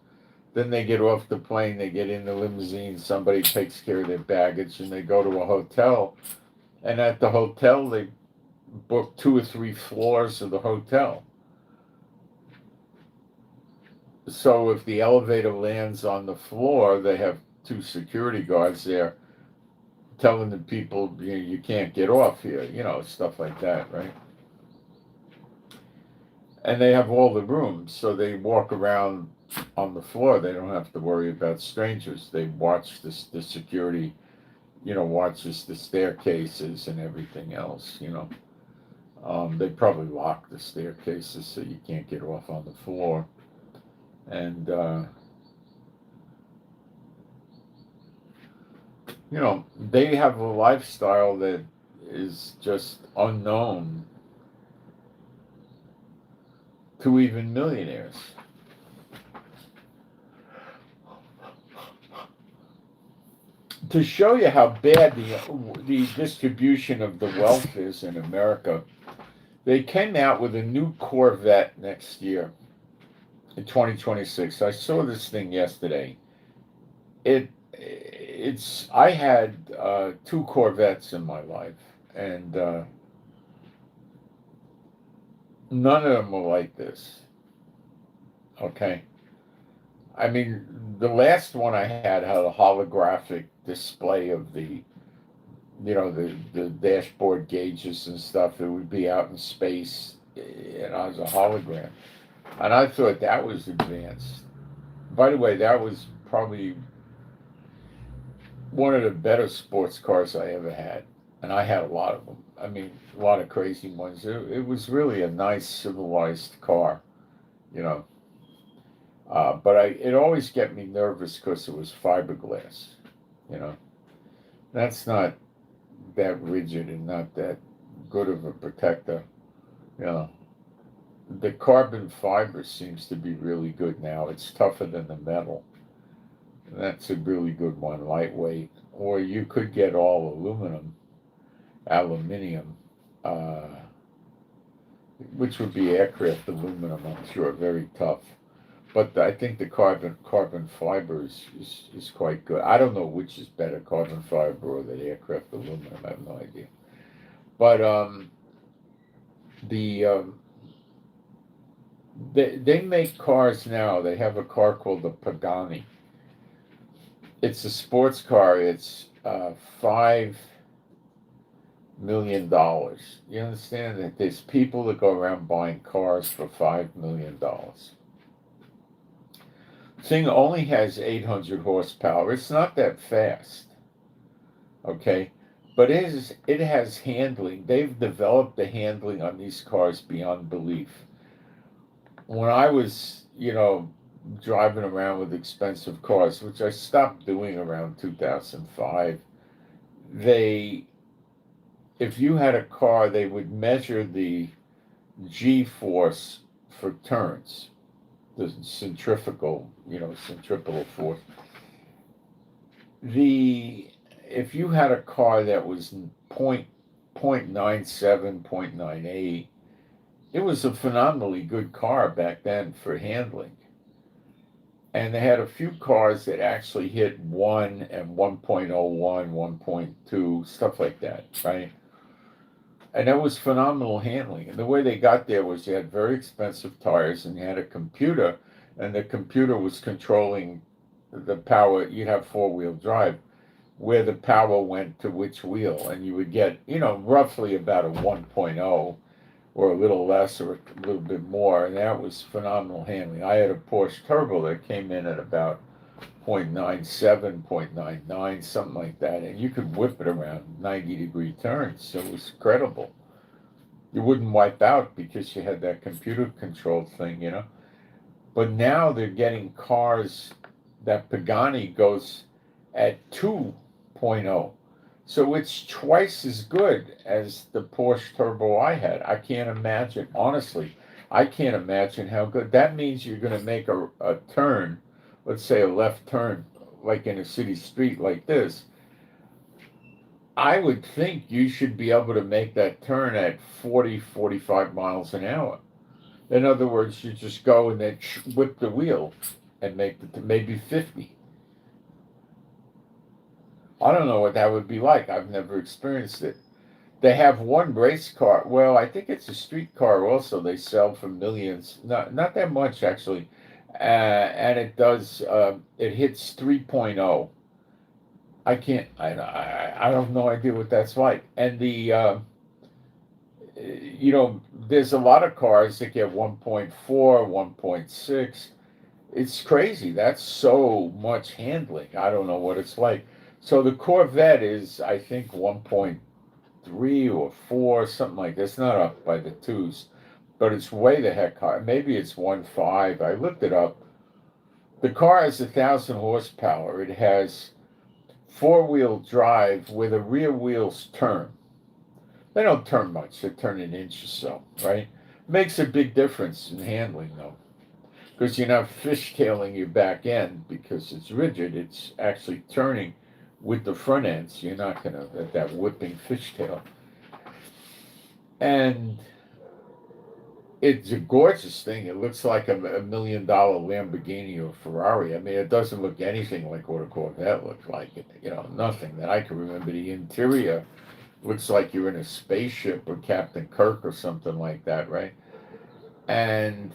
Then they get off the plane, they get in the limousine, somebody takes care of their baggage, and they go to a hotel. And at the hotel, they, book 2 or 3 floors of the hotel. So if the elevator lands on the floor, they have two security guards there telling the people you can't get off here, stuff like that, right? And they have all the rooms, so they walk around on the floor. They don't have to worry about strangers. They watch the security, watches the staircases and everything else. They probably lock the staircases so you can't get off on the floor. And, they have a lifestyle that is just unknown to even millionaires. To show you how bad the distribution of the wealth is in America, they came out with a new Corvette next year in 2026. I saw this thing yesterday. I had two Corvettes in my life, and none of them were like this. Okay. I mean, the last one I had a holographic display of the dashboard gauges and stuff. It would be out in space, as a hologram. And I thought that was advanced. By the way, that was probably one of the better sports cars I ever had. And I had a lot of them. I mean, a lot of crazy ones. It was really a nice, civilized car, But it always kept me nervous because it was fiberglass, That's not that rigid and not that good of a protector, The carbon fiber seems to be really good now. It's tougher than the metal. That's a really good one, lightweight. Or you could get all aluminium, which would be aircraft aluminum, I'm sure, very tough. But I think the carbon fiber is quite good. I don't know which is better, carbon fiber or the aircraft aluminum. I have no idea. But they make cars now. They have a car called the Pagani. It's a sports car. It's $5 million. You understand that there's people that go around buying cars for $5 million. Thing only has 800 horsepower. It's not that fast, okay? But it has handling. They've developed the handling on these cars beyond belief. When I was, driving around with expensive cars, which I stopped doing around 2005, if you had a car, they would measure the G-force for turns. The centrifugal force. If you had a car that was 0.97, 0.98, it was a phenomenally good car back then for handling. And they had a few cars that actually hit 1 and 1.01, 1.2, stuff like that, right? And that was phenomenal handling. And the way they got there was they had very expensive tires and they had a computer, and the computer was controlling the power. You'd have four-wheel drive, where the power went to which wheel. And you would get, roughly about a 1.0 or a little less or a little bit more. And that was phenomenal handling. I had a Porsche Turbo that came in at about 0.97, 0.99, something like that, and you could whip it around 90-degree turns, so it was incredible. You wouldn't wipe out because you had that computer-controlled thing, But now they're getting cars, that Pagani goes at 2.0, so it's twice as good as the Porsche Turbo I had. I can't imagine, honestly, I can't imagine how good. That means you're going to make a turn, let's say a left turn, like in a city street like this. I would think you should be able to make that turn at 40, 45 miles an hour. In other words, you just go and then whip the wheel and make it to maybe 50. I don't know what that would be like. I've never experienced it. They have one race car. Well, I think it's a street car also. They sell for millions. Not that much, actually. and it does, it hits 3.0. I have no idea what that's like. And there's a lot of cars that get 1.4, 1.6. It's crazy. That's so much handling. I don't know what it's like. So the Corvette is, I think, 1.3 or 4, something like that. It's not up by the twos, but it's way the heck high. Maybe it's 1.5. I looked it up. The car has 1,000 horsepower. It has four-wheel drive where the rear wheels turn. They don't turn much. They turn an inch or so, right? Makes a big difference in handling, though, because you're not fishtailing your back end because it's rigid. It's actually turning with the front end, so you're not going to get that whipping fishtail. And it's a gorgeous thing. It looks like a $1 million Lamborghini or Ferrari. I mean, it doesn't look anything like what a Corvette looks like. Nothing that I can remember. The interior looks like you're in a spaceship or Captain Kirk or something like that, right? And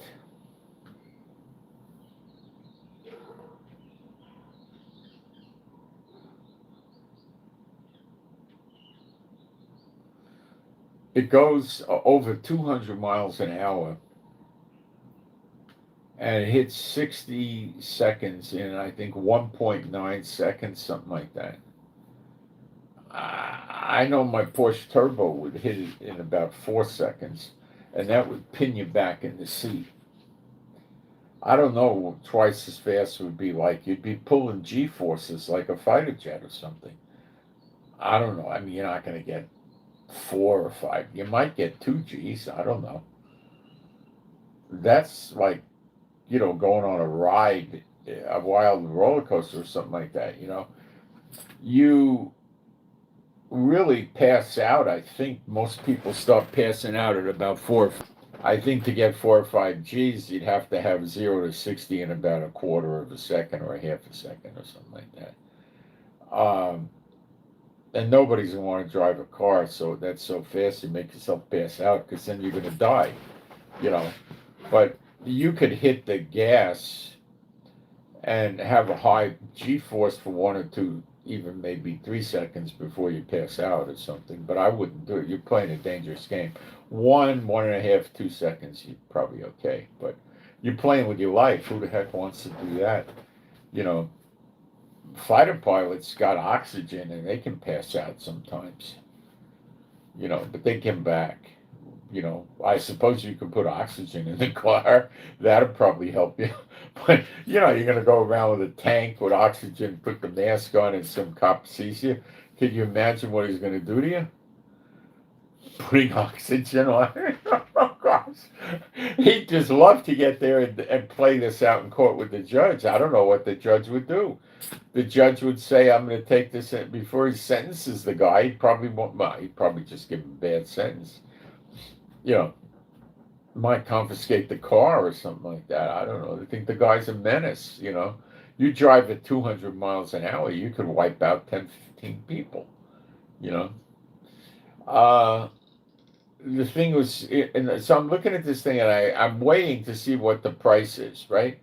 it goes over 200 miles an hour, and it hits 60 seconds in, I think, 1.9 seconds, something like that. I know my Porsche Turbo would hit it in about 4 seconds, and that would pin you back in the seat. I don't know what twice as fast would be like. You'd be pulling G-forces like a fighter jet or something. I don't know. I mean, you're not going to get 4 or 5. You might get 2 Gs. I don't know. That's like, going on a ride, a wild roller coaster or something like that. You really pass out. I think most people start passing out at about 4. I think to get 4 or 5 Gs, you'd have to have 0 to 60 in about a quarter of a second or a half a second or something like that. And nobody's gonna want to drive a car so that's so fast you make yourself pass out because then you're gonna die, you know. But you could hit the gas and have a high G-force for 1 or 2, even maybe 3 seconds before you pass out or something. But I wouldn't do it. You're playing a dangerous game. 1.5, 2 seconds, you're probably okay. But you're playing with your life. Who the heck wants to do that? You know, fighter pilots got oxygen and they can pass out sometimes. But they come back. I suppose you could put oxygen in the car. That'd probably help you. But, you're going to go around with a tank with oxygen, put the mask on, and some cop sees you. Can you imagine what he's going to do to you? Putting oxygen on. Oh, gosh. He'd just love to get there and play this out in court with the judge. I don't know what the judge would do. The judge would say, I'm going to take this in. Before he sentences the guy, he'd probably just give him a bad sentence. Might confiscate the car or something like that. I don't know. They think the guy's a menace. You drive at 200 miles an hour, you could wipe out 10, 15 people. The thing was, and so I'm looking at this thing and I'm waiting to see what the price is, right?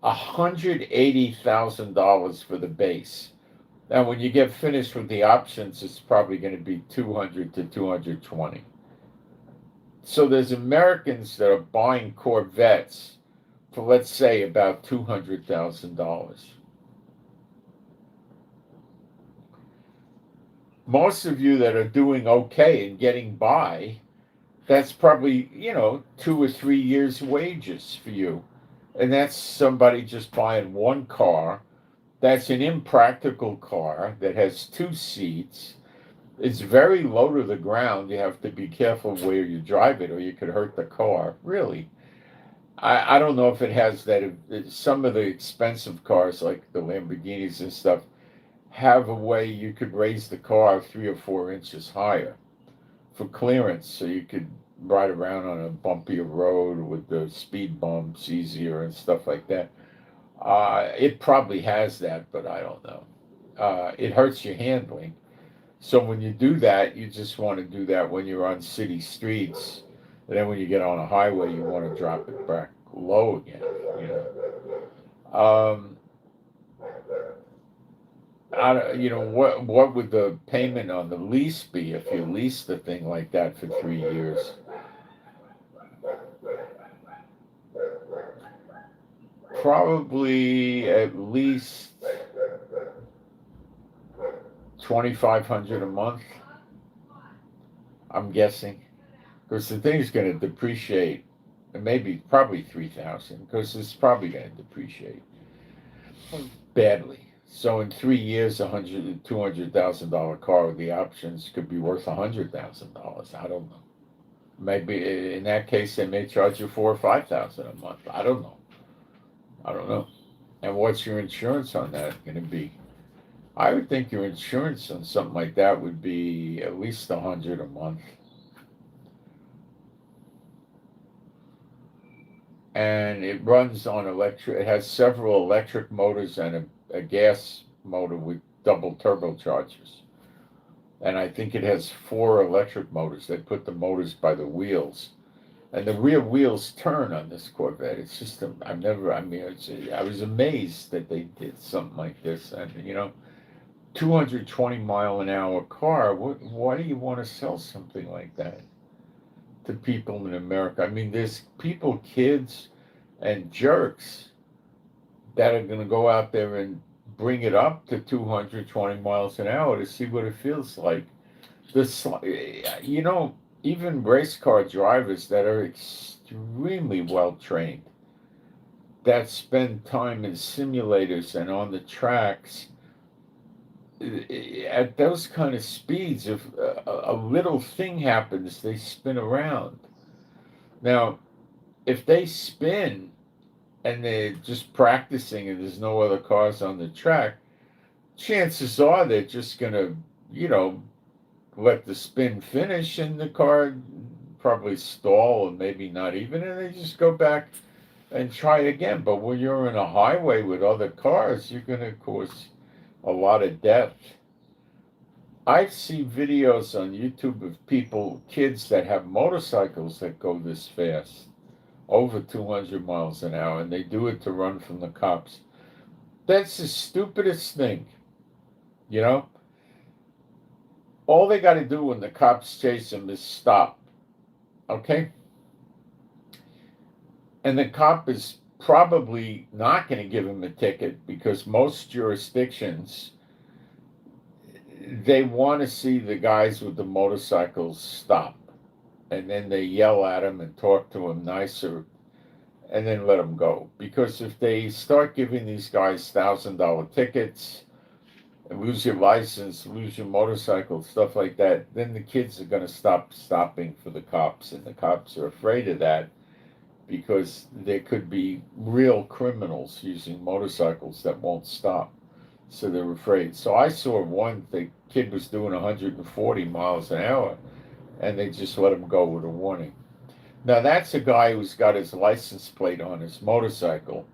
$180,000 for the base. Now, when you get finished with the options, it's probably going to be 200 to 220. So there's Americans that are buying Corvettes for, let's say, about $200,000. Most of you that are doing okay and getting by, that's probably, 2 or 3 years' wages for you. And that's somebody just buying one car. That's an impractical car that has 2 seats. It's very low to the ground. You have to be careful where you drive it or you could hurt the car. Really. I don't know if it has that. Some of the expensive cars like the Lamborghinis and stuff have a way you could raise the car 3 or 4 inches higher for clearance so you could ride around on a bumpier road with the speed bumps easier and stuff like that. It probably has that, but I don't know. It hurts your handling. So when you do that, you just want to do that when you're on city streets. And then when you get on a highway, you want to drop it back low again. Um, what would the payment on the lease be if you leased the thing like that for 3 years? Probably at least 2,500 a month. I'm guessing, because the thing's going to depreciate, maybe probably 3,000, because it's probably going to depreciate badly. So in 3 years, $200,000 car with the options could be worth $100,000. I don't know. Maybe in that case they may charge you 4,000 or 5,000 a month. I don't know. I don't know. And what's your insurance on that going to be? I would think your insurance on something like that would be at least $100 a month. And it runs on electric. It has several electric motors and a gas motor with double turbochargers. And I think it has 4 electric motors. They put the motors by the wheels, and the rear wheels turn on this Corvette. It's just I was amazed that they did something like this. And 220 mile an hour car. Why do you want to sell something like that to people in America? I mean, there's people, kids, and jerks that are going to go out there and bring it up to 220 miles an hour to see what it feels like. Even race car drivers that are extremely well trained, that spend time in simulators and on the tracks, at those kind of speeds, if a little thing happens, they spin around. Now, if they spin and they're just practicing and there's no other cars on the track, chances are they're just going to, let the spin finish and the car probably stall and maybe not even, and they just go back and try again. But when you're in a highway with other cars, you're going to cause a lot of death. I see videos on YouTube of kids that have motorcycles that go this fast, over 200 miles an hour, and they do it to run from the cops. That's the stupidest thing, All they got to do when the cops chase them is stop, okay? And the cop is probably not going to give him a ticket, because most jurisdictions, they want to see the guys with the motorcycles stop. And then they yell at him and talk to him nicer, and then let him go. Because if they start giving these guys $1,000 tickets, lose your license, lose your motorcycle, stuff like that, then the kids are going to stop stopping for the cops. And the cops are afraid of that, because there could be real criminals using motorcycles that won't stop. So they're afraid. So I saw the kid was doing 140 miles an hour, and they just let him go with a warning. Now, that's a guy who's got his license plate on his motorcycle,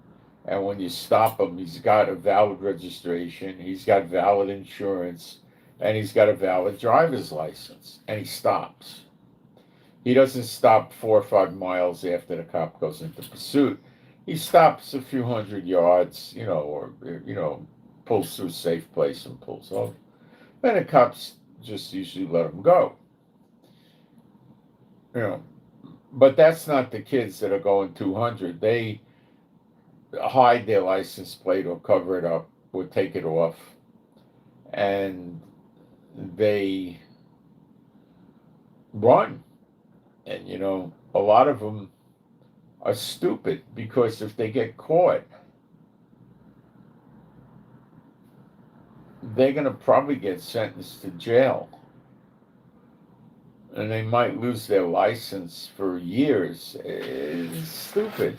and when you stop him, he's got a valid registration, he's got valid insurance, and he's got a valid driver's license, and he stops. He doesn't stop 4 or 5 miles after the cop goes into pursuit. He stops a few hundred yards, or pulls through a safe place and pulls over. Then the cops just usually let him go. But that's not the kids that are going 200. They hide their license plate or cover it up or take it off, and they run. And a lot of them are stupid, because if they get caught, they're going to probably get sentenced to jail. And they might lose their license for years. It's stupid.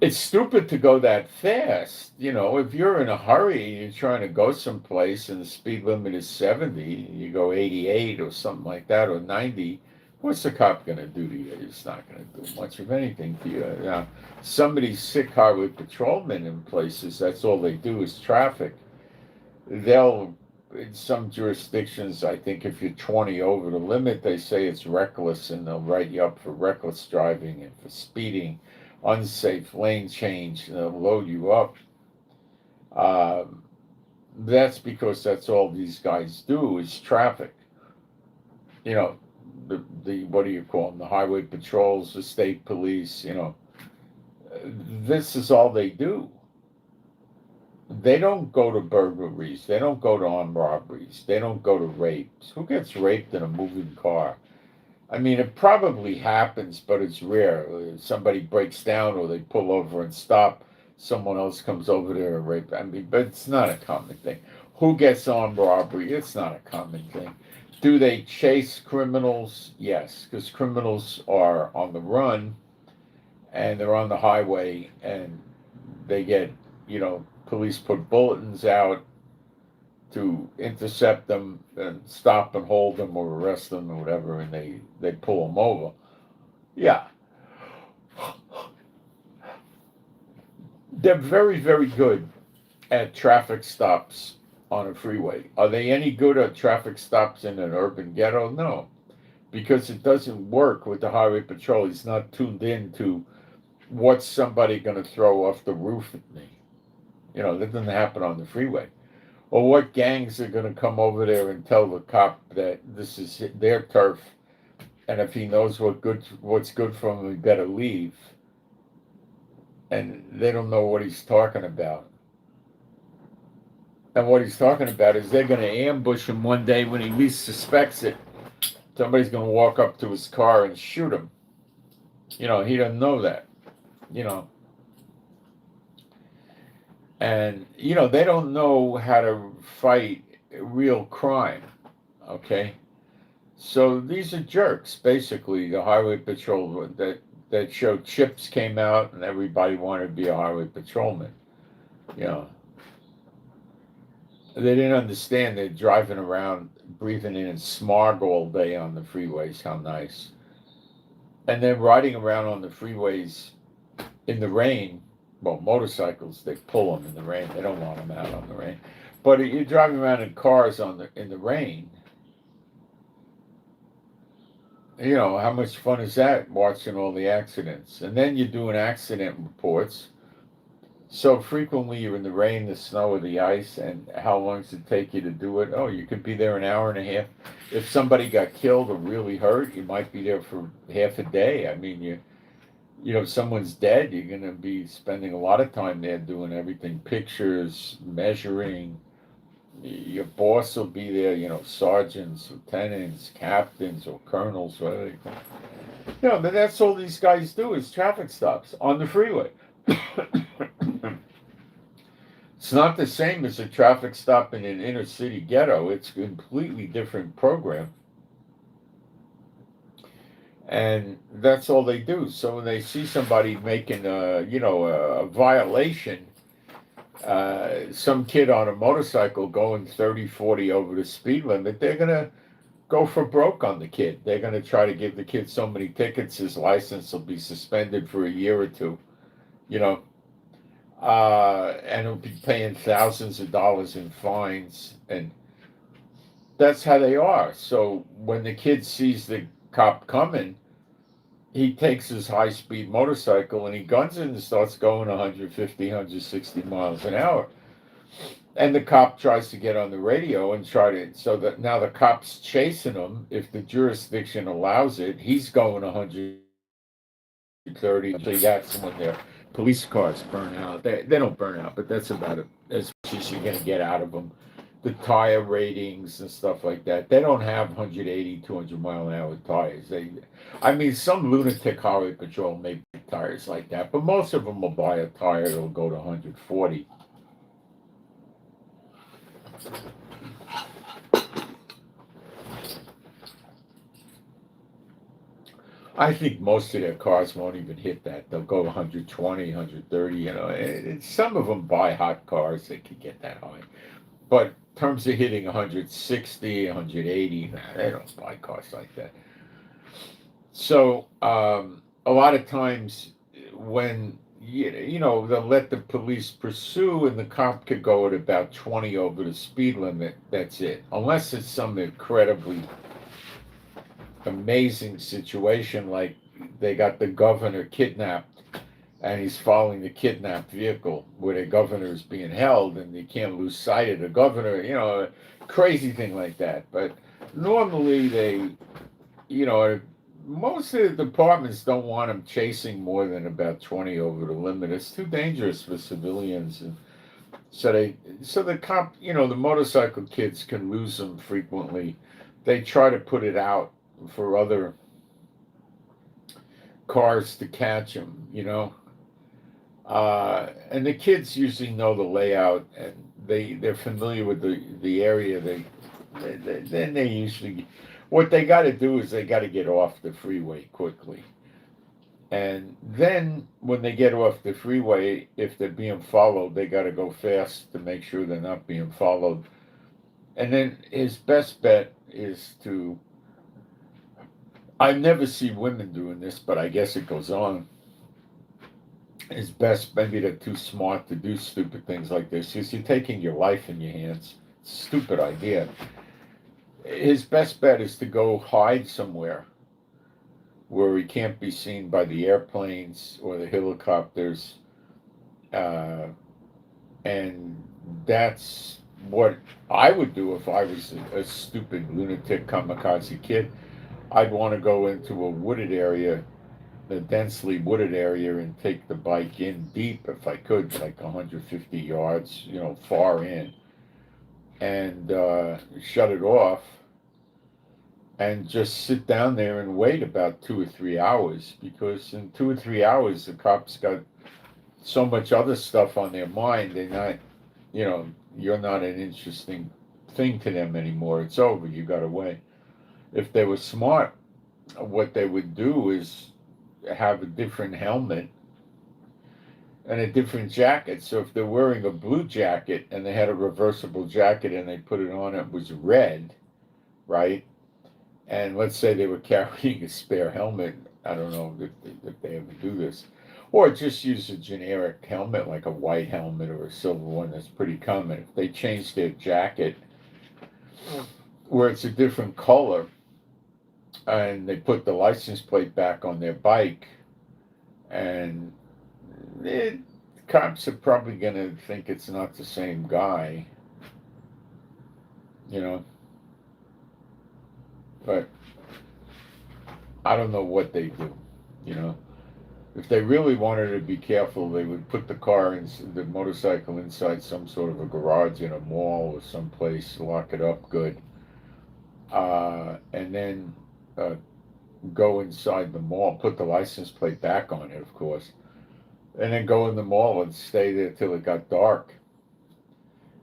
It's stupid to go that fast. If you're in a hurry and you're trying to go someplace and the speed limit is 70, you go 88 or something like that, or 90, what's the cop going to do to you? He's not going to do much of anything to you. Now, somebody's sick highway patrolmen in places, that's all they do is traffic. In some jurisdictions, I think if you're 20 over the limit, they say it's reckless, and they'll write you up for reckless driving and for speeding. unsafe lane change, load you up. That's because that's all these guys do is traffic. You know, the what do you call them? The highway patrols, the state police. This is all they do. They don't go to burglaries. They don't go to armed robberies. They don't go to rapes. Who gets raped in a moving car? I mean, it probably happens, but it's rare. Somebody breaks down or they pull over and stop. Someone else comes over there and rape. I mean, but it's not a common thing. Who gets armed robbery? It's not a common thing. Do they chase criminals? Yes, because criminals are on the run and they're on the highway and they get, police put bulletins out to intercept them and stop and hold them or arrest them or whatever, and they pull them over. Yeah. They're very, very good at traffic stops on a freeway. Are they any good at traffic stops in an urban ghetto? No, because it doesn't work with the highway patrol. He's not tuned in to what's somebody going to throw off the roof at me. That doesn't happen on the freeway. Or what gangs are going to come over there and tell the cop that this is their turf, and if he knows what's good for him, he better leave. And they don't know what he's talking about. And what he's talking about is they're going to ambush him one day when he least suspects it. Somebody's going to walk up to his car and shoot him. He doesn't know that. And, they don't know how to fight real crime, okay? So these are jerks, basically. The highway patrol that show Chips came out and everybody wanted to be a highway patrolman. They didn't understand they're driving around, breathing in smog all day on the freeways. How nice. And then riding around on the freeways in the rain. Well, motorcycles, they pull them in the rain. They don't want them out on the rain. But you're driving around in cars in the rain. How much fun is that, watching all the accidents? And then you're doing accident reports. So frequently you're in the rain, the snow, or the ice, and how long does it take you to do it? Oh, you could be there an hour and a half. If somebody got killed or really hurt, you might be there for half a day. I mean, if someone's dead, you're going to be spending a lot of time there doing everything, pictures, measuring. Your boss will be there, sergeants, lieutenants, captains, or colonels, whatever they call it. But that's all these guys do is traffic stops on the freeway. It's not the same as a traffic stop in an inner city ghetto. It's a completely different program. And that's all they do. So when they see somebody making a violation, some kid on a motorcycle going 30, 40 over the speed limit, they're going to go for broke on the kid. They're going to try to give the kid so many tickets, his license will be suspended for a year or two, and he'll be paying thousands of dollars in fines. And that's how they are. So when the kid sees the cop coming, he takes his high-speed motorcycle and he guns it and starts going 150, 160 miles an hour. And the cop tries to get on the radio and so that now the cop's chasing him. If the jurisdiction allows it, he's going 130 until you got someone there. Police cars burn out. They don't burn out, but that's about as much as you're going to get out of them. The tire ratings and stuff like that. They don't have 180, 200 mile an hour tires. Some lunatic highway patrol may make tires like that, but most of them will buy a tire that'll go to 140. I think most of their cars won't even hit that. They'll go 120, 130, some of them buy hot cars that can get that high. But in terms of hitting 160, 180, they don't buy cars like that. So a lot of times when, they'll let the police pursue and the cop could go at about 20 over the speed limit, that's it. Unless it's some incredibly amazing situation like they got the governor kidnapped and he's following the kidnapped vehicle where the governor is being held, and you can't lose sight of the governor, crazy thing like that. But normally most of the departments don't want them chasing more than about 20 over the limit. It's too dangerous for civilians, and so the cop, the motorcycle kids can lose them frequently. They try to put it out for other cars to catch them. And the kids usually know the layout, and they're familiar with the area. Then they usually, what they got to do is they got to get off the freeway quickly. And then when they get off the freeway, if they're being followed, they got to go fast to make sure they're not being followed. And then his best bet is to, I never see women doing this, but I guess it goes on. His best, maybe they're too smart to do stupid things like this, because you're taking your life in your hands. Stupid idea. His best bet is to go hide somewhere where he can't be seen by the airplanes or the helicopters. And that's what I would do if I was a stupid lunatic kamikaze kid. I'd want to go into a wooded area, a densely wooded area, and take the bike in deep if I could, like 150 yards, far in, and shut it off, and just sit down there and wait about 2 or 3 hours, because in 2 or 3 hours the cops got so much other stuff on their mind. They're not, you're not an interesting thing to them anymore. It's over. You got away. If they were smart, what they would do is have a different helmet and a different jacket. So if they're wearing a blue jacket and they had a reversible jacket and they put it on, it was red, right? And let's say they were carrying a spare helmet. I don't know if they ever do this. Or just use a generic helmet, like a white helmet or a silver one. That's pretty common. If they change their jacket where it's a different color and they put the license plate back on their bike, and cops are probably going to think it's not the same guy, But I don't know what they do. If they really wanted to be careful, they would put the motorcycle inside some sort of a garage in a mall or someplace, lock it up good, and then go inside the mall, put the license plate back on it, of course, and then go in the mall and stay there till it got dark,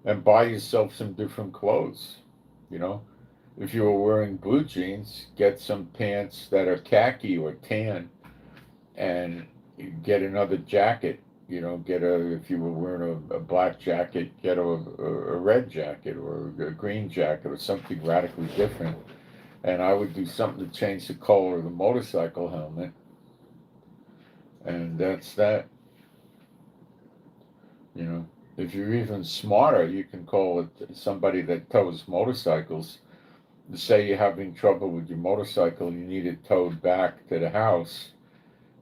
and buy yourself some different clothes. If you were wearing blue jeans, get some pants that are khaki or tan, and get another jacket. If you were wearing a black jacket, get a red jacket or a green jacket or something radically different. And I would do something to change the color of the motorcycle helmet. And that's that. If you're even smarter, you can call it somebody that tows motorcycles. Say you're having trouble with your motorcycle, you need it towed back to the house,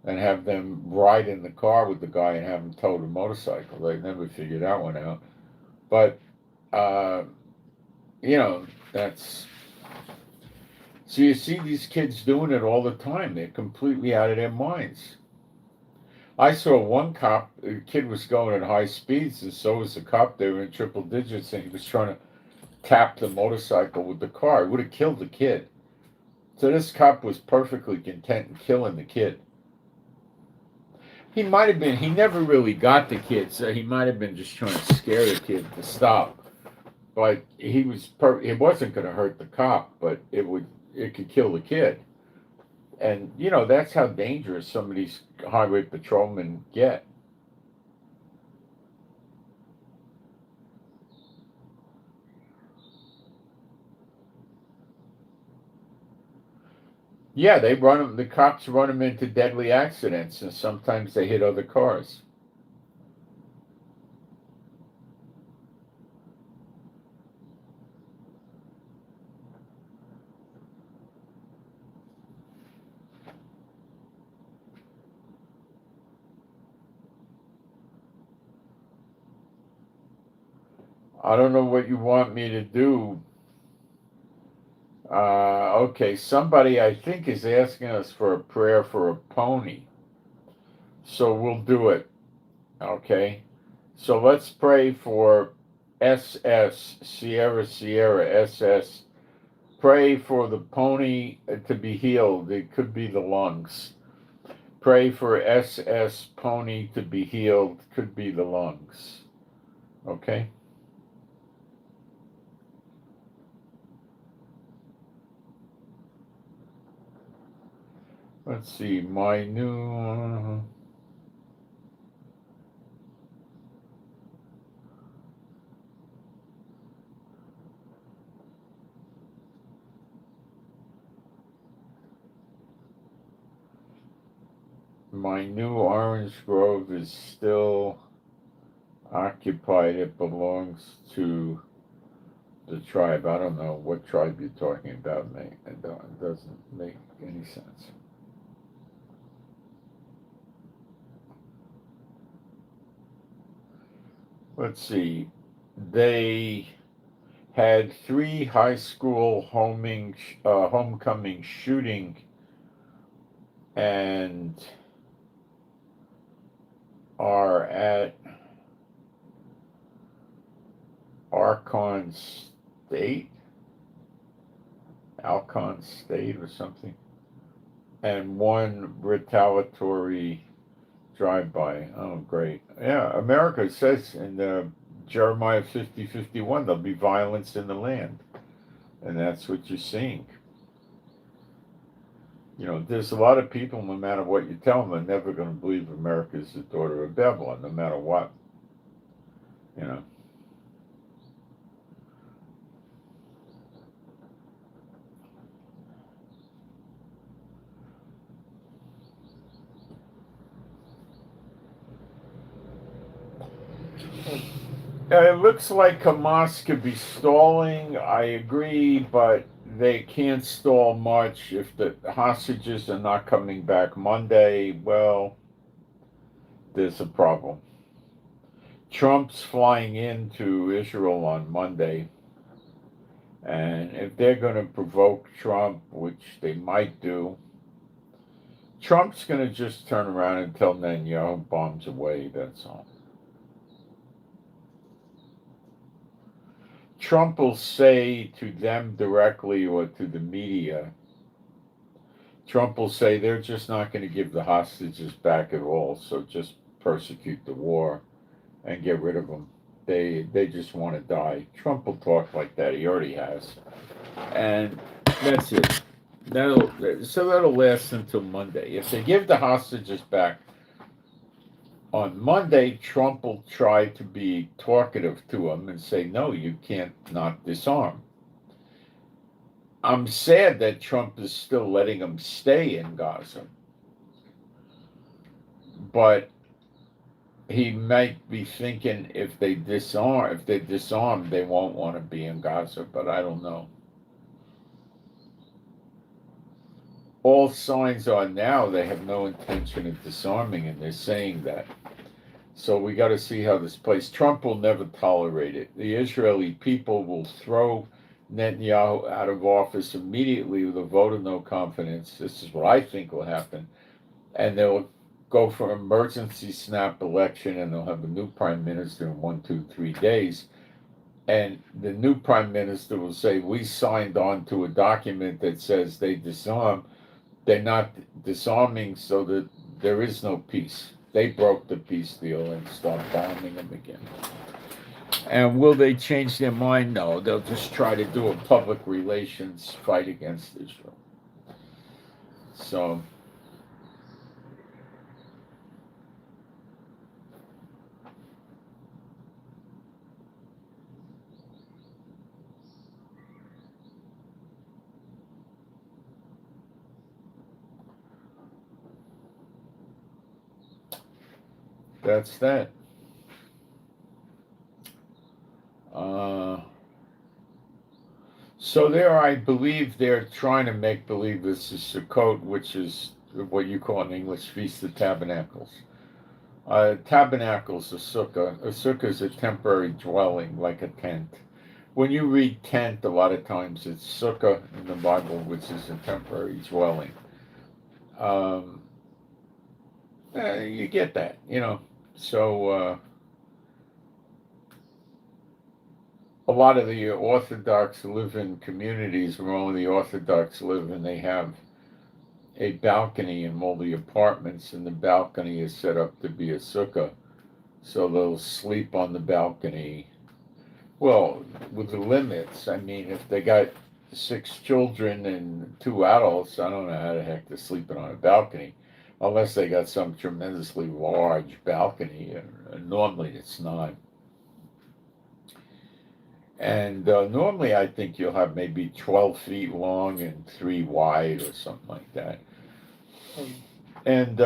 and have them ride in the car with the guy and have him tow the motorcycle. They never figured that one out. But, that's... So you see these kids doing it all the time. They're completely out of their minds. I saw one cop, the kid was going at high speeds, and so was the cop. They were in triple digits, and he was trying to tap the motorcycle with the car. It would have killed the kid. So this cop was perfectly content in killing the kid. He never really got the kid, so he might have been just trying to scare the kid to stop. But it wasn't going to hurt the cop, but it could kill the kid. And, that's how dangerous some of these highway patrolmen get. Yeah, the cops run them into deadly accidents, and sometimes they hit other cars. I don't know what you want me to do. Okay, somebody I think is asking us for a prayer for a pony. So we'll do it. Okay. So let's pray for SS, Sierra Sierra SS. Pray for the pony to be healed. It could be the lungs. Pray for SS pony to be healed. Could be the lungs. Okay? Let's see. My new orange grove is still occupied. It belongs to the tribe. I don't know what tribe you're talking about, mate. It doesn't make any sense. Let's see. They had 3 high school homecoming shooting and are at Alcon State or something, and 1 retaliatory drive-by. Oh, great. Yeah, America says in Jeremiah 50:51 there'll be violence in the land, and that's what you're seeing. You know, there's a lot of people, no matter what you tell them, they're never going to believe America is the daughter of Babylon, no matter what. You know. It looks like Hamas could be stalling. I agree, but they can't stall much if the hostages are not coming back Monday. Well, there's a problem. Trump's flying into Israel on Monday, and if they're going to provoke Trump, which they might do, Trump's going to just turn around and tell Netanyahu bombs away, that's all. Trump will say to them directly or to the media, Trump will say they're just not going to give the hostages back at all, so just persecute the war and get rid of them. They just want to die. Trump will talk like that. He already has. And that's it. That'll last until Monday. If they give the hostages back, on Monday, Trump will try to be talkative to him and say, no, you can't not disarm. I'm sad that Trump is still letting them stay in Gaza. But he might be thinking if they disarm, they won't want to be in Gaza, but I don't know. All signs are now they have no intention of disarming, and they're saying that. So we got to see how this plays. Trump will never tolerate it. The Israeli people will throw Netanyahu out of office immediately with a vote of no confidence. This is what I think will happen. And they'll go for emergency snap election, and they'll have a new prime minister in 1, 2, 3 days. And the new prime minister will say, we signed on to a document that says they disarm. They're not disarming, so that there is no peace. They broke the peace deal and start bombing them again. And will they change their mind? No, they'll just try to do a public relations fight against Israel. So that's that. So there, I believe they're trying to make believe this is Sukkot, which is what you call in English Feast of Tabernacles. Tabernacle's a sukkah. A sukkah is a temporary dwelling, like a tent. When you read tent, a lot of times it's sukkah in the Bible, which is a temporary dwelling. Um, you get that, So a lot of the Orthodox live in communities where only the Orthodox live, and they have a balcony in all the apartments, and the balcony is set up to be a sukkah. So they'll sleep on the balcony. Well, with the limits, I mean, if they got 6 children and 2 adults, I don't know how the heck they're sleeping on a balcony, unless they got some tremendously large balcony, and normally it's not. And normally I think you'll have maybe 12 feet long and 3 wide or something like that. And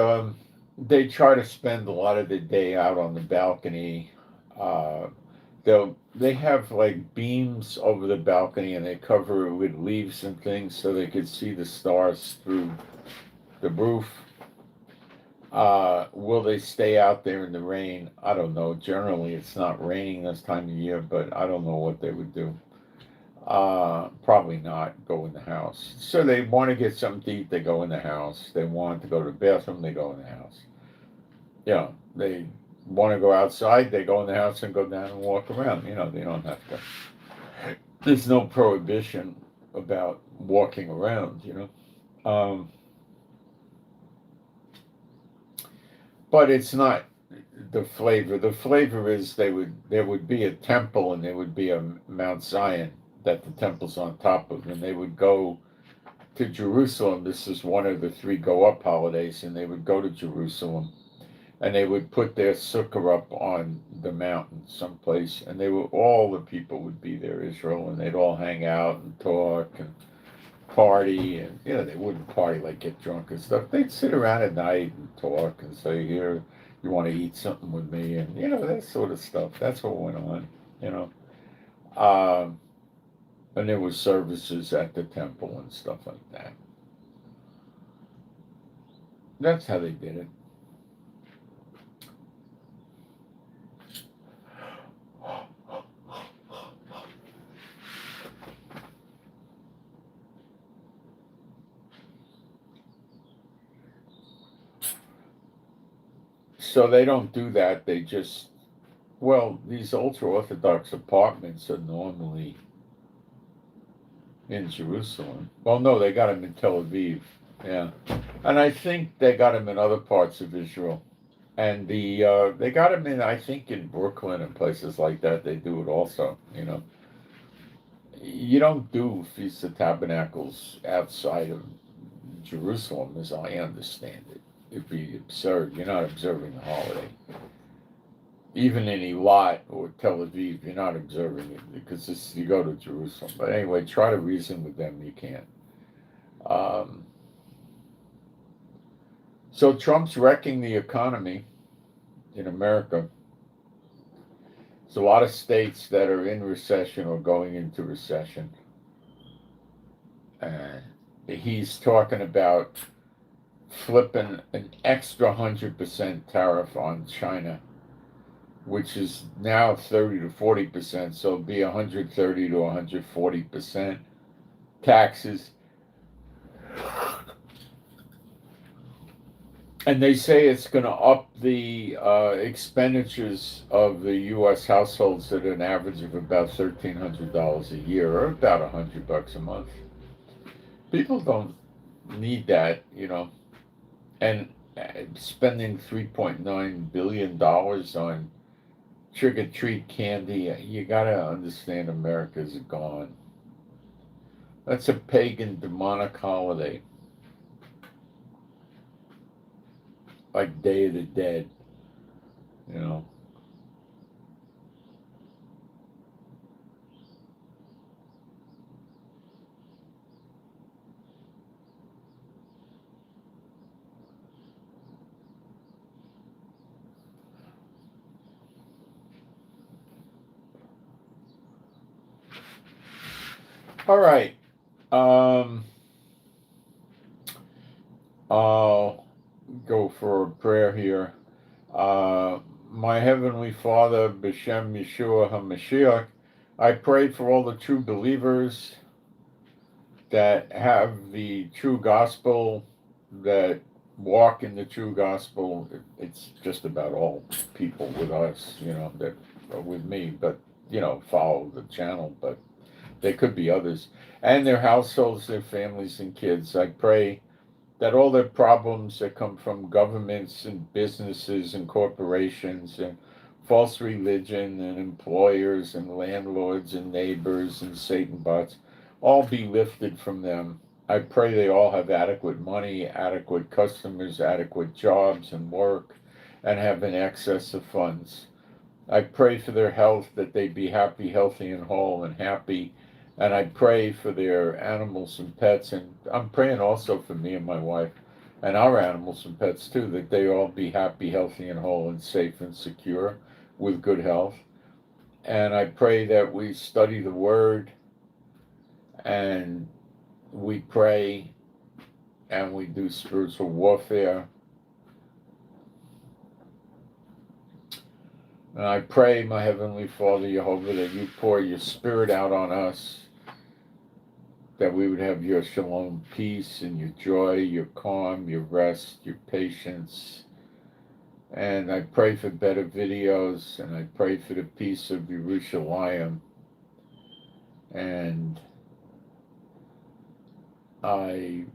they try to spend a lot of the day out on the balcony. Uh, they have like beams over the balcony, and they cover it with leaves and things so they could see the stars through the roof. Will they stay out there in the rain? I don't know. Generally, it's not raining this time of year, but I don't know what they would do. Probably not go in the house. So they want to get something to eat, they go in the house. They want to go to the bathroom, they go in the house. They want to go outside, they go in the house and go down and walk around. They don't have to. There's no prohibition about walking around. But it's not the flavor. The flavor is there would be a temple, and there would be a Mount Zion that the temple's on top of, and they would go to Jerusalem. This is one of the 3 go up holidays, and they would go to Jerusalem, and they would put their sukkah up on the mountain someplace, and all the people would be there, Israel, and they'd all hang out and talk and party, and they wouldn't party like get drunk and stuff. They'd sit around at night and talk and say, "Here, you want to eat something with me?" And that sort of stuff. That's what went on. You know, and there was services at the temple and stuff like that. That's how they did it. So they don't do that. They just, these ultra Orthodox apartments are normally in Jerusalem. Well, no, they got them in Tel Aviv. Yeah. And I think they got them in other parts of Israel. And they got them in, I think, in Brooklyn and places like that. They do it also. You don't do Feast of Tabernacles outside of Jerusalem, as I understand it. It'd be absurd. You're not observing the holiday. Even in Eilat or Tel Aviv, you're not observing it because you go to Jerusalem. But anyway, try to reason with them. You can't. So Trump's wrecking the economy in America. There's a lot of states that are in recession or going into recession. He's talking about flipping an extra 100% tariff on China, which is now 30 to 40%, so it'll be 130 to 140% taxes. And they say it's going to up the expenditures of the U.S. households at an average of about $1,300 a year, or about $100 a month. People don't need that, and spending $3.9 billion on trick-or-treat candy, you gotta understand America's gone. That's a pagan, demonic holiday. Like Day of the Dead, All right. I'll go for a prayer here. My Heavenly Father, B'Shem Yeshua HaMashiach, I pray for all the true believers that have the true gospel, that walk in the true gospel. It's just about all people with us, that are with me, but, follow the channel, but there could be others. And their households, their families and kids. I pray that all the problems that come from governments and businesses and corporations and false religion and employers and landlords and neighbors and Satan bots all be lifted from them. I pray they all have adequate money, adequate customers, adequate jobs and work, and have an excess of funds. I pray for their health, that they be happy, healthy, and whole and happy. And I pray for their animals and pets. And I'm praying also for me and my wife and our animals and pets too, that they all be happy, healthy, and whole and safe and secure with good health. And I pray that we study the Word and we pray and we do spiritual warfare. And I pray, my Heavenly Father, Jehovah, that you pour your Spirit out on us, that we would have your shalom peace and your joy, your calm, your rest, your patience. And I pray for better videos, and I pray for the peace of Yerushalayim. And I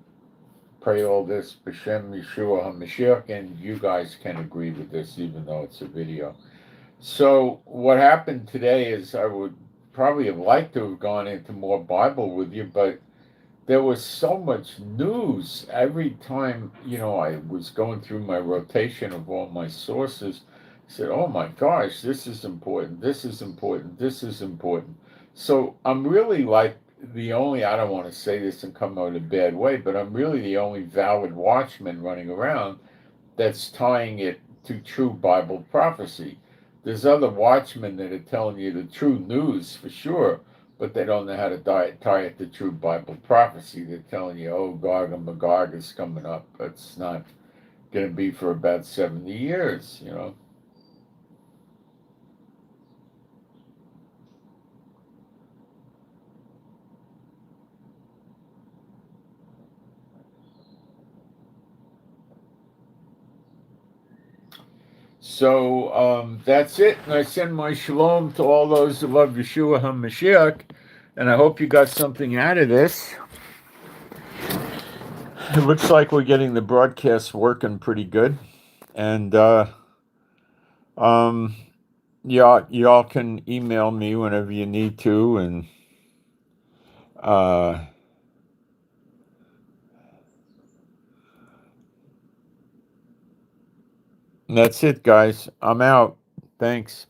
pray all this B'Shem Yeshua HaMashiach, and you guys can agree with this even though it's a video. So what happened today is I would probably have liked to have gone into more Bible with you, but there was so much news every time, I was going through my rotation of all my sources. I said, oh my gosh, this is important, this is important, this is important. So I'm really like the only, I don't want to say this and come out in a bad way, but I'm really the only valid watchman running around that's tying it to true Bible prophecy. There's other watchmen that are telling you the true news for sure, but they don't know how to tie it to true Bible prophecy. They're telling you, oh, Gog and Magog is coming up. It's not going to be for about 70 years, So that's it. And I send my shalom to all those who love Yeshua HaMashiach. And I hope you got something out of this. It looks like we're getting the broadcast working pretty good. And y'all can email me whenever you need to. And that's it, guys. I'm out. Thanks.